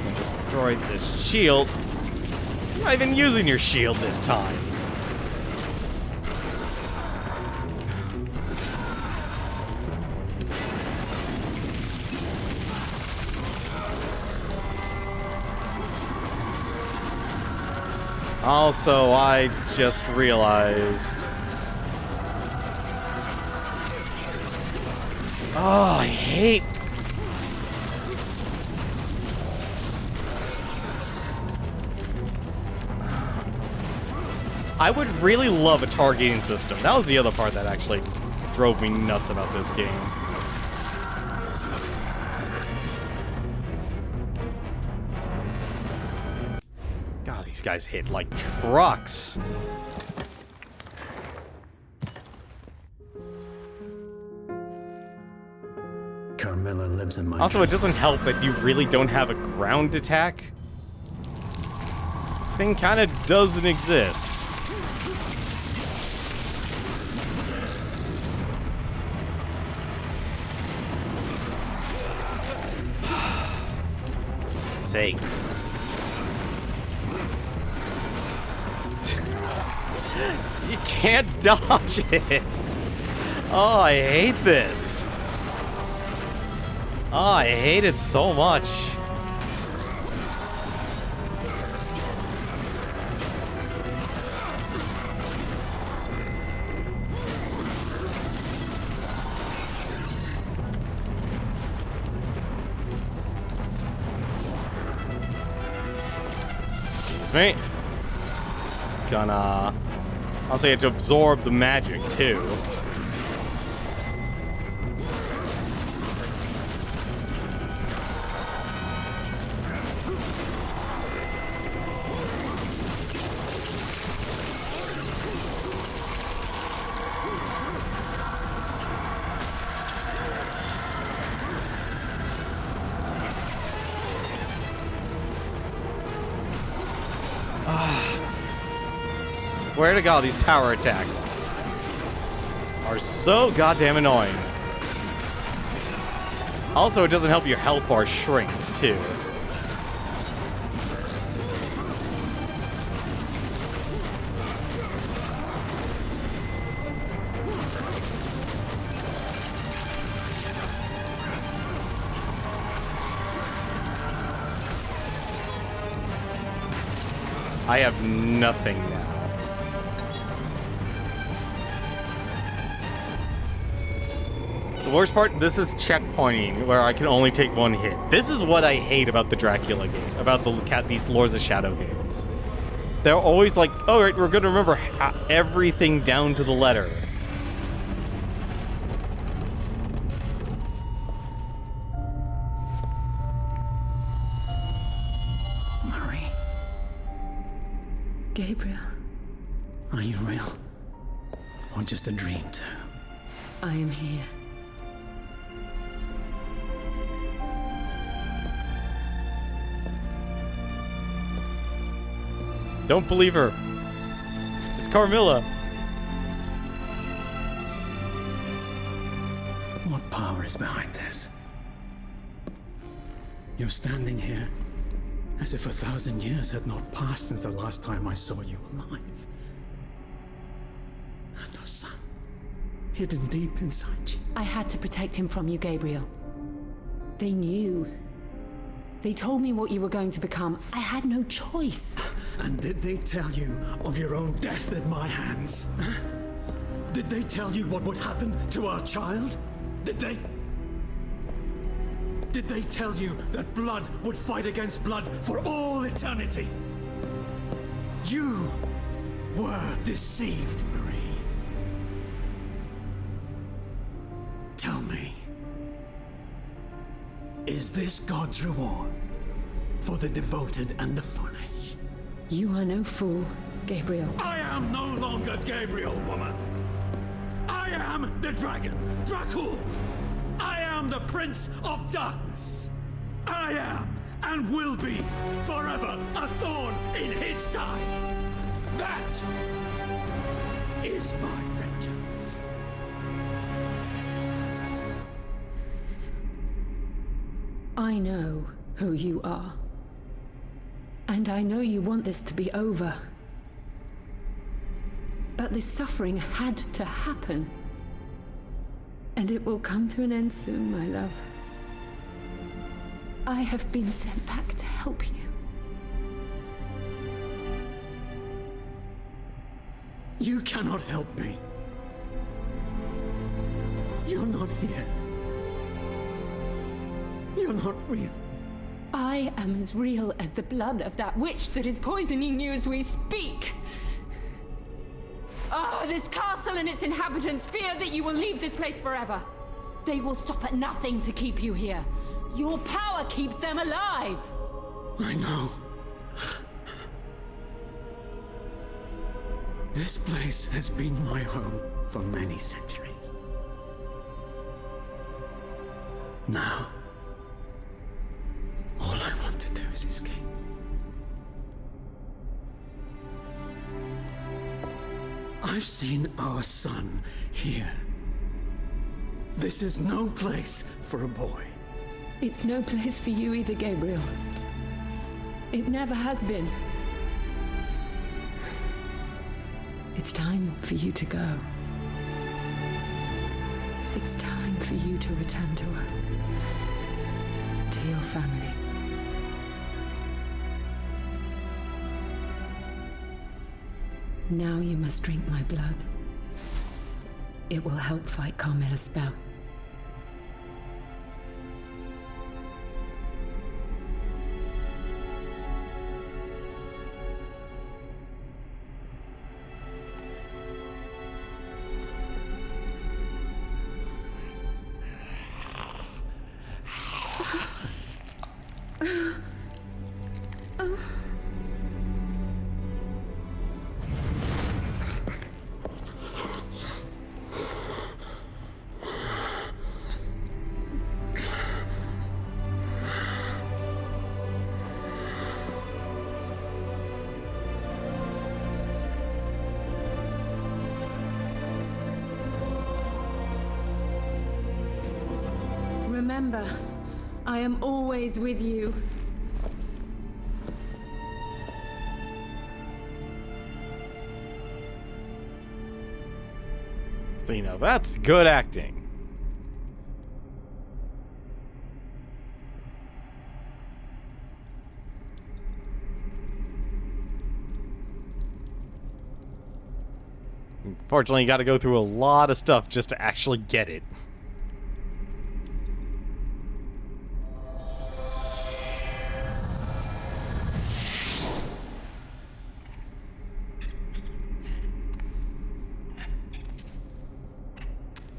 And destroy this shield. You're not even using your shield this time. Also, I just realized... Oh, I hate... I would really love a targeting system. That was the other part that actually drove me nuts about this game. God, these guys hit like trucks. Carmilla lives in my Also, it doesn't help that you really don't have a ground attack. Thing kind of doesn't exist. Sake. You can't dodge it. Oh, I hate this. Oh, I hate it so much. Excuse me. It's gonna... I'll say it to absorb the magic, too. Swear to God, these power attacks are so goddamn annoying. Also, it doesn't help your health bar shrinks, too. I have nothing now. The worst part, this is checkpointing, where I can only take one hit. This is what I hate about the Dracula game, about these Lords of Shadow games. They're always like, oh, right, we're going to remember everything down to the letter. Marie. Gabriel, Are you real? Or just a dream, too? I am here. Don't believe her. It's Carmilla. What power is behind this? You're standing here as if 1,000 years had not passed since the last time I saw you alive. And our son, hidden deep inside you. I had to protect him from you, Gabriel. They knew. They told me what you were going to become. I had no choice. And did they tell you of your own death at my hands? Huh? Did they tell you what would happen to our child? Did they? Did they tell you that blood would fight against blood for all eternity? You were deceived, Marie. Tell me, is this God's reward for the devoted and the foolish? You are no fool, Gabriel. I am no longer Gabriel, woman. I am the dragon, Dracul. I am the Prince of Darkness. I am and will be forever a thorn in his side. That is my vengeance. I know who you are. And I know you want this to be over. But this suffering had to happen. And it will come to an end soon, my love. I have been sent back to help you. You cannot help me. You're not here. You're not real. I am as real as the blood of that witch that is poisoning you as we speak. Ah, this castle and its inhabitants fear that you will leave this place forever. They will stop at nothing to keep you here. Your power keeps them alive. I know. This place has been my home for many centuries. Now, all I want to do is escape. I've seen our son here. This is no place for a boy. It's no place for you either, Gabriel. It never has been. It's time for you to go. It's time for you to return to us. To your family. Now you must drink my blood. It will help fight Carmilla's spell. remember, I am always with you. So, you know, that's good acting. Unfortunately, you got to go through a lot of stuff just to actually get it.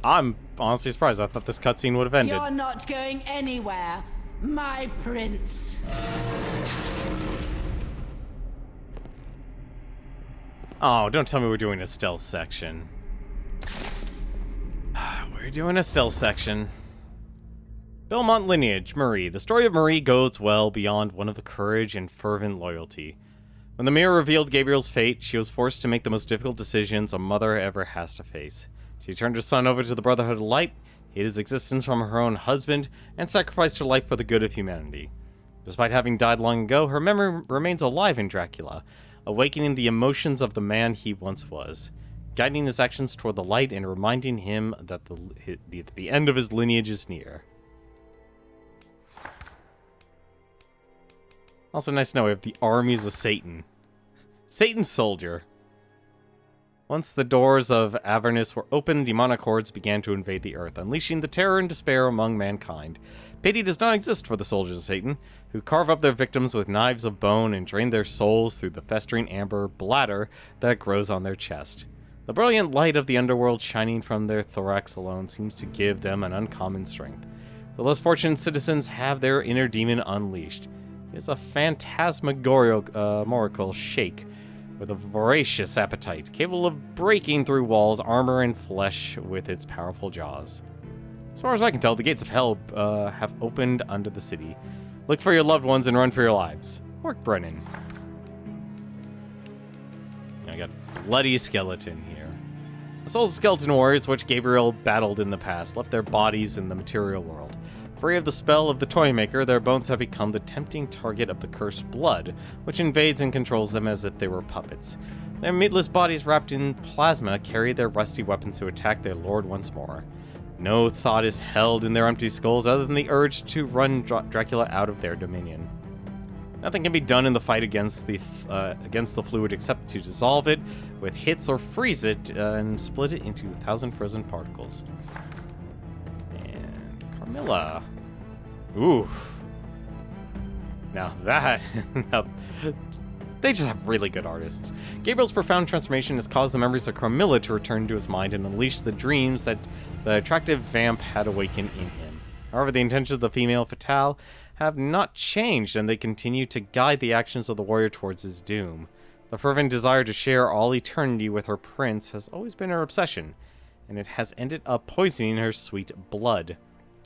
I'm honestly surprised. I thought this cutscene would have ended. You're not going anywhere, my prince. Oh, don't tell me we're doing a stealth section. We're doing a stealth section. Belmont lineage, Marie. The story of Marie goes well beyond one of courage and fervent loyalty. When the mirror revealed Gabriel's fate, she was forced to make the most difficult decisions a mother ever has to face. She turned her son over to the Brotherhood of Light, hid his existence from her own husband, and sacrificed her life for the good of humanity. Despite having died long ago, her memory remains alive in Dracula, awakening the emotions of the man he once was, guiding his actions toward the light and reminding him that the end of his lineage is near. Also nice to know we have the armies of Satan. Satan's soldier. Once the doors of Avernus were opened, demonic hordes began to invade the earth, unleashing the terror and despair among mankind. Pity does not exist for the soldiers of Satan, who carve up their victims with knives of bone and drain their souls through the festering amber bladder that grows on their chest. The brilliant light of the underworld shining from their thorax alone seems to give them an uncommon strength. The less fortunate citizens have their inner demon unleashed. It is a phantasmagorical shake with a voracious appetite, capable of breaking through walls, armor, and flesh with its powerful jaws. As far as I can tell, the gates of hell have opened under the city. Look for your loved ones and run for your lives. Work, Brennan. I got a bloody skeleton here. The souls of skeleton warriors, which Gabriel battled in the past, left their bodies in the material world. Free of the spell of the Toymaker, their bones have become the tempting target of the cursed blood, which invades and controls them as if they were puppets. Their meatless bodies wrapped in plasma carry their rusty weapons to attack their lord once more. No thought is held in their empty skulls other than the urge to run Dracula out of their dominion. Nothing can be done in the fight against the fluid except to dissolve it with hits or freeze it and split it into 1,000 frozen particles. And Carmilla. Oof. Now that... they just have really good artists. Gabriel's profound transformation has caused the memories of Carmilla to return to his mind and unleash the dreams that the attractive vamp had awakened in him. However, the intentions of the female fatale have not changed, and they continue to guide the actions of the warrior towards his doom. The fervent desire to share all eternity with her prince has always been her obsession, and it has ended up poisoning her sweet blood.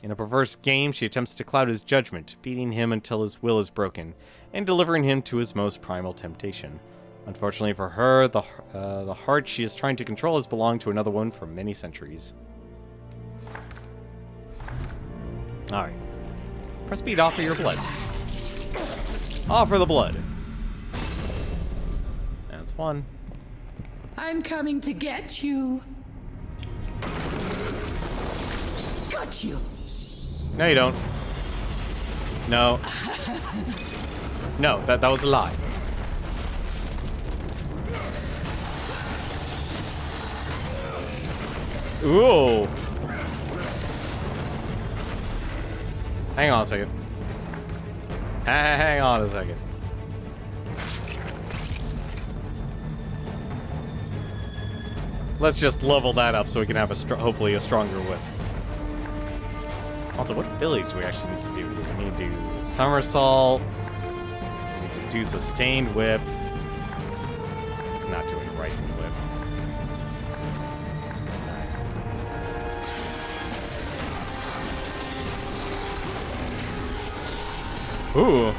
In a perverse game, she attempts to cloud his judgment, beating him until his will is broken, and delivering him to his most primal temptation. Unfortunately for her, the heart she is trying to control has belonged to another one for many centuries. Alright. Press B to offer your blood. Offer the blood. That's one. I'm coming to get you. Got you. No, you don't. No. No, that was a lie. Ooh. Hang on a second. Hang on a second. Let's just level that up so we can have hopefully a stronger whip. Also, what abilities do we actually need to do? We need to do somersault. We need to do sustained whip. Not doing rising whip. Ooh.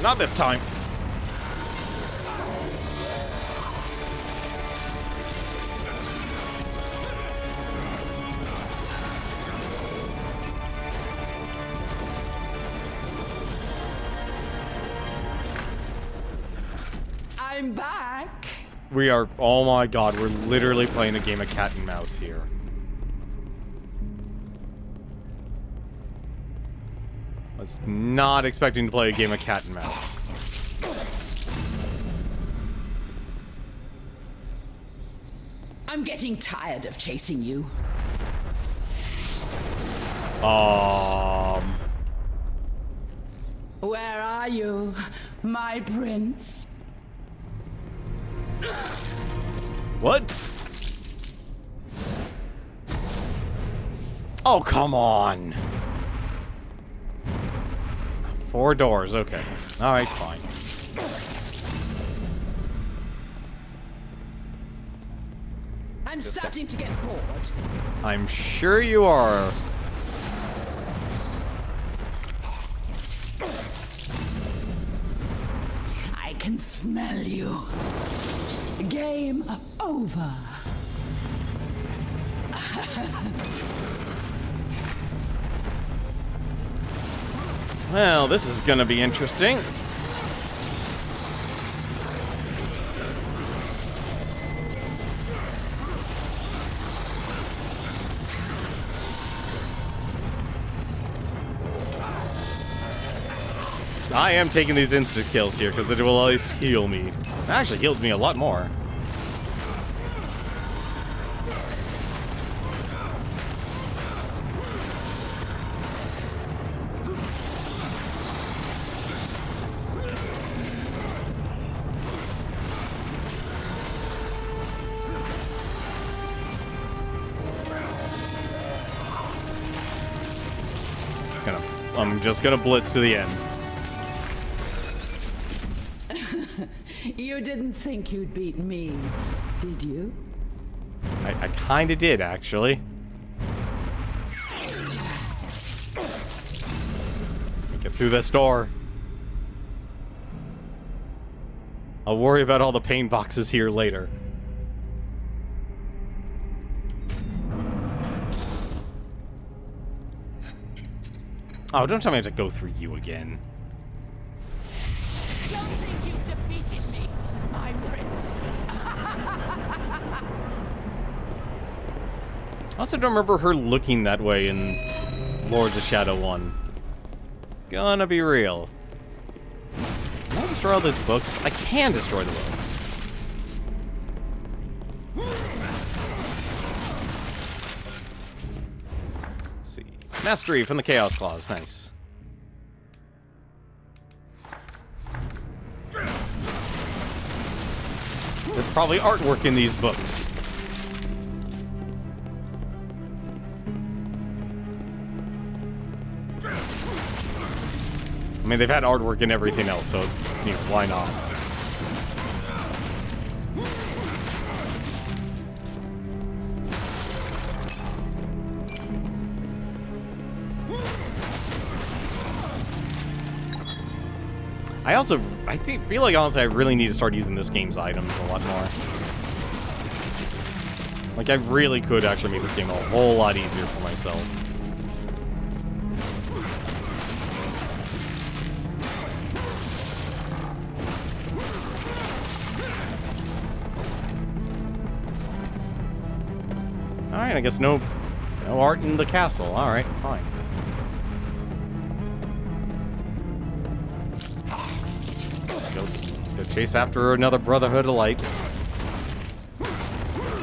Not this time. I'm back. We are, oh my god, we're literally playing a game of cat and mouse here. Was not expecting to play a game of cat and mouse. I'm getting tired of chasing you. Where are you, my prince? What? Oh, come on. 4 doors, okay. Alright, fine. I'm starting to get bored. I'm sure you are. I can smell you. Game over. Well, this is gonna be interesting. I am taking these instant kills here because it will at least heal me. It actually healed me a lot more. I'm just gonna blitz to the end. You didn't think you'd beat me, did you? I kinda did, actually. Get through this door. I'll worry about all the pain boxes here later. Oh, don't tell me I have to go through you again. Don't think you've defeated me, my prince. I also don't remember her looking that way in Lords of Shadow 1. Gonna be real. Can I destroy all these books? I can destroy the books. Let's see. Mastery from the Chaos Claws. Nice. There's probably artwork in these books. I mean, they've had artwork in everything else, so, you know, why not? I feel like, honestly, I really need to start using this game's items a lot more. Like, I really could actually make this game a whole lot easier for myself. Alright, I guess no art in the castle. Alright, fine. Let's go chase after another Brotherhood of Light.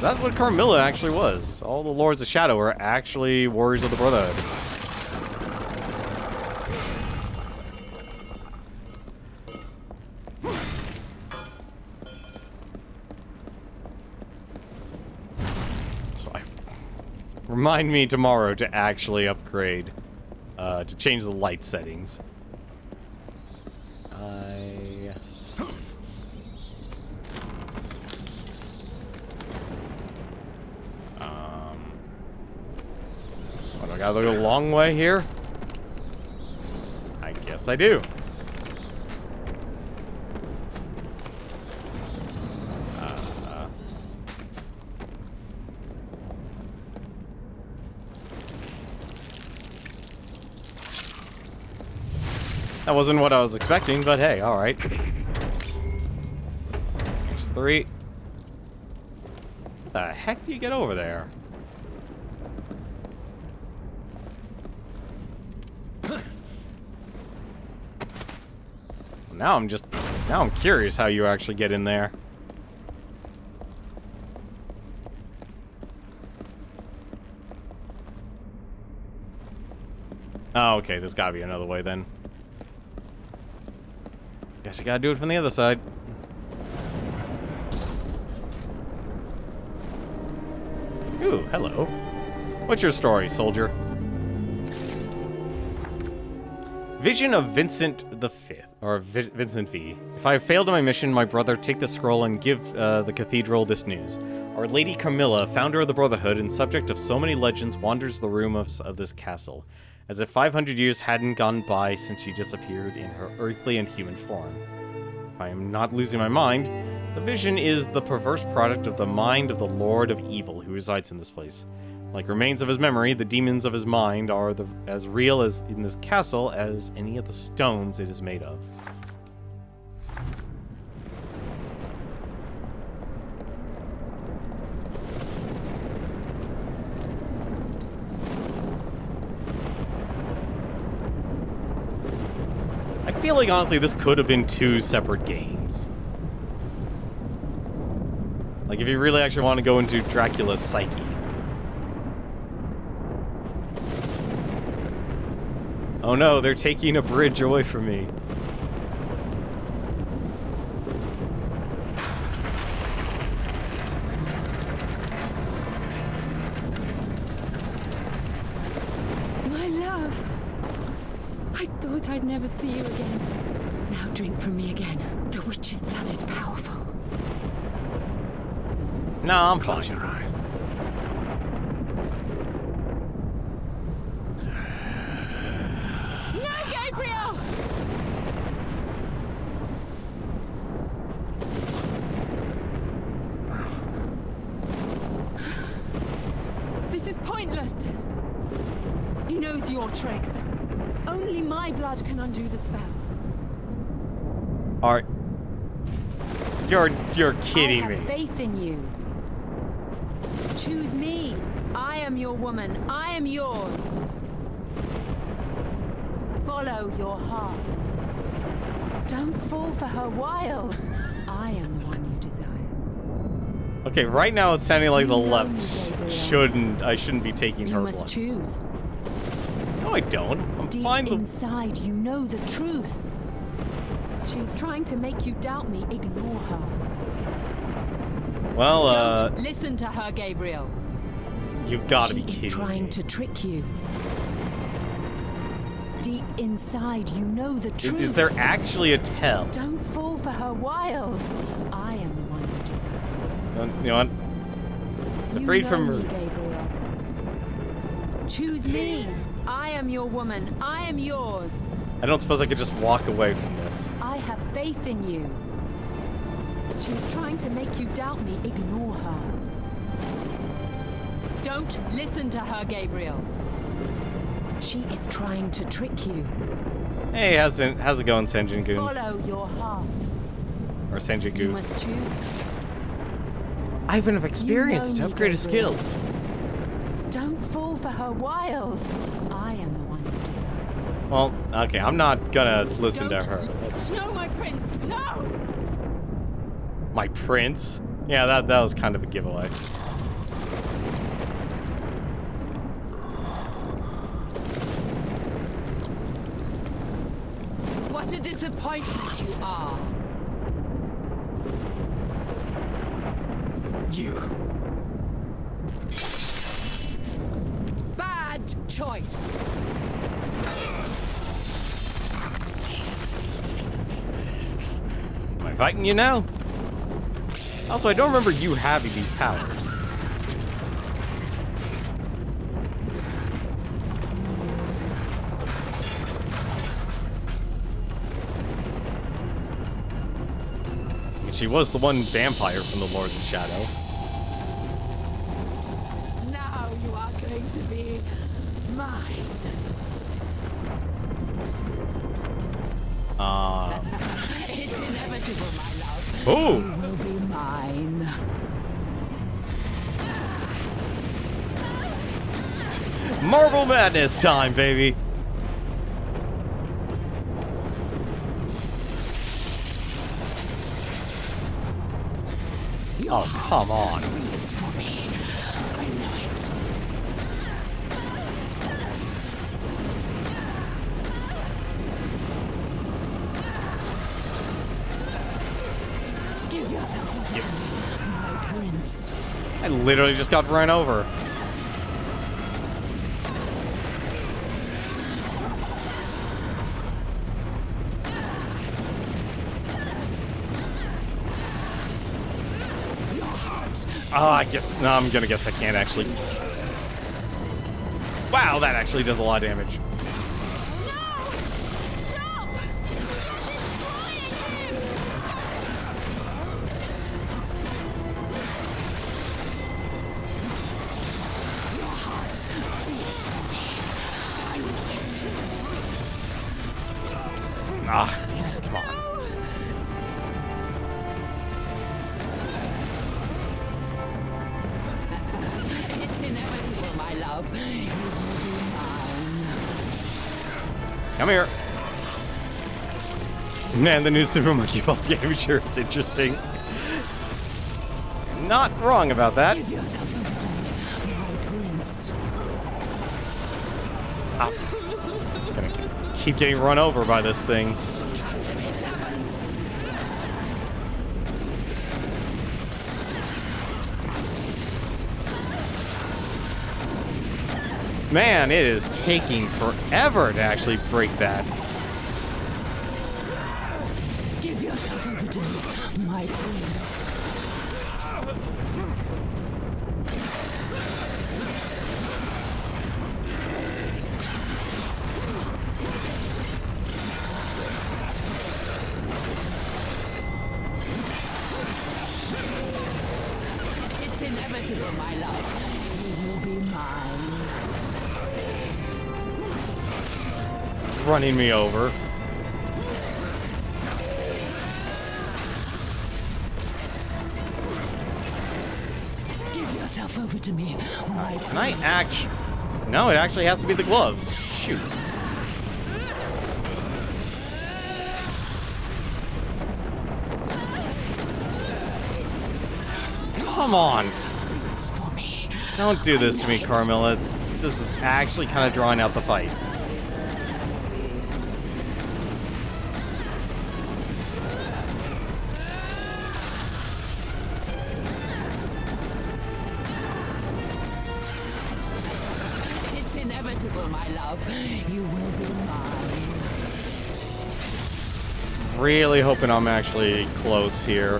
That's what Carmilla actually was. All the Lords of Shadow are actually warriors of the Brotherhood. Remind me tomorrow to actually upgrade, to change the light settings. What, I gotta go a long way here? I guess I do. That wasn't what I was expecting, but hey, alright. 3. How the heck do you get over there? Now I'm curious how you actually get in there. Oh, okay, there's gotta be another way then. Guess you gotta do it from the other side. Ooh, hello. What's your story, soldier? Vision of Vincent V, or Vincent V. If I have failed in my mission, my brother, take the scroll and give the cathedral this news. Our Lady Camilla, founder of the Brotherhood and subject of so many legends, wanders the rooms of this castle, as if 500 years hadn't gone by since she disappeared in her earthly and human form. If I am not losing my mind, the vision is the perverse product of the mind of the Lord of Evil who resides in this place. Like remains of his memory, the demons of his mind are as real as in this castle as any of the stones it is made of. I feel like, honestly, this could have been 2 separate games. Like, if you really actually want to go into Dracula's psyche. Oh no, they're taking a bridge away from me. My love. I thought I'd never see you again. Now drink from me again. The witch's blood is powerful. No, I'm fine. Close your eyes. No, Gabriel! This is pointless. He knows your tricks. Only my blood can undo the spell. Art. You're kidding I me. have faith in you. Choose me. I am your woman. I am yours. Follow your heart. Don't fall for her wiles. I am the one you desire. Okay, right now it's sounding like You the know left me, Gabriel. I shouldn't be taking You her must blood. choose. No, I don't. I'm Deep fine with... inside, you know the truth. She is trying to make you doubt me. Ignore her. Well, Don't listen to her, Gabriel. you've got to She be is kidding trying me. to trick you. Deep inside, you know the truth. Is there actually a tell? Don't fall for her wiles. I am the one you desire. You know what? You Afraid know from me, Gabriel. Choose me. I am your woman. I am yours. I don't suppose I could just walk away from this. I have faith in you. She is trying to make you doubt me. Ignore her. Don't listen to her, Gabriel. She is trying to trick you. Hey, how's it going, Senjin-gun? Follow your heart. Or You Senjin-gun? must choose. I have enough experience You to know me, upgrade a skill. Gabriel. Don't fall for her wiles. I am the one you desire. Well, okay, I'm not gonna listen to Don't- her. That's just... No, my prince, no! My prince? Yeah, that was kind of a giveaway. What a disappointment you are. You. Bad choice. Am I fighting you now? Also, I don't remember you having these powers. I mean, she was the one vampire from the Lords of Shadow. Now you are going to be mine. It's inevitable, my love. Oh! You will be mine. Marble Madness time, baby! Oh, come on. Breathes for me. I know it. Give yourself over to me, my prince. I literally just got run over. Oh, I guess, no, I'm gonna guess I can't actually. Wow, that actually does a lot of damage. Ah, damn it, come on. It's inevitable, my love. You will be mine. Come here. Man, the new Super Monkey Ball game sure is interesting. Not wrong about that. Give yourself over to me, my prince. Ah. Gonna keep getting run over by this thing. Come to me, servants. Man, it is taking forever to actually break that. Give yourself over to me, my prince. It's inevitable, my love. You will be mine. Running me over. Give yourself over to me, my prince. Can I actually... No, it actually has to be the gloves. Shoot. Come on. For me. Don't do this to me, Carmilla. This is actually kind of drawing out the fight. It's inevitable, my love. You will be mine. Really hoping I'm actually close here.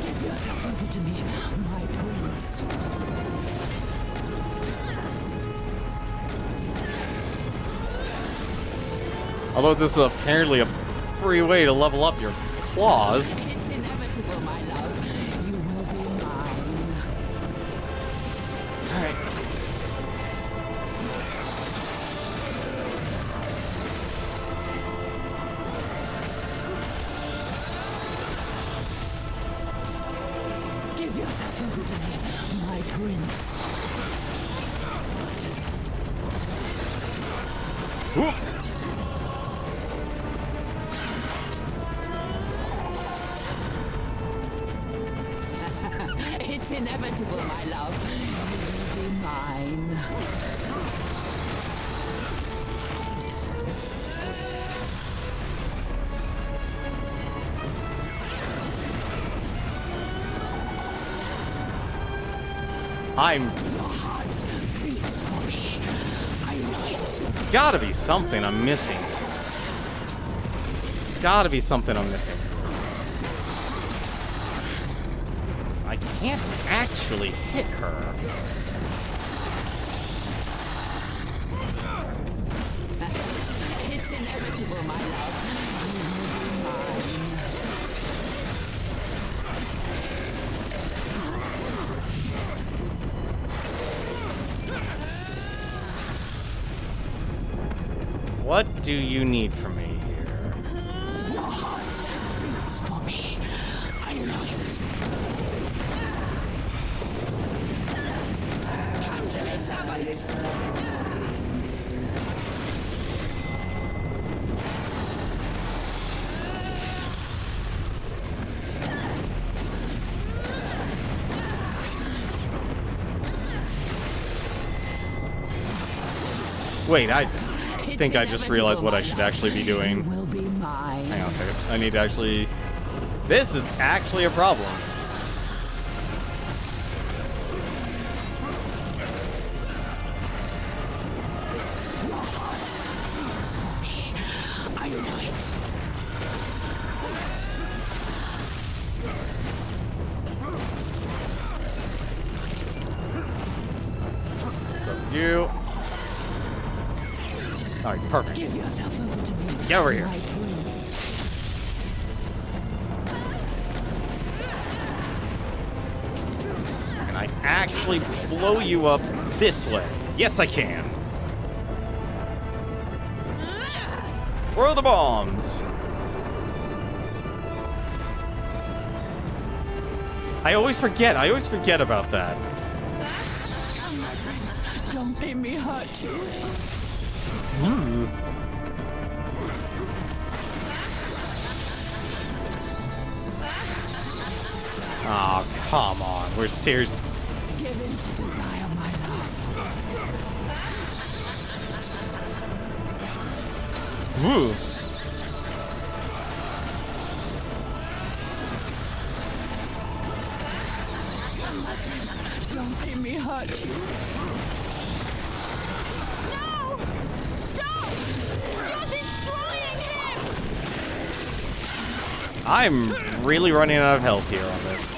Give yourself over to me, my prince. Although this is apparently a free way to level up your claws. It's inevitable, my love. You will be mine. Alright. Give yourself over to me, my prince. Whoop. It's inevitable, my love. You will be mine. I'm... Your heart beats for me. I know it. It's gotta be something I'm missing. It's gotta be something I'm missing. I can't actually hit her. It's inevitable, my love. You will be mine. What do you need from me here? Wait, I think I just realized what I should actually be doing. Will be mine. Hang on a second. I need to actually... This is actually a problem. I know it. So you... Alright, perfect. Give yourself over to me. Get over here. My prince. Can I actually blow you up this way? Yes, I can. Throw the bombs. I always forget about that. Don't make me hurt you. Oh, come on. We're serious. Give in to desire, my love. Woo. Don't make me hurt you. No! Stop! You're destroying him! I'm really running out of health here on this.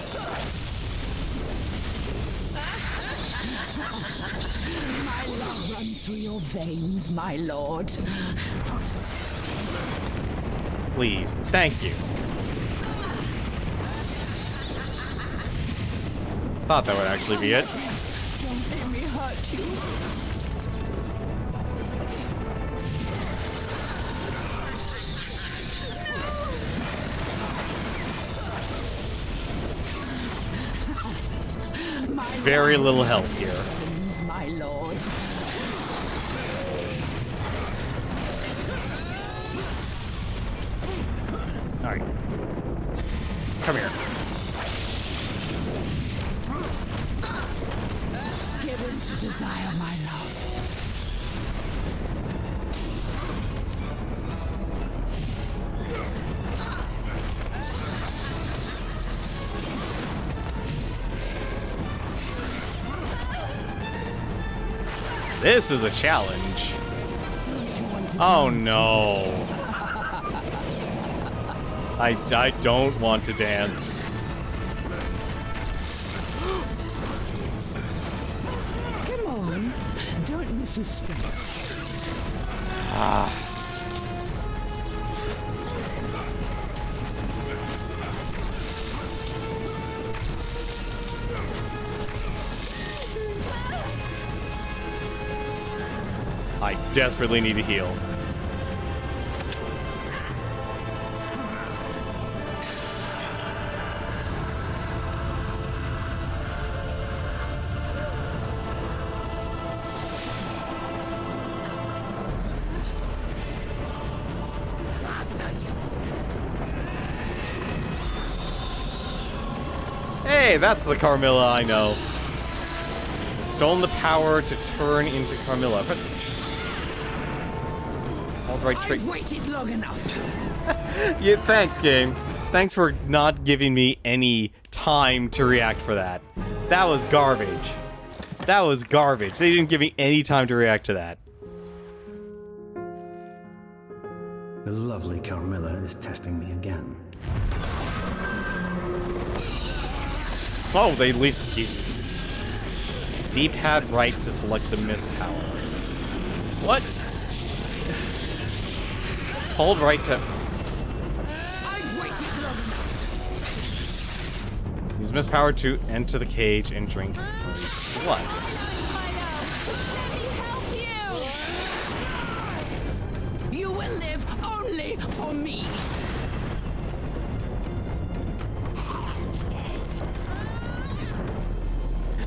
My love runs through your veins, my lord. Please, thank you. Thought that would actually be it. Don't make me hurt you. Very little health here. Veins, my lord. Alright. Come here. Give in to desire, my love. This is a challenge. Oh no. I don't want to dance. Come on. Don't miss a step. I desperately need to heal. Hey, that's the Carmilla I know. Stolen the power to turn into Carmilla. Right trick. I've waited long enough. Yeah, thanks, game. Thanks for not giving me any time to react for that. That was garbage. That was garbage. They didn't give me any time to react to that. The lovely Carmilla is testing me again. Oh, they at least gave me. Deep had right to select the miss power. What? Hold right to... Use miss power to enter the cage and drink blood. You will live only for me.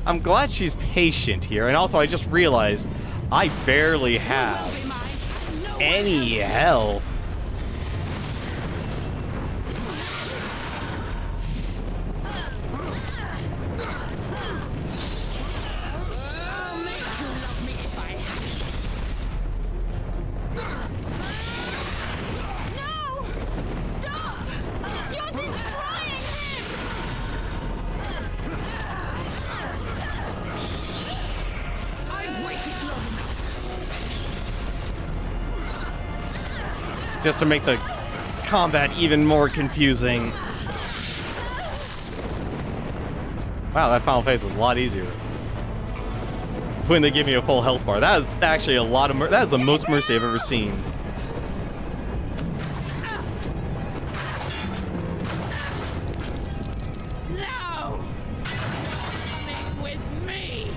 I'm glad she's patient here, and also I just realized I barely have any health. just to make the combat even more confusing. Wow, that final phase was a lot easier when they give me a full health bar. That is actually a lot of that is the most mercy I've ever seen. No! Coming with me!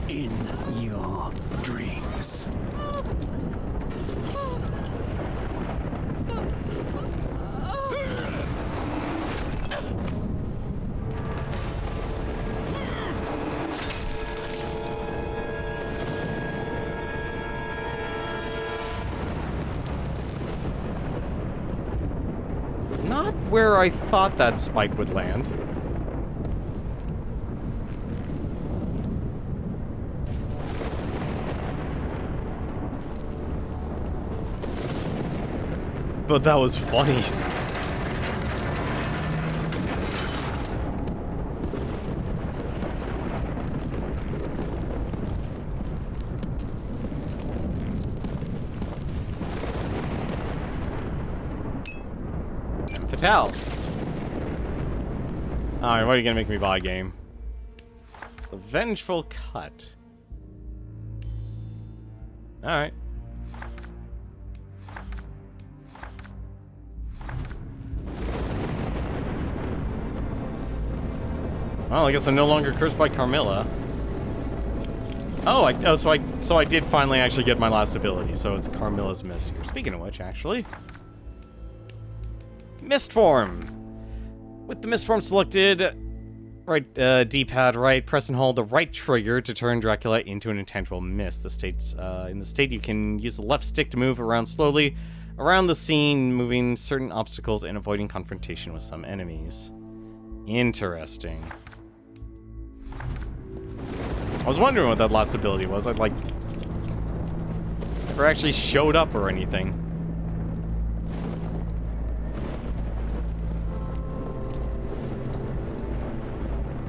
In your dreams. Not where I thought that spike would land. But that was funny. Fatal. Alright, what are you gonna make me buy, game? The Vengeful Cut. Alright. Well, I guess I'm no longer cursed by Carmilla. Oh, so I did finally actually get my last ability, so it's Carmilla's Mist here. Speaking of which, actually. Mist Form! With the Mist Form selected, right D-pad right, press and hold the right trigger to turn Dracula into an intangible mist. In the state, you can use the left stick to move around slowly around the scene, moving certain obstacles and avoiding confrontation with some enemies. Interesting. I was wondering what that last ability was. I'd like... never actually showed up or anything.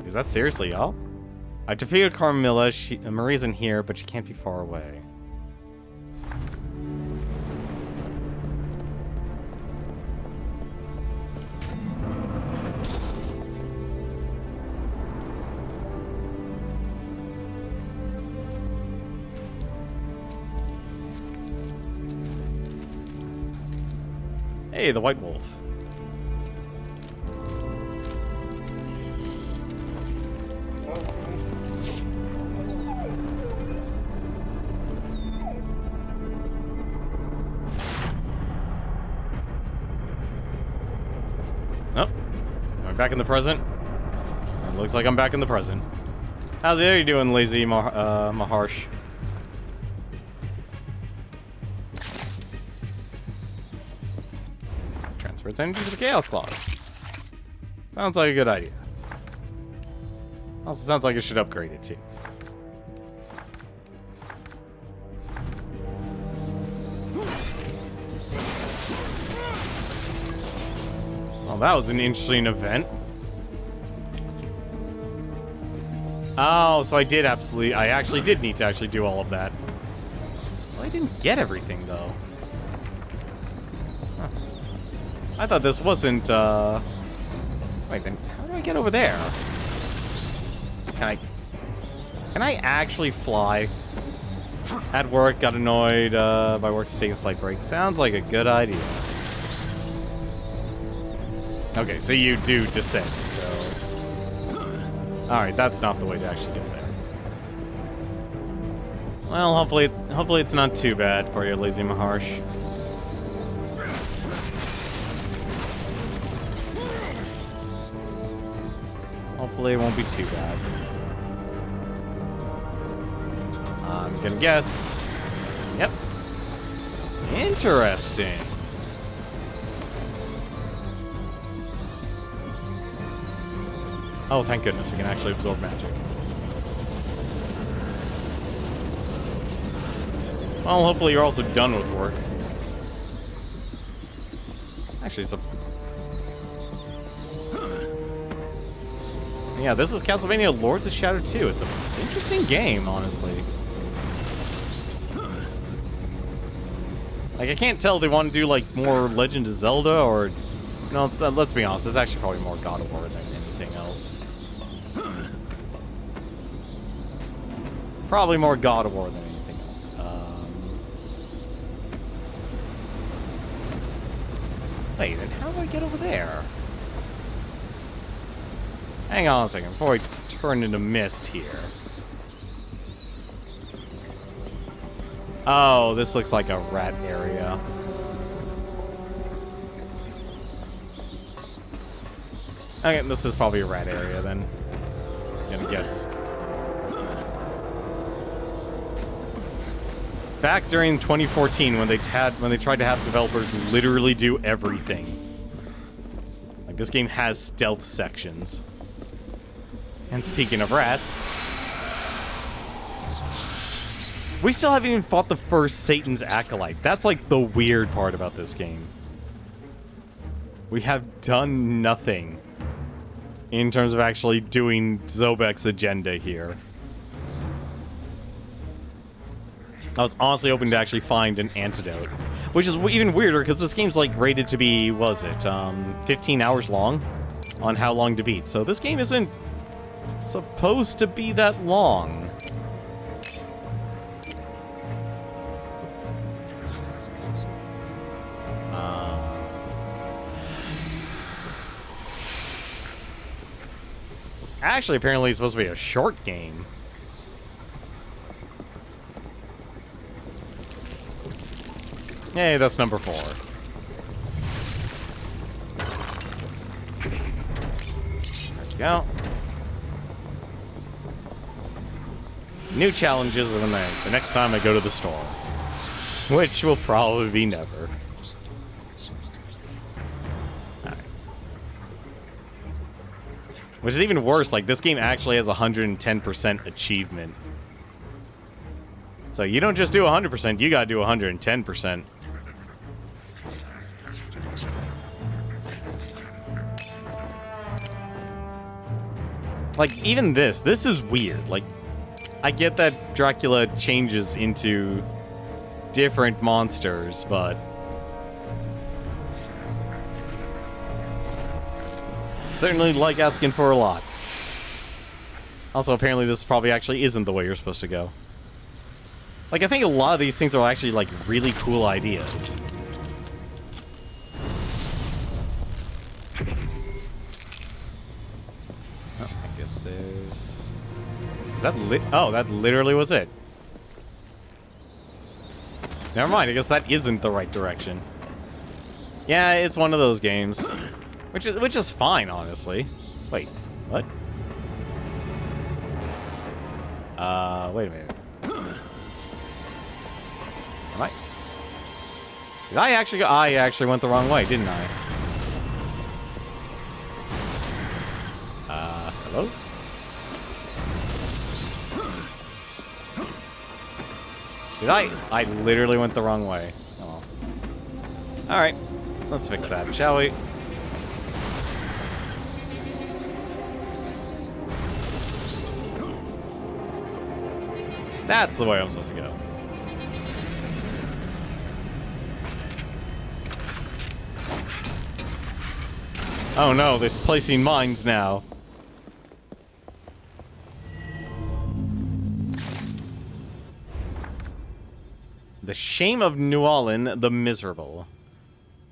Is that seriously y'all? I defeated Carmilla. Marie's in here, but she can't be far away. Hey, the White Wolf. Oh, I'm back in the present. It looks like I'm back in the present. How's it doing, lazy Maharsh? Transfer its energy to the Chaos Claws. Sounds like a good idea. Also sounds like I should upgrade it too. Well, that was an interesting event. Oh, so I actually did need to actually do all of that. Well, I didn't get everything though. Huh. I thought this wasn't, wait, then how do I get over there? Can I actually fly? At work, got annoyed by work to take a slight break. Sounds like a good idea. Okay, so you do descend, so... Alright, that's not the way to actually get there. Well, hopefully it's not too bad for you, lazy Maharsh. Hopefully it won't be too bad. I'm gonna guess... Yep. Interesting. Oh, thank goodness, we can actually absorb magic. Well, hopefully you're also done with work. Actually, Yeah, this is Castlevania Lords of Shadow 2. It's an interesting game, honestly. Like, I can't tell if they want to do, like, more Legend of Zelda or... No, let's be honest, it's actually probably more God of War than anything else. Probably more God of War than anything else. Wait, then how do I get over there? Hang on a second, before I turn into mist here. Oh, this looks like a rat area. Okay, this is probably a rat area then. I'm gonna guess. Back during 2014 when they tried to have developers literally do everything. Like, this game has stealth sections. And speaking of rats, we still haven't even fought the first Satan's Acolyte. That's like the weird part about this game. We have done nothing in terms of actually doing Zobek's agenda here. I was honestly hoping to actually find an antidote. Which is even weirder because this game's like rated to be, what was it, 15 hours long on how long to beat. So this game isn't supposed to be that long. It's actually apparently supposed to be a short game. Hey, that's number 4. There we go. New challenges when the next time I go to the store. Which will probably be never. Alright. Which is even worse, like, this game actually has 110% achievement. So you don't just do 100%, you gotta do 110%. Like, even this is weird. Like, I get that Dracula changes into different monsters, but certainly like asking for a lot. Also, apparently this probably actually isn't the way you're supposed to go. Like, I think a lot of these things are actually, like, really cool ideas. Oh, I guess there's... Is that Oh, that literally was it. Never mind, I guess that isn't the right direction. Yeah, it's one of those games. Which is fine, honestly. Wait, what? Wait a minute. Am I? Did I actually go? I actually went the wrong way, didn't I? Hello? Did I? I literally went the wrong way. Oh. Alright. Let's fix that, shall we? That's the way I'm supposed to go. Oh no, they're placing mines now. The shame of Newallen the Miserable.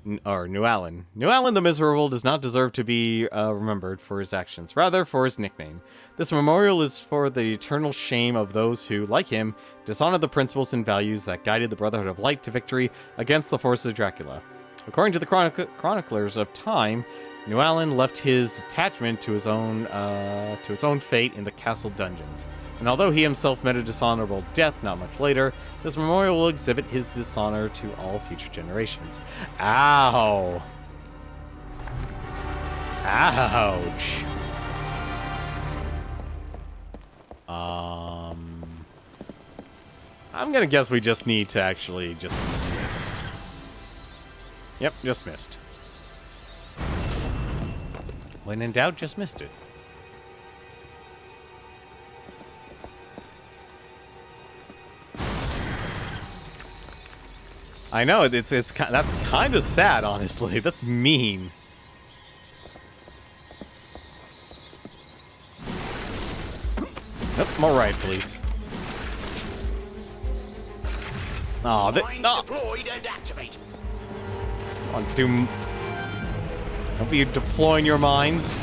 Newallen. Newallen the Miserable does not deserve to be remembered for his actions, rather for his nickname. This memorial is for the eternal shame of those who, like him, dishonored the principles and values that guided the Brotherhood of Light to victory against the forces of Dracula. According to the chroniclers of time, Newallen left his detachment to its own fate in the castle dungeons. And although he himself met a dishonorable death not much later, this memorial will exhibit his dishonor to all future generations. Ow! Ouch! I'm gonna guess we just need to actually just missed. Yep, just missed. When in doubt, just missed it. I know, that's kind of sad, honestly. That's mean. Nope, I'm alright, please. Oh, no. Deployed and activate. Come on, Doom. Don't be deploying your mines.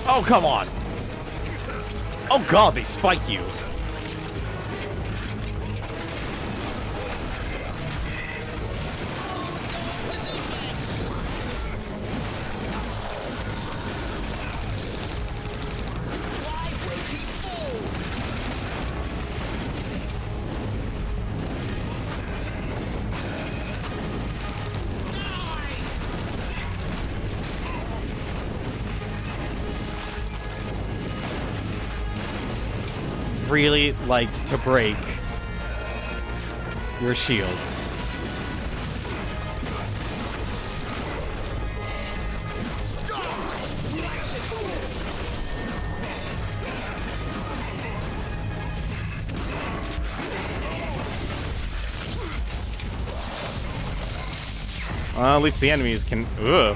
Oh, come on. Oh god, they spike you. Really like to break your shields. Well, at least the enemies can. Ugh.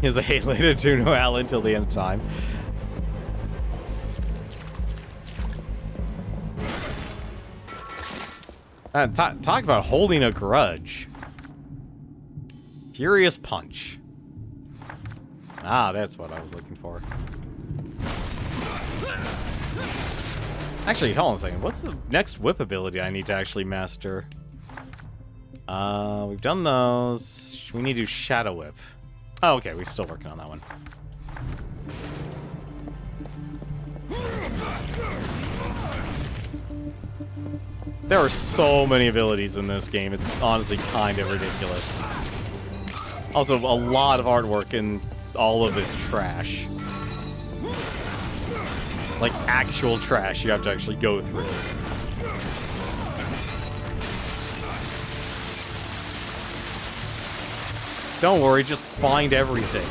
Here's a hate later to no Al until the end of time. Talk about holding a grudge. Furious Punch. Ah, that's what I was looking for. Actually, hold on a second. What's the next whip ability I need to actually master? We've done those. We need to do Shadow Whip. Oh, okay, we're still working on that one. There are so many abilities in this game, it's honestly kind of ridiculous. Also, a lot of artwork in all of this trash. Like, actual trash you have to actually go through. Don't worry, just find everything.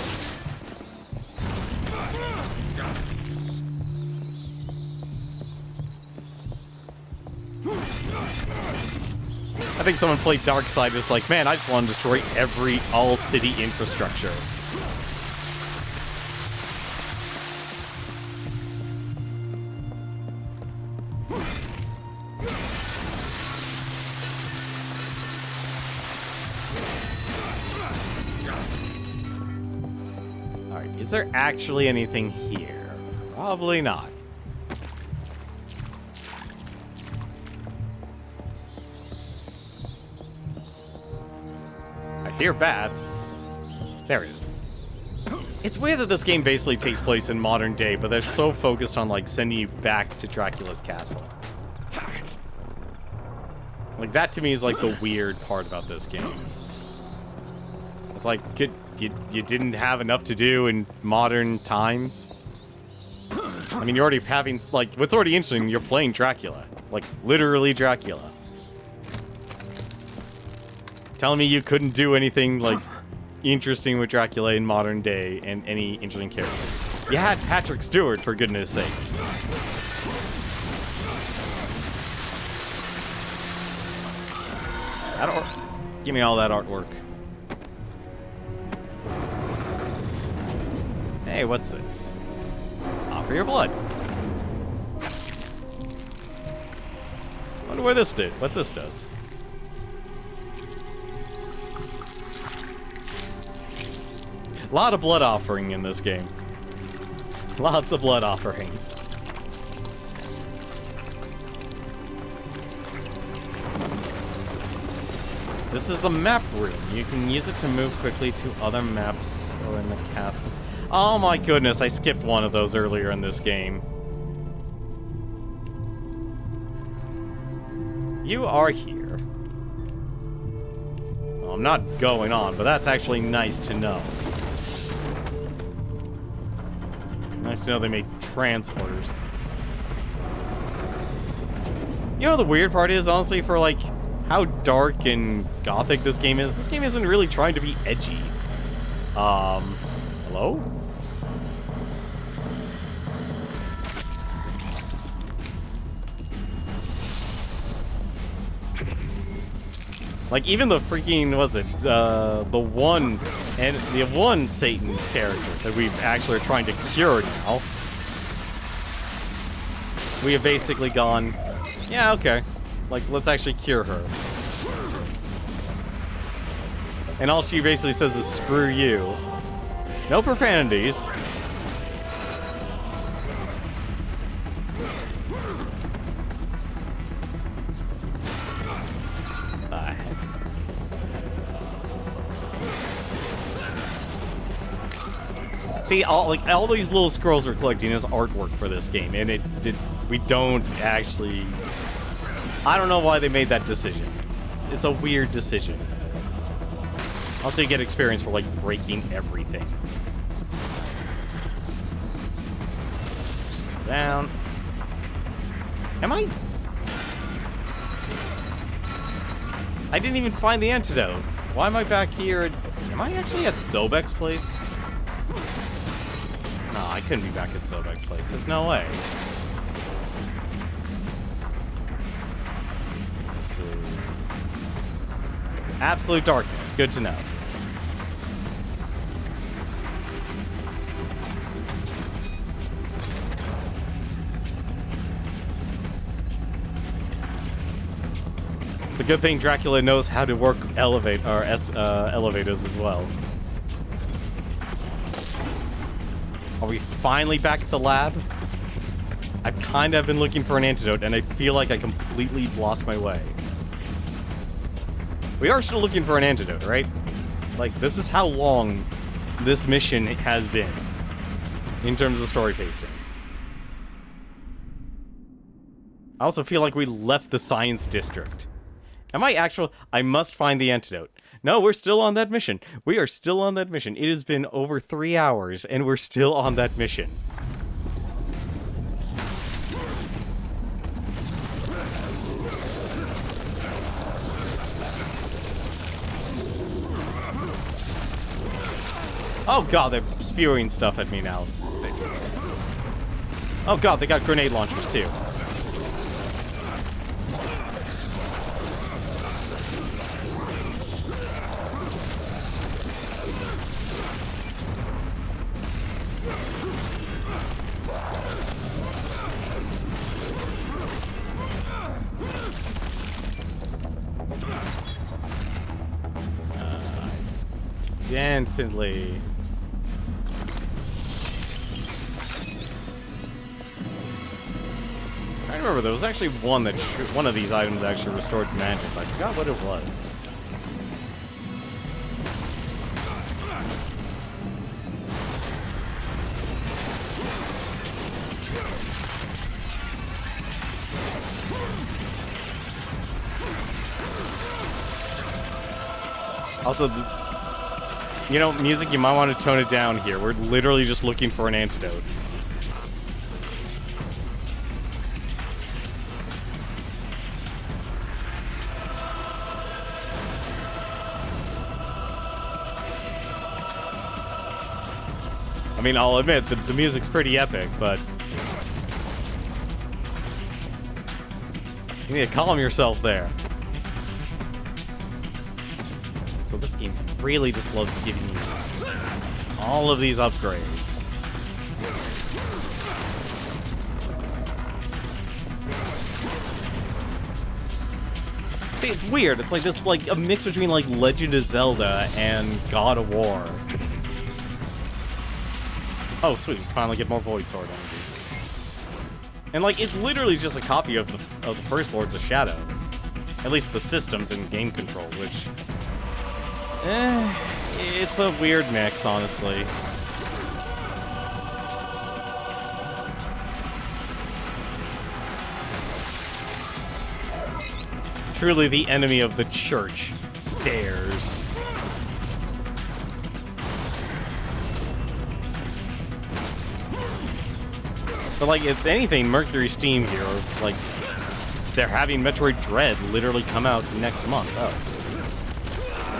I think someone played Darkside and was like, man, I just want to destroy all city infrastructure. Is there actually anything here? Probably not. I hear bats. There it is. It's weird that this game basically takes place in modern day, but they're so focused on, like, sending you back to Dracula's castle. Like, that to me is, like, the weird part about this game. It's like, you didn't have enough to do in modern times? I mean, you're already having, like, what's already interesting, you're playing Dracula. Like, literally Dracula. Telling me you couldn't do anything, like, interesting with Dracula in modern day and any interesting character. You had Patrick Stewart, for goodness sakes. Give me all that artwork. Hey, what's this? Offer your blood. Wonder what this does. A lot of blood offering in this game. Lots of blood offerings. This is the map room. You can use it to move quickly to other maps or in the castle. Oh my goodness, I skipped one of those earlier in this game. You are here. Well, I'm not going on, but that's actually nice to know. Nice to know they make transporters. You know, the weird part is, honestly, for, like, how dark and gothic this game is, this game isn't really trying to be edgy. Hello? Like, even the freaking, the one Satan character that we actually are trying to cure now. We have basically gone, yeah, okay. Like, let's actually cure her. And all she basically says is, screw you. No profanities. See, all these little scrolls we're collecting is artwork for this game, and we don't actually... I don't know why they made that decision. It's a weird decision. Also, you get experience for, like, breaking everything. Down. Am I... I didn't even find the antidote. Why am I back here? Am I actually at Sobek's place? No, I couldn't be back at Sobek's place. There's no way. This is... Absolute darkness. Good to know. It's a good thing Dracula knows how to work elevators as well. Are we finally back at the lab? I've kind of been looking for an antidote, and I feel like I completely lost my way. We are still looking for an antidote, right? Like, this is how long this mission has been in terms of story pacing. I also feel like we left the science district. I must find the antidote. No, we're still on that mission. We are still on that mission. It has been over 3 hours, and we're still on that mission. Oh god, they're spewing stuff at me now. Oh god, they got grenade launchers too. Definitely. I remember there was actually one of these items actually restored magic. I forgot what it was. Also, you know, music, you might want to tone it down here. We're literally just looking for an antidote. I mean, I'll admit, the music's pretty epic, but... you need to calm yourself there. So this game really just loves giving you all of these upgrades. See, it's weird. It's like this, like a mix between like Legend of Zelda and God of War. Oh, sweet! Finally get more Void Sword energy. And like, it's literally just a copy of the first Lords of Shadow. At least the systems and game control, which. It's a weird mix, honestly. Truly the enemy of the church, stairs. But like, if anything, Mercury Steam here, like, they're having Metroid Dread literally come out next month. Oh.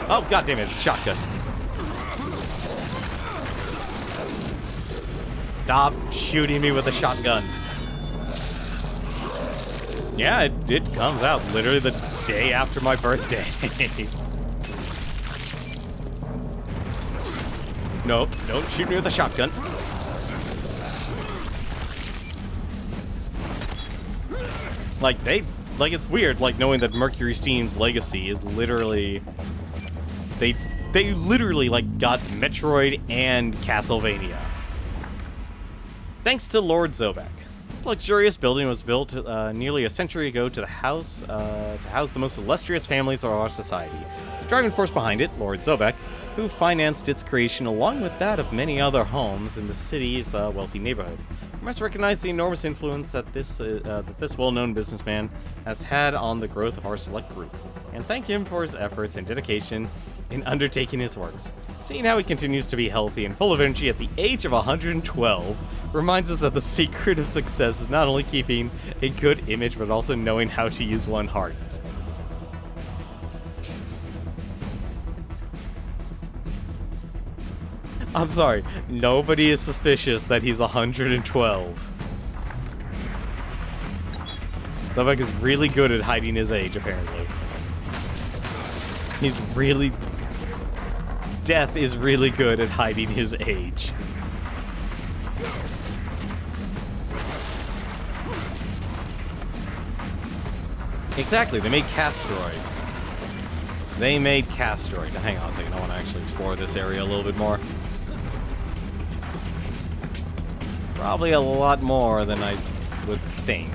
Oh, goddammit, it's a shotgun. Stop shooting me with a shotgun. You Yeah, it comes out literally the day after my birthday. No, don't shoot me with a shotgun. Like it's weird, like knowing that Mercury Steam's legacy is literally they literally like got Metroid and Castlevania. Thanks to Lord Zobek. This luxurious building was built nearly a century ago to house the most illustrious families of our society. The driving force behind it, Lord Zobek, who financed its creation along with that of many other homes in the city's wealthy neighborhood. We must recognize the enormous influence that this well-known businessman has had on the growth of our select group, and thank him for his efforts and dedication in undertaking his works. Seeing how he continues to be healthy and full of energy at the age of 112 reminds us that the secret of success is not only keeping a good image, but also knowing how to use one heart. I'm sorry, nobody is suspicious that he's 112. Zobek is really good at hiding his age, apparently. Death is really good at hiding his age. Exactly, they made Castroid. Now, hang on a second, I want to actually explore this area a little bit more. Probably a lot more than I would think.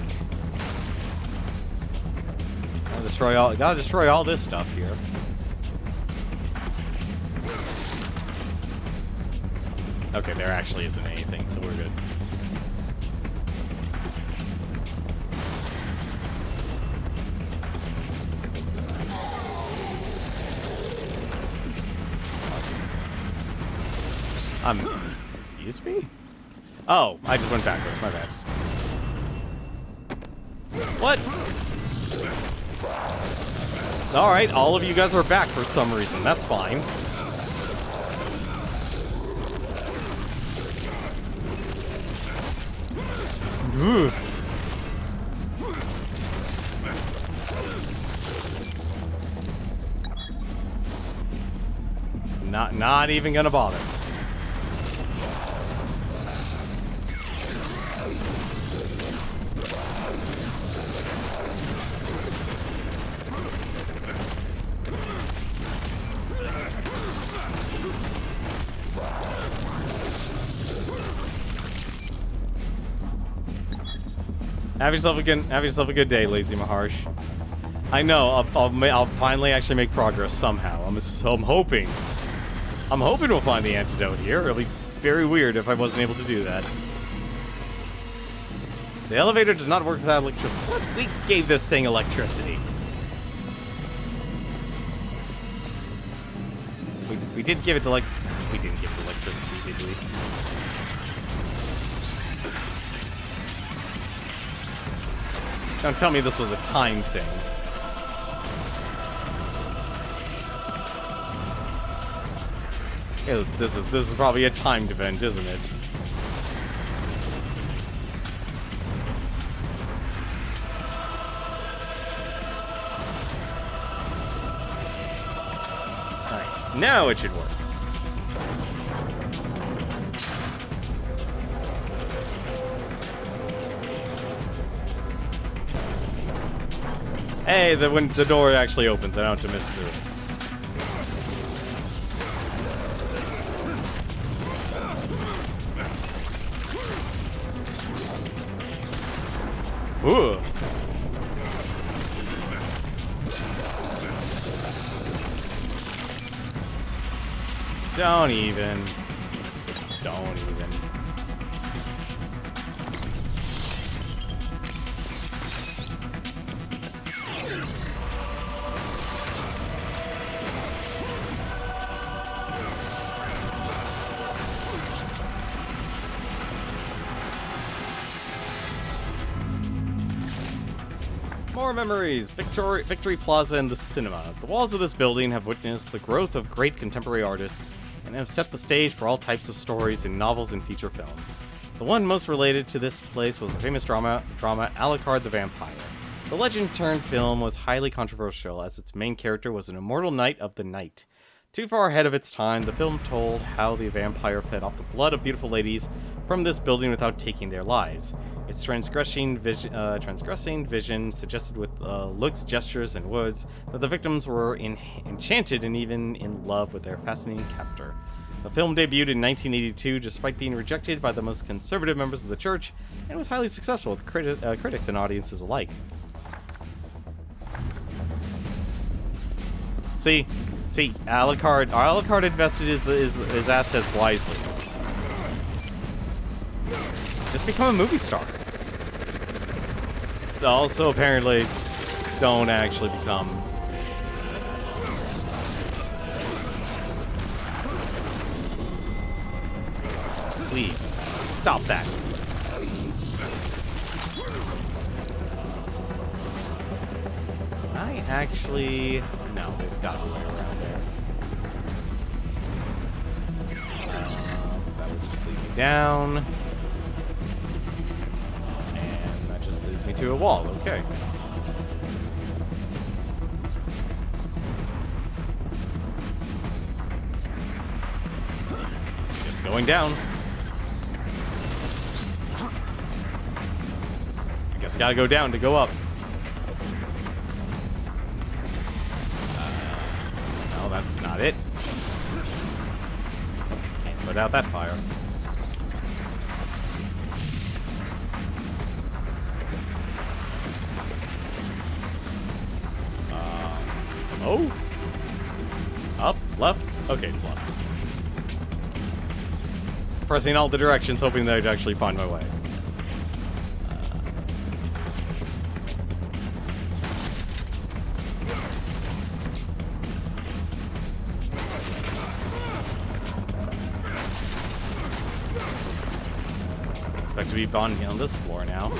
Gotta destroy all this stuff here. Okay, there actually isn't anything, so we're good. Excuse me? Oh, I just went backwards, my bad. What? Alright, all of you guys are back for some reason, that's fine. Ugh. Not even gonna bother. Have yourself a good day, Lazy Maharsh. I know, I'll finally actually make progress somehow. I'm hoping we'll find the antidote here. It'll be very weird if I wasn't able to do that. The elevator does not work without electricity. What? We gave this thing electricity. We did give it to we didn't give it electricity, did we? Don't tell me this was a time thing. Ew, this is probably a timed event, isn't it? Alright, now it should work. Hey, when the door actually opens, I don't have to miss through. Ooh. Don't even. More memories! Victory Plaza and the cinema. The walls of this building have witnessed the growth of great contemporary artists and have set the stage for all types of stories in novels and feature films. The one most related to this place was the famous drama Alucard the Vampire. The legend-turned film was highly controversial as its main character was an immortal knight of the night. Too far ahead of its time, the film told how the vampire fed off the blood of beautiful ladies from this building without taking their lives. Its transgressing vision suggested with looks, gestures, and words that the victims were enchanted and even in love with their fascinating captor. The film debuted in 1982 despite being rejected by the most conservative members of the church, and was highly successful with critics and audiences alike. See, Alucard invested his assets wisely. Just become a movie star. Also, apparently, don't actually become. Please, stop that. I actually... No, there's got to be a way around there. That would just lead me down. And that just leads me to a wall. Okay. Just going down. I guess gotta go down to go up. No, that's not it. Can't put out that fire. Oh? Up? Left? Okay, it's left. Pressing all the directions, hoping that I'd actually find my way. Expect to be bonding on this floor now.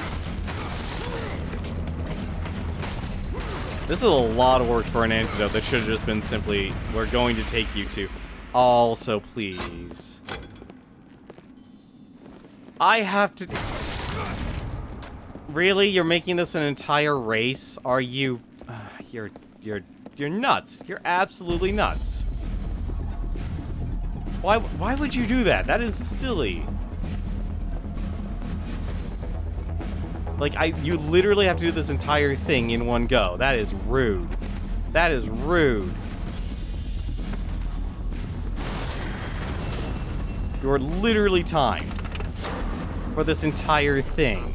This is a lot of work for an antidote that should have just been simply, we're going to take you to. Also, please. I have to... Really? You're making this an entire race? Are you... You're nuts. You're absolutely nuts. Why would you do that? That is silly. Like, you literally have to do this entire thing in one go. That is rude. That is rude. You're literally timed for this entire thing.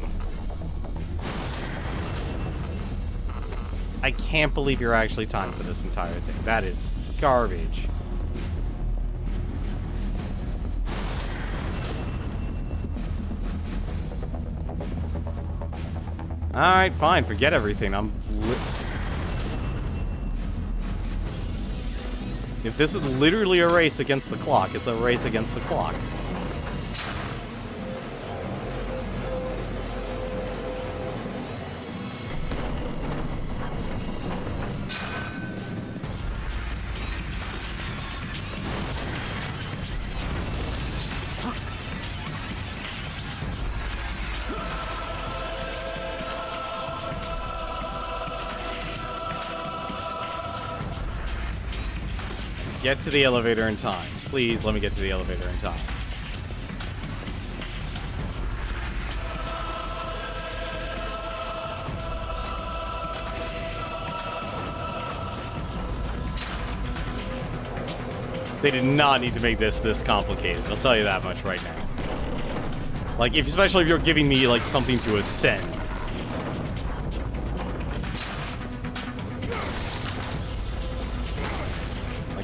I can't believe you're actually timed for this entire thing. That is garbage. Alright, fine. Forget everything. If this is literally a race against the clock, it's a race against the clock. Get to the elevator in time. Please let me get to the elevator in time. They did not need to make this complicated. I'll tell you that much right now. Like, especially if you're giving me, like, something to ascend.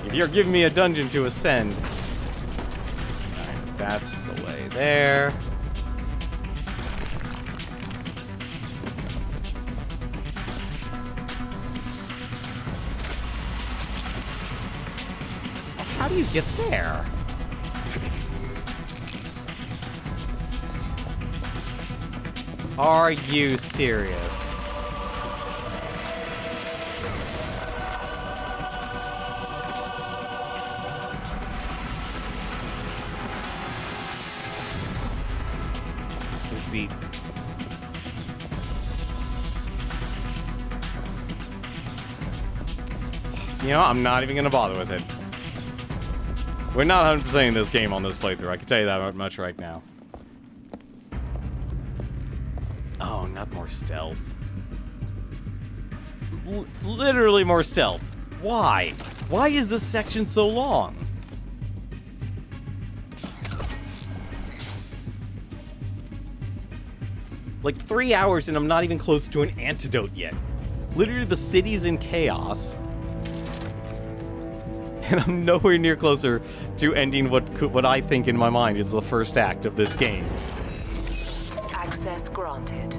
If you're giving me a dungeon to ascend. Alright, that's the way there. How do you get there? Are you serious? You know, I'm not even gonna bother with it. We're not 100%ing this game on this playthrough, I can tell you that much right now. Oh, not more stealth. Literally more stealth. Why? Why is this section so long? Like 3 hours and I'm not even close to an antidote yet. Literally the city's in chaos. And I'm nowhere near closer to ending what I think in my mind is the first act of this game. Access granted.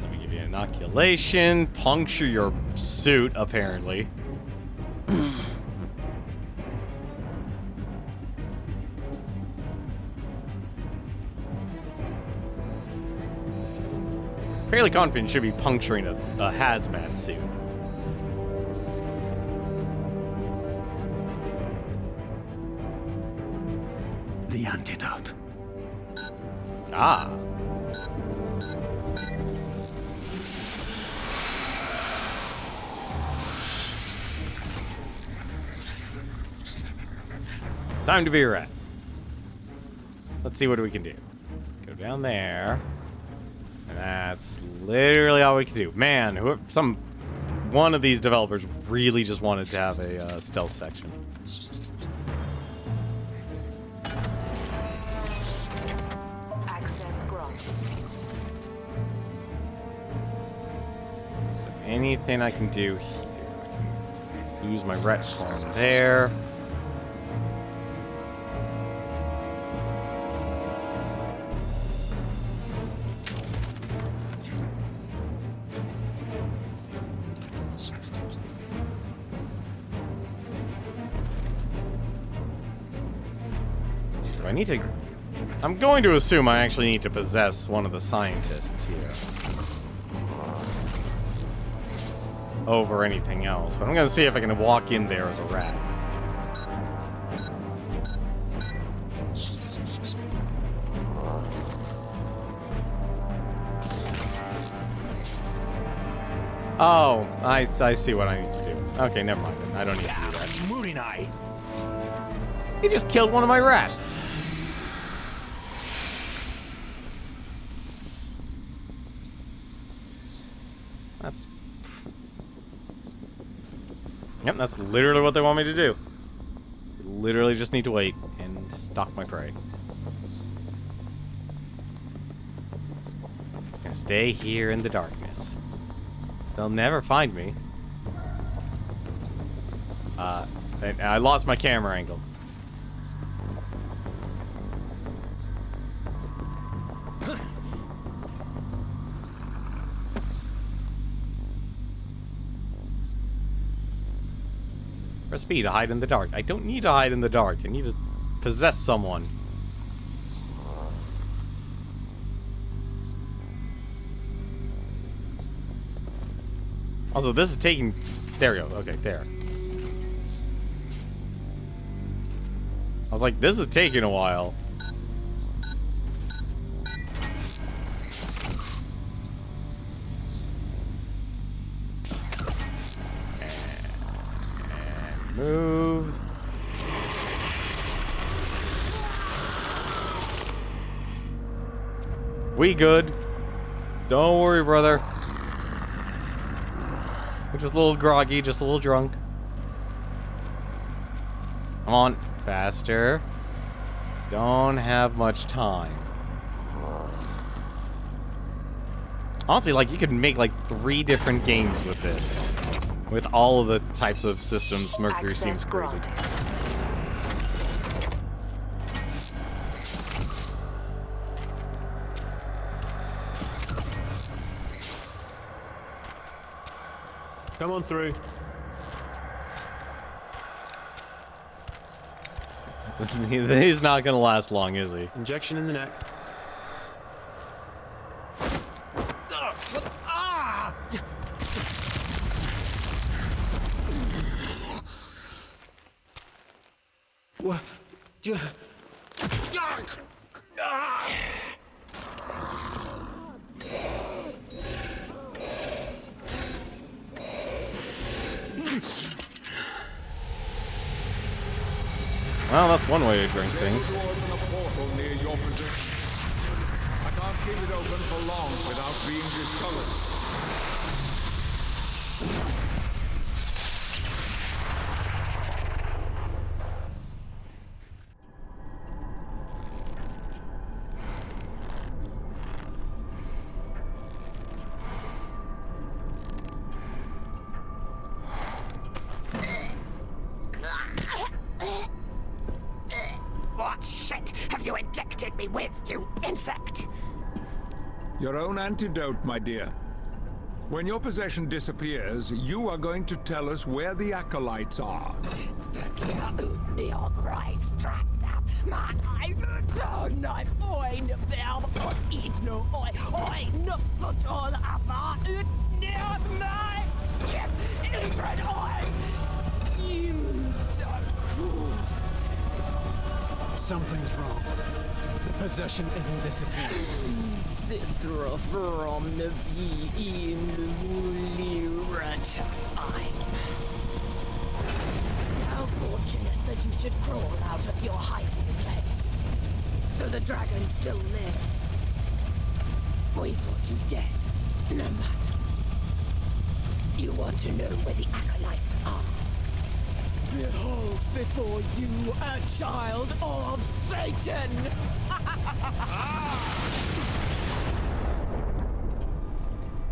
Let me give you inoculation, puncture your suit, apparently. Fairly confident should be puncturing a hazmat suit. The antidote. Ah. Time to be a rat. Let's see what we can do. Go down there. And that's literally all we can do. Man, one of these developers really just wanted to have a stealth section. Access granted. Anything I can do here? I can use my retcon there. I need to... I'm going to assume I actually need to possess one of the scientists here. Over anything else. But I'm going to see if I can walk in there as a rat. Oh, I see what I need to do. Okay, never mind then. I don't need to do that. Moody Night. He just killed one of my rats. That's... Yep, that's literally what they want me to do. Literally just need to wait and stalk my prey. It's gonna stay here in the darkness. They'll never find me. I lost my camera angle. Press B to hide in the dark. I don't need to hide in the dark. I need to possess someone. Also, this is taking... There we go. Okay, there. I was like, this is taking a while. And move. We good. Don't worry, brother. We're just a little groggy, just a little drunk. Come on, faster. Don't have much time. Honestly, like, you could make, like, 3 different games with this. With all of the types of systems Mercury seems created. Come on through. He's not gonna last long, is he? Injection in the neck. What? Well, that's one way to drink things. Open a portal near your position. I can't keep it open for long without being discovered. What shit have you injected me with, you insect? Your own antidote, my dear. When your possession disappears, you are going to tell us where the acolytes are. Something's wrong. The possession isn't disappearing. Sidra from the How fortunate that you should crawl out of your hiding place. So the dragon still lives. We thought you dead. No matter. You want to know where the acolytes are? Behold before you a child of Satan!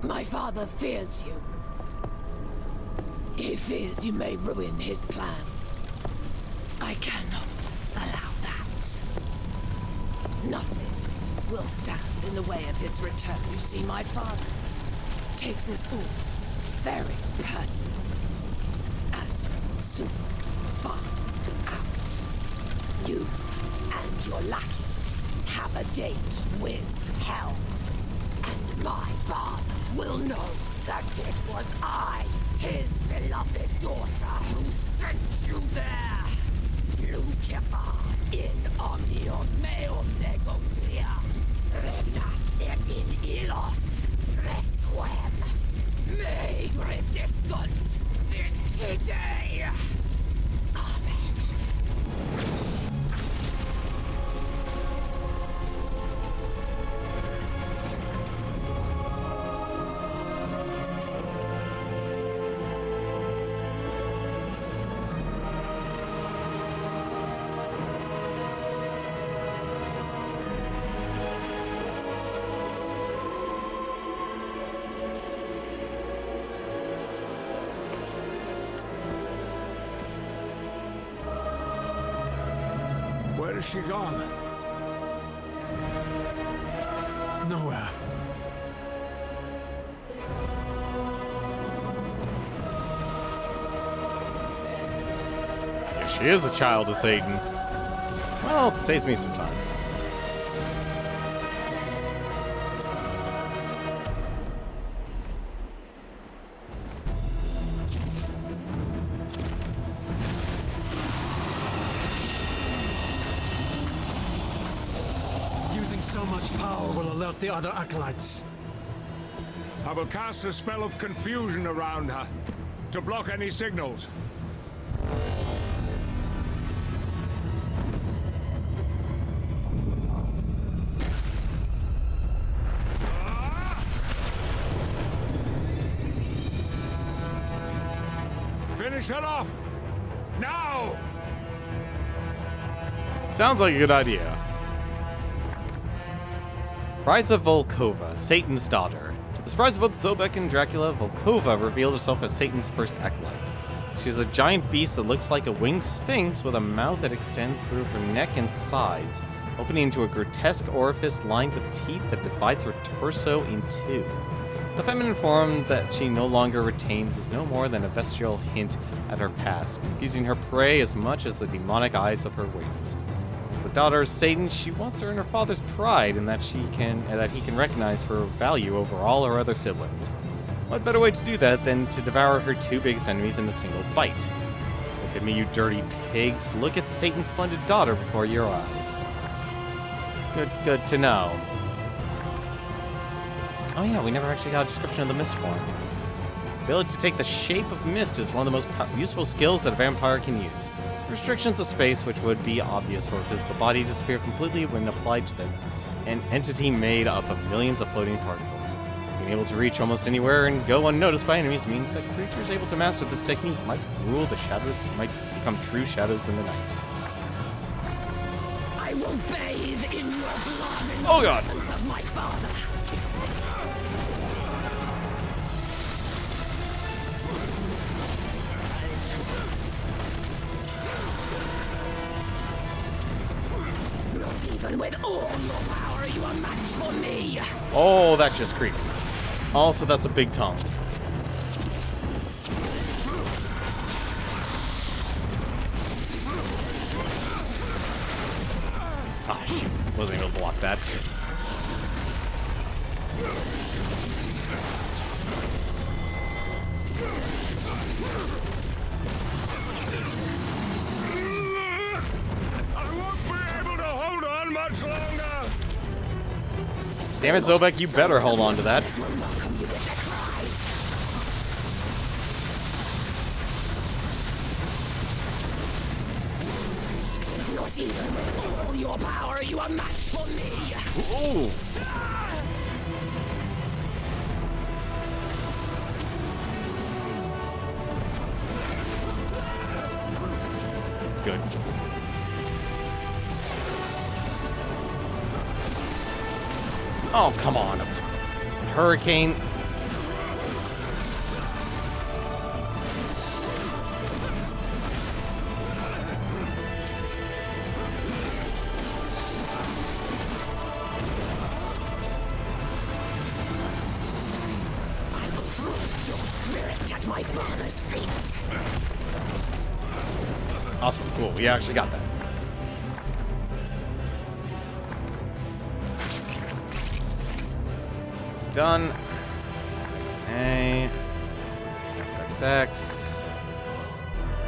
My father fears you. He fears you may ruin his plans. I cannot allow that. Nothing will stand in the way of his return. You see, my father takes this all very personal. As soon far out, you and your lackey have a date with hell. And my father will know that it was I, his beloved daughter, who sent you there. Lucifer in omnium meum negotia, renas et in illos resquem, me resiscunt vincite. Where is she gone? Nowhere. If she is a child of Satan, well, it saves me some time. Using so much power will alert the other acolytes. I will cast a spell of confusion around her to block any signals. Finish her off! Now! Sounds like a good idea. Rise of Volkova, Satan's daughter. To the surprise of both Zobek and Dracula, Volkova revealed herself as Satan's first acolyte. She is a giant beast that looks like a winged sphinx with a mouth that extends through her neck and sides, opening into a grotesque orifice lined with teeth that divides her torso in two. The feminine form that she no longer retains is no more than a vestigial hint at her past, confusing her prey as much as the demonic eyes of her wings. As the daughter of Satan, she wants to earn her father's pride in that he can recognize her value over all her other siblings. What better way to do that than to devour her two biggest enemies in a single bite? Look at me, you dirty pigs. Look at Satan's splendid daughter before your eyes. Good to know. Oh yeah, we never actually got a description of the mist form. The ability to take the shape of mist is one of the most useful skills that a vampire can use. Restrictions of space, which would be obvious for a physical body, disappear completely when applied to them. An entity made up of millions of floating particles. Being able to reach almost anywhere and go unnoticed by enemies means that creatures able to master this technique might rule the shadow, might become true shadows in the night. I will bathe in your blood and oh god! Of my father. Not even with all your power, you are match for me. Oh, that's just creepy. Also, that's a big tongue. Ah, shoot. Wasn't able to block that. I won't be able to hold on much longer. Damn it, Zobek, you better hold on to that. Not even with all your power, you are match for me. Ooh. Good. Oh, come on. Hurricane. At my father's feet. Awesome, cool. We actually got that. It's done. X A. XXX.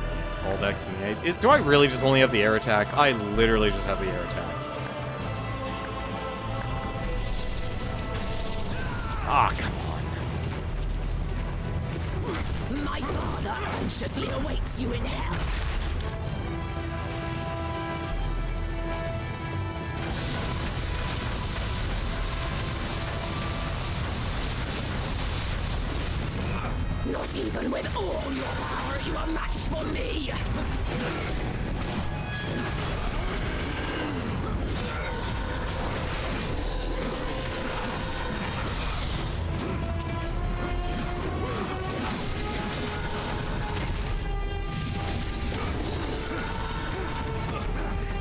Just hold X and the A. Do I really just only have the air attacks? I literally just have the air attacks. Ah, come on. My father anxiously awaits you in hell. Not even with all your power, you are match for me.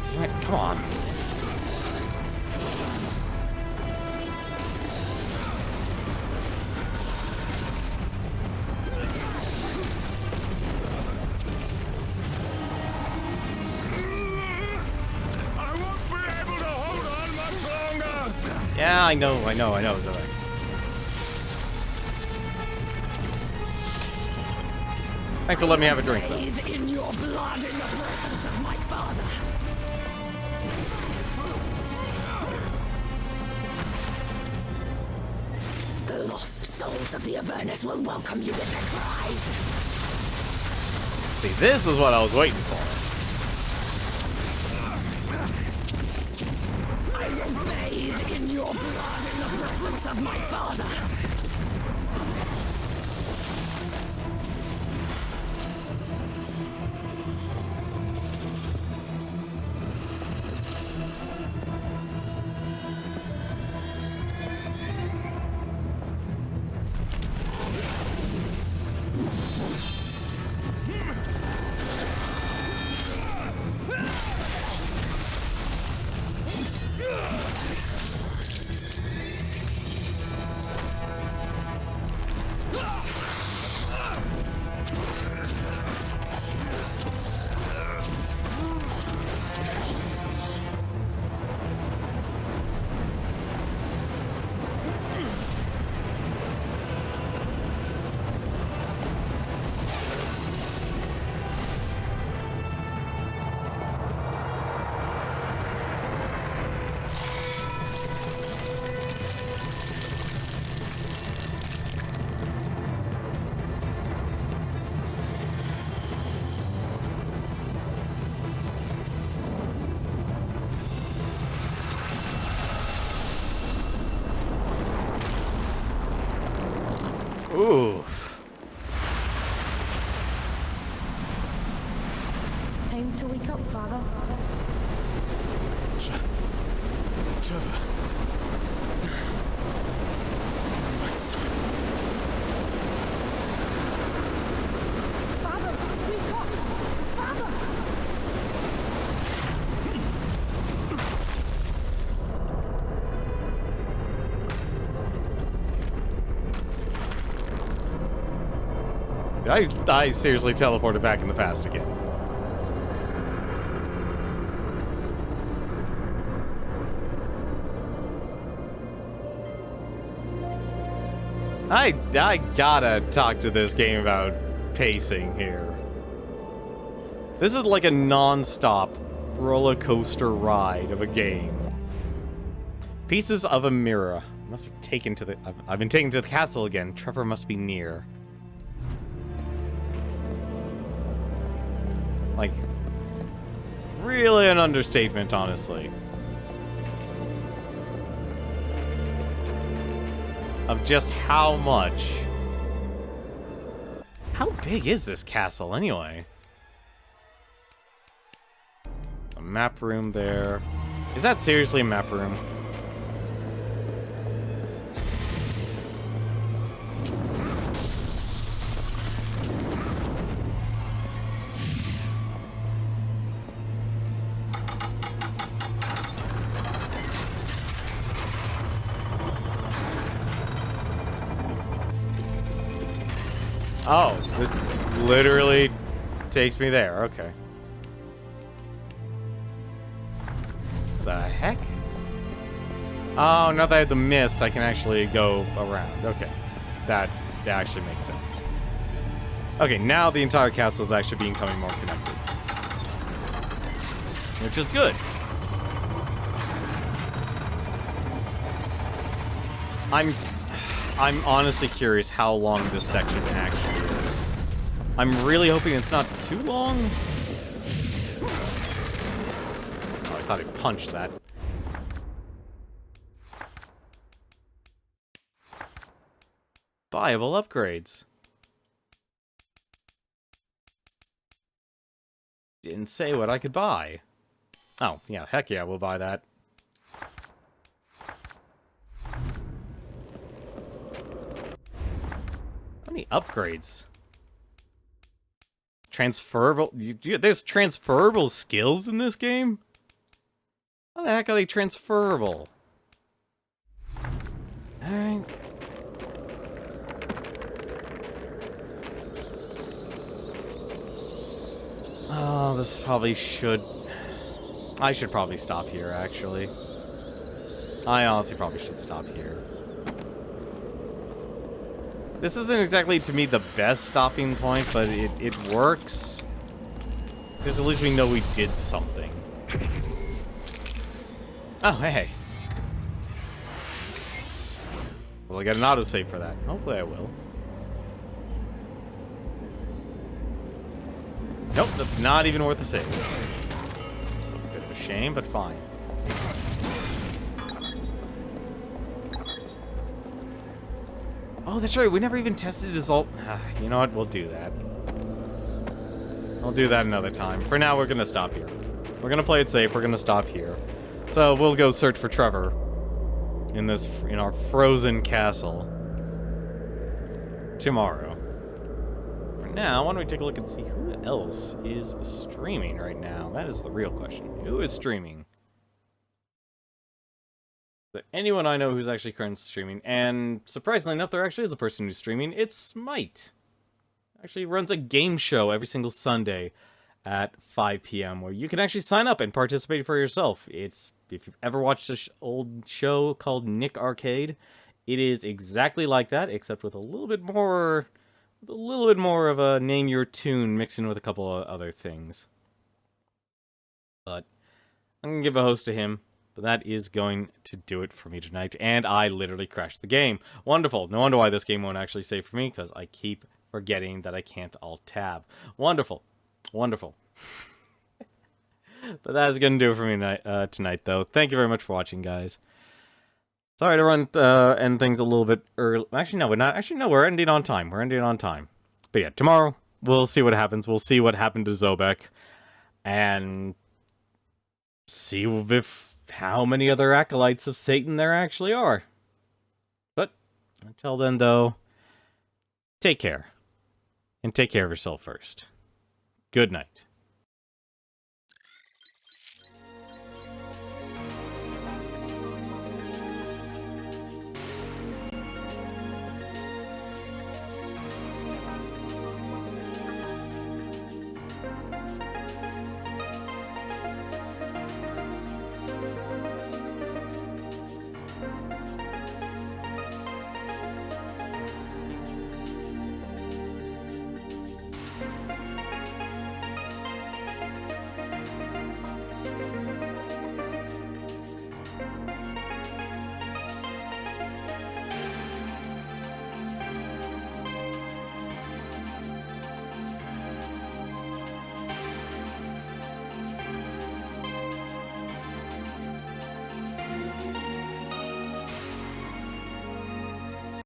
Damn it, come on. Yeah, I know, Zoe. Thanks for letting me have a drink, though. Bathe in your blood in the presence of my father. The lost souls of the Avernus will welcome you with their cries. See, this is what I was waiting for. I will bathe in your blood in the presence of my father. Oof. Time to wake up, Father. Trevor. My son. Father, wake up! Father! I seriously teleported back in the past again. I gotta talk to this game about pacing here. This is like a non-stop roller coaster ride of a game. Pieces of a mirror. Must have taken to the. I've been taken to the castle again. Trevor must be near. Like, really an understatement, honestly. Of just how much. How big is this castle, anyway? A map room there. Is that seriously a map room? Oh, this literally takes me there. Okay. The heck? Oh, now that I have the mist, I can actually go around. Okay. That actually makes sense. Okay, now the entire castle is actually becoming more connected. Which is good. I'm honestly curious how long this section actually is. I'm really hoping it's not too long. Oh, I thought I punched that. Buyable upgrades. Didn't say what I could buy. Oh, yeah, heck yeah, we'll buy that. How many upgrades? Transferable... there's transferable skills in this game? How the heck are they transferable? Alright. Oh, this probably should... I should probably stop here, actually. I honestly probably should stop here. This isn't exactly, to me, the best stopping point, but it works. Because at least we know we did something. Oh, hey. Well, I got an autosave for that. Hopefully I will. Nope, that's not even worth the save. Bit of a shame, but fine. Oh, that's right. We never even tested his ult. You know what? We'll do that. I'll do that another time. For now, we're going to stop here. We're going to play it safe. We're going to stop here. So we'll go search for Trevor in our frozen castle tomorrow. For now, why don't we take a look and see who else is streaming right now? That is the real question. Who is streaming? Anyone I know who's actually currently streaming, and surprisingly enough, there actually is a person who's streaming. It's Smite. Actually runs a game show every single Sunday at 5 p.m. where you can actually sign up and participate for yourself. If you've ever watched an old show called Nick Arcade, it is exactly like that, except with a little bit more of a name your tune mixed in with a couple of other things. But I'm gonna give a host to him. But that is going to do it for me tonight. And I literally crashed the game. Wonderful. No wonder why this game won't actually save for me, because I keep forgetting that I can't alt-tab. Wonderful. Wonderful. But that is going to do it for me tonight, though. Thank you very much for watching, guys. Sorry to end things a little bit early. Actually, no, we're not. Actually, no, we're ending on time. We're ending on time. But yeah, tomorrow, we'll see what happens. We'll see what happened to Zobek. And see how many other acolytes of Satan there actually are. But until then, though, take care. And take care of yourself first. Good night.